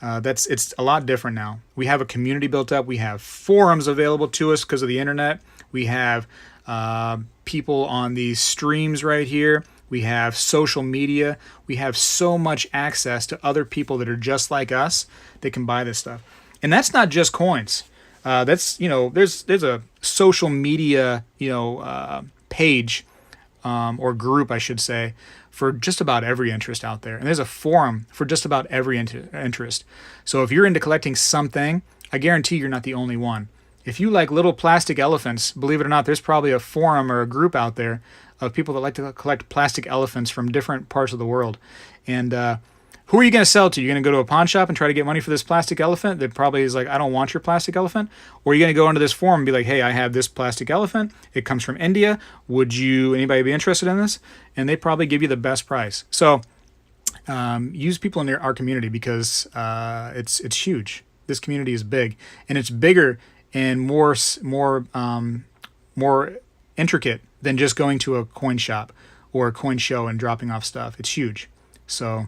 S1: It's a lot different now. We have a community built up. We have forums available to us because of the internet. We have people on these streams right here. We have social media. We have so much access to other people that are just like us that can buy this stuff. And that's not just coins. There's a social media, page or group, I should say, for just about every interest out there. And there's a forum for just about every interest. So if you're into collecting something, I guarantee you're not the only one. If you like little plastic elephants, believe it or not, there's probably a forum or a group out there of people that like to collect plastic elephants from different parts of the world. And who are you going to sell to? You're going to go to a pawn shop and try to get money for this plastic elephant that probably is like, I don't want your plastic elephant? Or are you going to go into this forum and be like, hey, I have this plastic elephant. It comes from India. Would anybody be interested in this? And they probably give you the best price. So use people in our community because it's huge. This community is big, and it's bigger and more more intricate than just going to a coin shop or a coin show and dropping off stuff. It's huge. So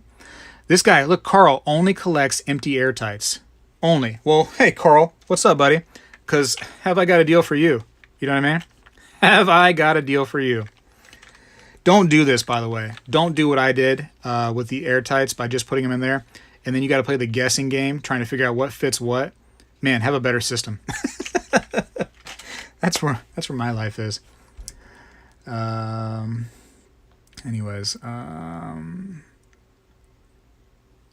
S1: this guy, look, Carl only collects empty Airtights. Only. Well, hey, Carl, what's up, buddy? Because have I got a deal for you? You know what I mean? Have I got a deal for you? Don't do this, by the way. Don't do what I did with the Airtights by just putting them in there. And then you got to play the guessing game, trying to figure out what fits what. Man, have a better system. That's where my life is. Anyways,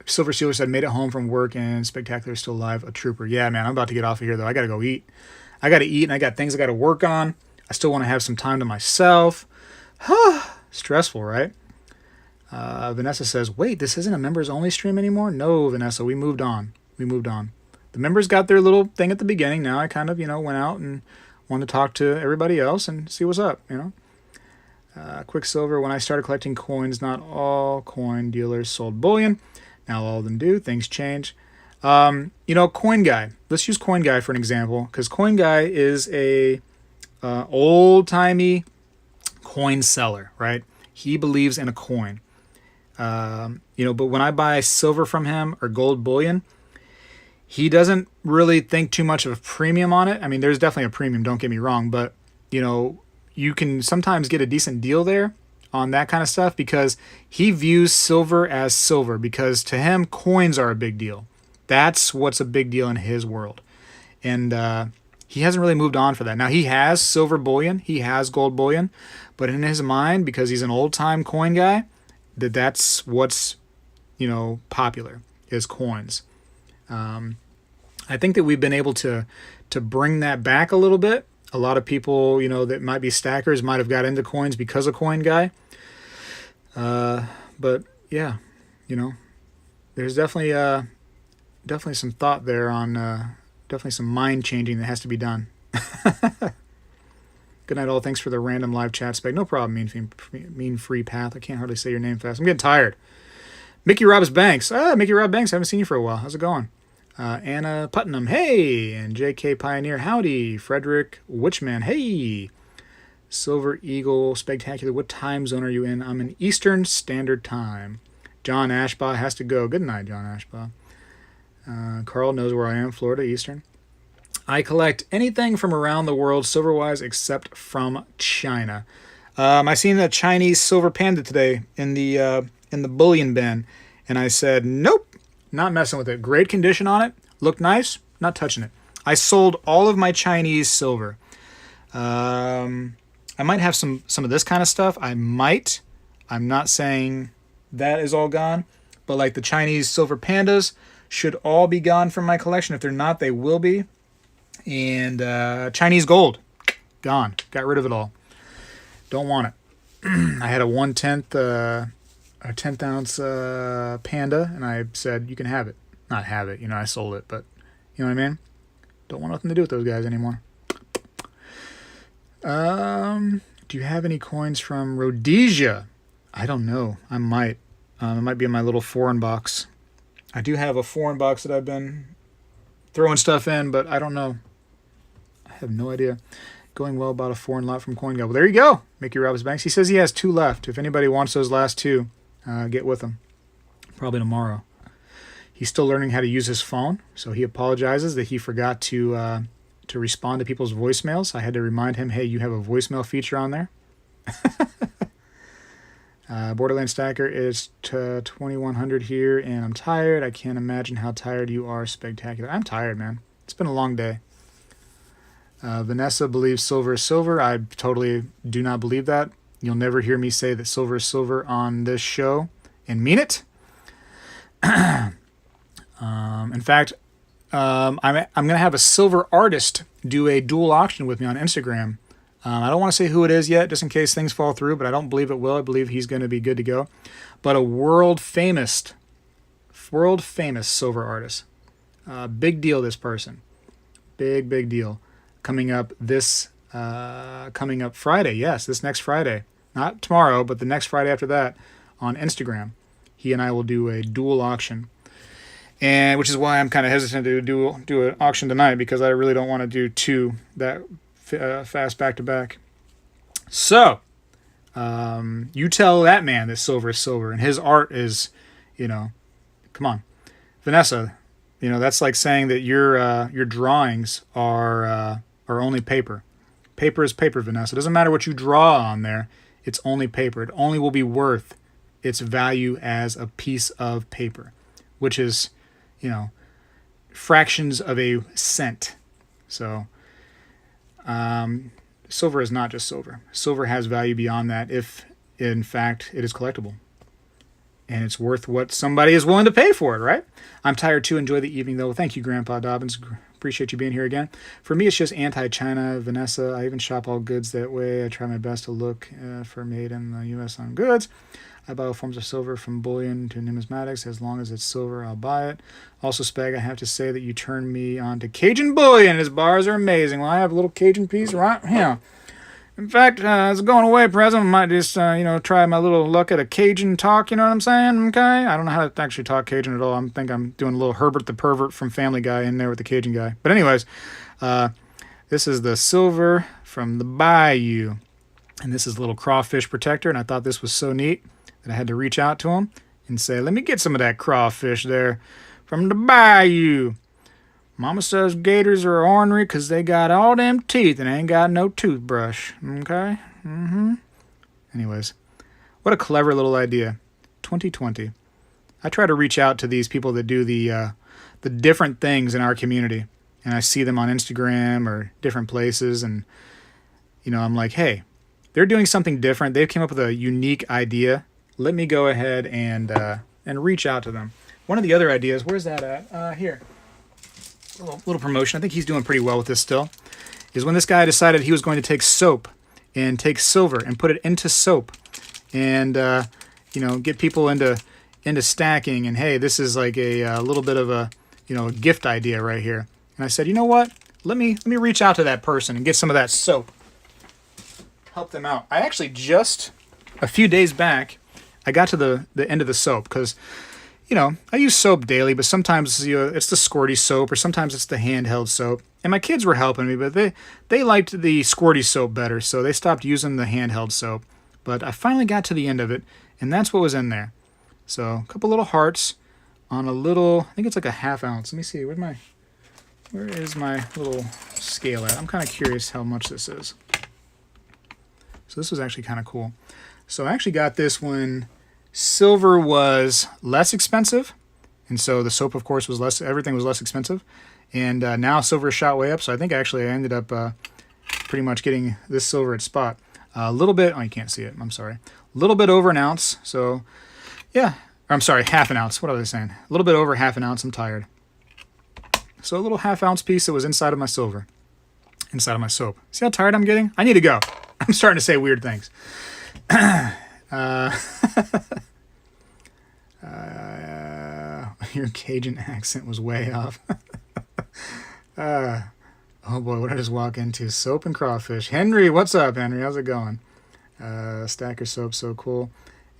S1: Silver Sealer said, made it home from work and Spegtacular is still alive. A trooper. Yeah, man, I'm about to get off of here, though. I got to go eat. I got to eat, and I got things I got to work on. I still want to have some time to myself. Stressful, right? Vanessa says, wait, this isn't a members-only stream anymore? No, Vanessa, we moved on. The members got their little thing at the beginning. Now I kind of, went out and wanted to talk to everybody else and see what's up, Quicksilver, when I started collecting coins, not all coin dealers sold bullion. Now all of them do. Things change. Coin Guy. Let's use Coin Guy for an example, because Coin Guy is a old-timey coin seller, right? He believes in a coin. But when I buy silver from him or gold bullion, he doesn't really think too much of a premium on it. I mean, there's definitely a premium, don't get me wrong, but, you can sometimes get a decent deal there on that kind of stuff because he views silver as silver, because to him, coins are a big deal. That's what's a big deal in his world. And he hasn't really moved on for that. Now, he has silver bullion, he has gold bullion, but in his mind, because he's an old-time coin guy, that's what's, popular, is coins. I think that we've been able to bring that back a little bit. A lot of people, that might be stackers might have got into coins because of Coin Guy. But yeah, there's definitely some thought there on, definitely some mind changing that has to be done. Good night all. Thanks for the random live chat, Spec. No problem, mean free path. I can't hardly say your name fast. I'm getting tired. Mickey Robs Banks. Mickey Rob Banks. I haven't seen you for a while. How's it going? Anna Putnam, hey, and JK Pioneer, howdy. Frederick Witchman, hey. Silver Eagle Spectacular, what time zone are you in? I'm in Eastern Standard Time. John Ashbaugh has to go. Good night, John Ashbaugh. Carl knows where I am, Florida, Eastern. I collect anything from around the world, silver-wise, except from China. I seen a Chinese silver panda today in the bullion bin, and I said, nope. Not messing with it. Great condition on it. Looked nice. Not touching it. I sold all of my Chinese silver. I might have some of this kind of stuff. I might. I'm not saying that is all gone. But like the Chinese silver pandas should all be gone from my collection. If they're not, they will be. And Chinese gold. Gone. Got rid of it all. Don't want it. I had a 1/10... a 10th ounce panda, and I said, you can have it. Not have it, I sold it, but you know what I mean? Don't want nothing to do with those guys anymore. Do you have any coins from Rhodesia? I don't know. I might. It might be in my little foreign box. I do have a foreign box that I've been throwing stuff in, but I don't know. I have no idea. Going well about a foreign lot from Coin Guy. Well, there you go. Mickey Robbins Banks. He says he has 2 left. If anybody wants those last 2, get with him. Probably tomorrow. He's still learning how to use his phone, so he apologizes that he forgot to respond to people's voicemails. I had to remind him, hey, you have a voicemail feature on there. Borderland Stacker is 2100 here, and I'm tired. I can't imagine how tired you are, Spectacular. I'm tired, man. It's been a long day. Vanessa believes silver is silver. I totally do not believe that. You'll never hear me say that silver is silver on this show and mean it. In fact, I'm going to have a silver artist do a dual auction with me on Instagram. I don't want to say who it is yet, just in case things fall through, but I don't believe it will. I believe he's going to be good to go. But a world famous silver artist. Big deal, this person. Big deal. Coming up Friday. Yes, this next Friday. Not tomorrow, but the next Friday after that on Instagram. He and I will do a dual auction. And which is why I'm kind of hesitant to do an auction tonight, because I really don't want to do 2 that fast back to back. So, you tell that man that silver is silver, and his art is, come on, Vanessa. That's like saying that your drawings are only paper. Paper is paper, Vanessa. It doesn't matter what you draw on there. It's only paper. It only will be worth its value as a piece of paper, which is, fractions of a cent. So, silver is not just silver. Silver has value beyond that if, in fact, it is collectible. And it's worth what somebody is willing to pay for it, right? I'm tired too. Enjoy the evening, though. Thank you, Grandpa Dobbins. Appreciate you being here again. For me, it's just anti-China, Vanessa. I even shop all goods that way. I try my best to look for made in the U.S. on goods. I buy all forms of silver from bullion to numismatics. As long as it's silver, I'll buy it. Also, Speg, I have to say that you turned me on to Cajun bullion. His bars are amazing. Well, I have a little Cajun piece right here. In fact, as a going away present, I might just, try my little luck at a Cajun talk, you know what I'm saying? Okay? I don't know how to actually talk Cajun at all. I think I'm doing a little Herbert the Pervert from Family Guy in there with the Cajun guy. But anyways, this is the silver from the Bayou. And this is a little crawfish protector, and I thought this was so neat that I had to reach out to him and say, let me get some of that crawfish there from the Bayou. Mama says gators are ornery because they got all them teeth and ain't got no toothbrush. Okay? Anyways, what a clever little idea. 2020. I try to reach out to these people that do the different things in our community. And I see them on Instagram or different places. And, I'm like, hey, they're doing something different. They've came up with a unique idea. Let me go ahead and reach out to them. One of the other ideas, where's that at? Here. Little promotion. I think he's doing pretty well with this still. Is when this guy decided he was going to take soap and take silver and put it into soap and get people into stacking. And hey, this is like a little bit of a gift idea right here. And I said, you know what? Let me reach out to that person and get some of that soap. Help them out. I actually just a few days back, I got to the end of the soap because I use soap daily, but sometimes it's the squirty soap or sometimes it's the handheld soap. And my kids were helping me, but they liked the squirty soap better, so they stopped using the handheld soap. But I finally got to the end of it, and that's what was in there. So a couple little hearts on a little, I think it's like a ½ ounce. Let me see, where is my little scale at? I'm kind of curious how much this is. So this was actually kind of cool. So I actually got this when silver was less expensive, and so the soap, of course, was less. Everything was less expensive, and now silver shot way up. So I think actually I ended up pretty much getting this silver at spot. A little bit. Oh, you can't see it. I'm sorry. A little bit over an ounce. So yeah, I'm sorry, ½ an ounce. What was I saying? A little bit over ½ an ounce. I'm tired. So a little ½ ounce piece that was inside of my silver, inside of my soap. See how tired I'm getting? I need to go. I'm starting to say weird things. Your Cajun accent was way off. Oh boy, what did I just walk into? Soap and crawfish. Henry, what's up, Henry? How's it going? Stacker soap, so cool.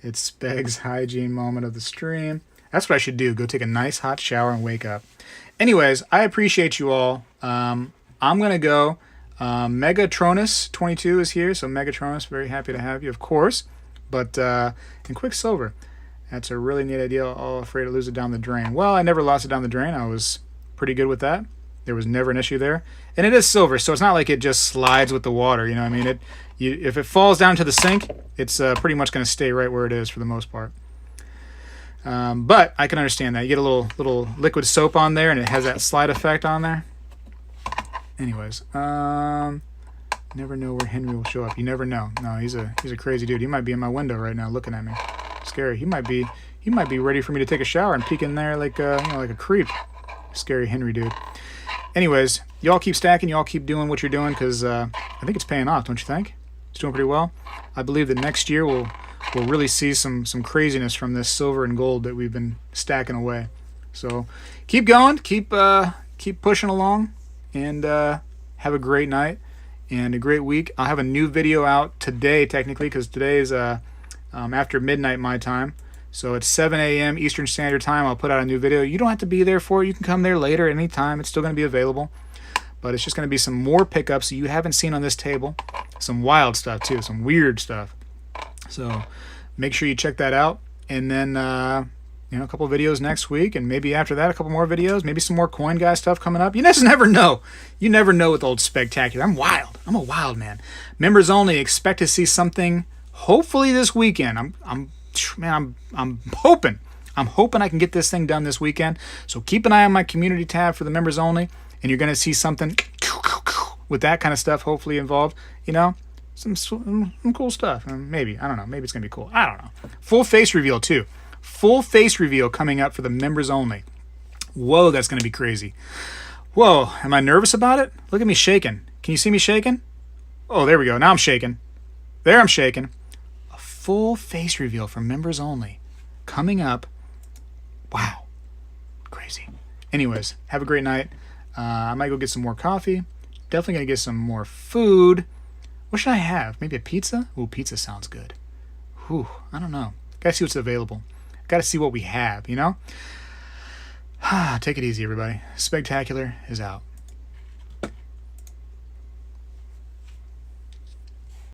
S1: It's Speg's hygiene moment of the stream. That's what I should do. Go take a nice hot shower and wake up. Anyways, I appreciate you all. I'm gonna go. Megatronus22 is here, so Megatronus, very happy to have you, of course. But in Quicksilver, that's a really neat idea. All afraid to lose it down the drain. Well, I never lost it down the drain. I was pretty good with that. There was never an issue there. And it is silver, so it's not like it just slides with the water. You know what I mean? If it falls down to the sink, it's pretty much going to stay right where it is for the most part. But I can understand that. You get a little liquid soap on there, and it has that slide effect on there. Anyways, never know where Henry will show up. You never know. No, he's a crazy dude. He might be in my window right now looking at me. Scary. He might be ready for me to take a shower and peek in there like like a creep. Scary Henry dude. Anyways, y'all keep stacking. Y'all keep doing what you're doing because I think it's paying off. Don't you think? It's doing pretty well. I believe that next year we'll really see some craziness from this silver and gold that we've been stacking away. So keep going. Keep pushing along. And have a great night and a great week. I'll have a new video out today, technically, because today is after midnight my time. So it's 7 a.m. Eastern Standard Time. I'll put out a new video. You don't have to be there for it. You can come there later anytime. It's still going to be available. But it's just going to be some more pickups that you haven't seen on this table. Some wild stuff too, some weird stuff. So make sure you check that out. And then, you know, a couple of videos next week. And maybe after that, a couple more videos. Maybe some more coin guy stuff coming up. You just never know. You never know with old Spegtacular. I'm wild. I'm a wild man. Members only. Expect to see something hopefully this weekend. I'm hoping. I'm hoping I can get this thing done this weekend. So keep an eye on my community tab for the members only. And you're going to see something with that kind of stuff hopefully involved. You know, some cool stuff. Maybe. I don't know. Maybe it's going to be cool. I don't know. Full face reveal too. Full face reveal coming up for the members only. Whoa, that's going to be crazy. Whoa, am I nervous about it? Look at me shaking. Can you see me shaking? Oh, there we go. Now I'm shaking. There I'm shaking. A full face reveal for members only coming up. Wow. Crazy. Anyways, have a great night. I might go get some more coffee. Definitely going to get some more food. What should I have? Maybe a pizza? Ooh, pizza sounds good. Whew, I don't know. Got to see what's available. Got to see what we have, you know? Take it easy, everybody. Spegtacular is out.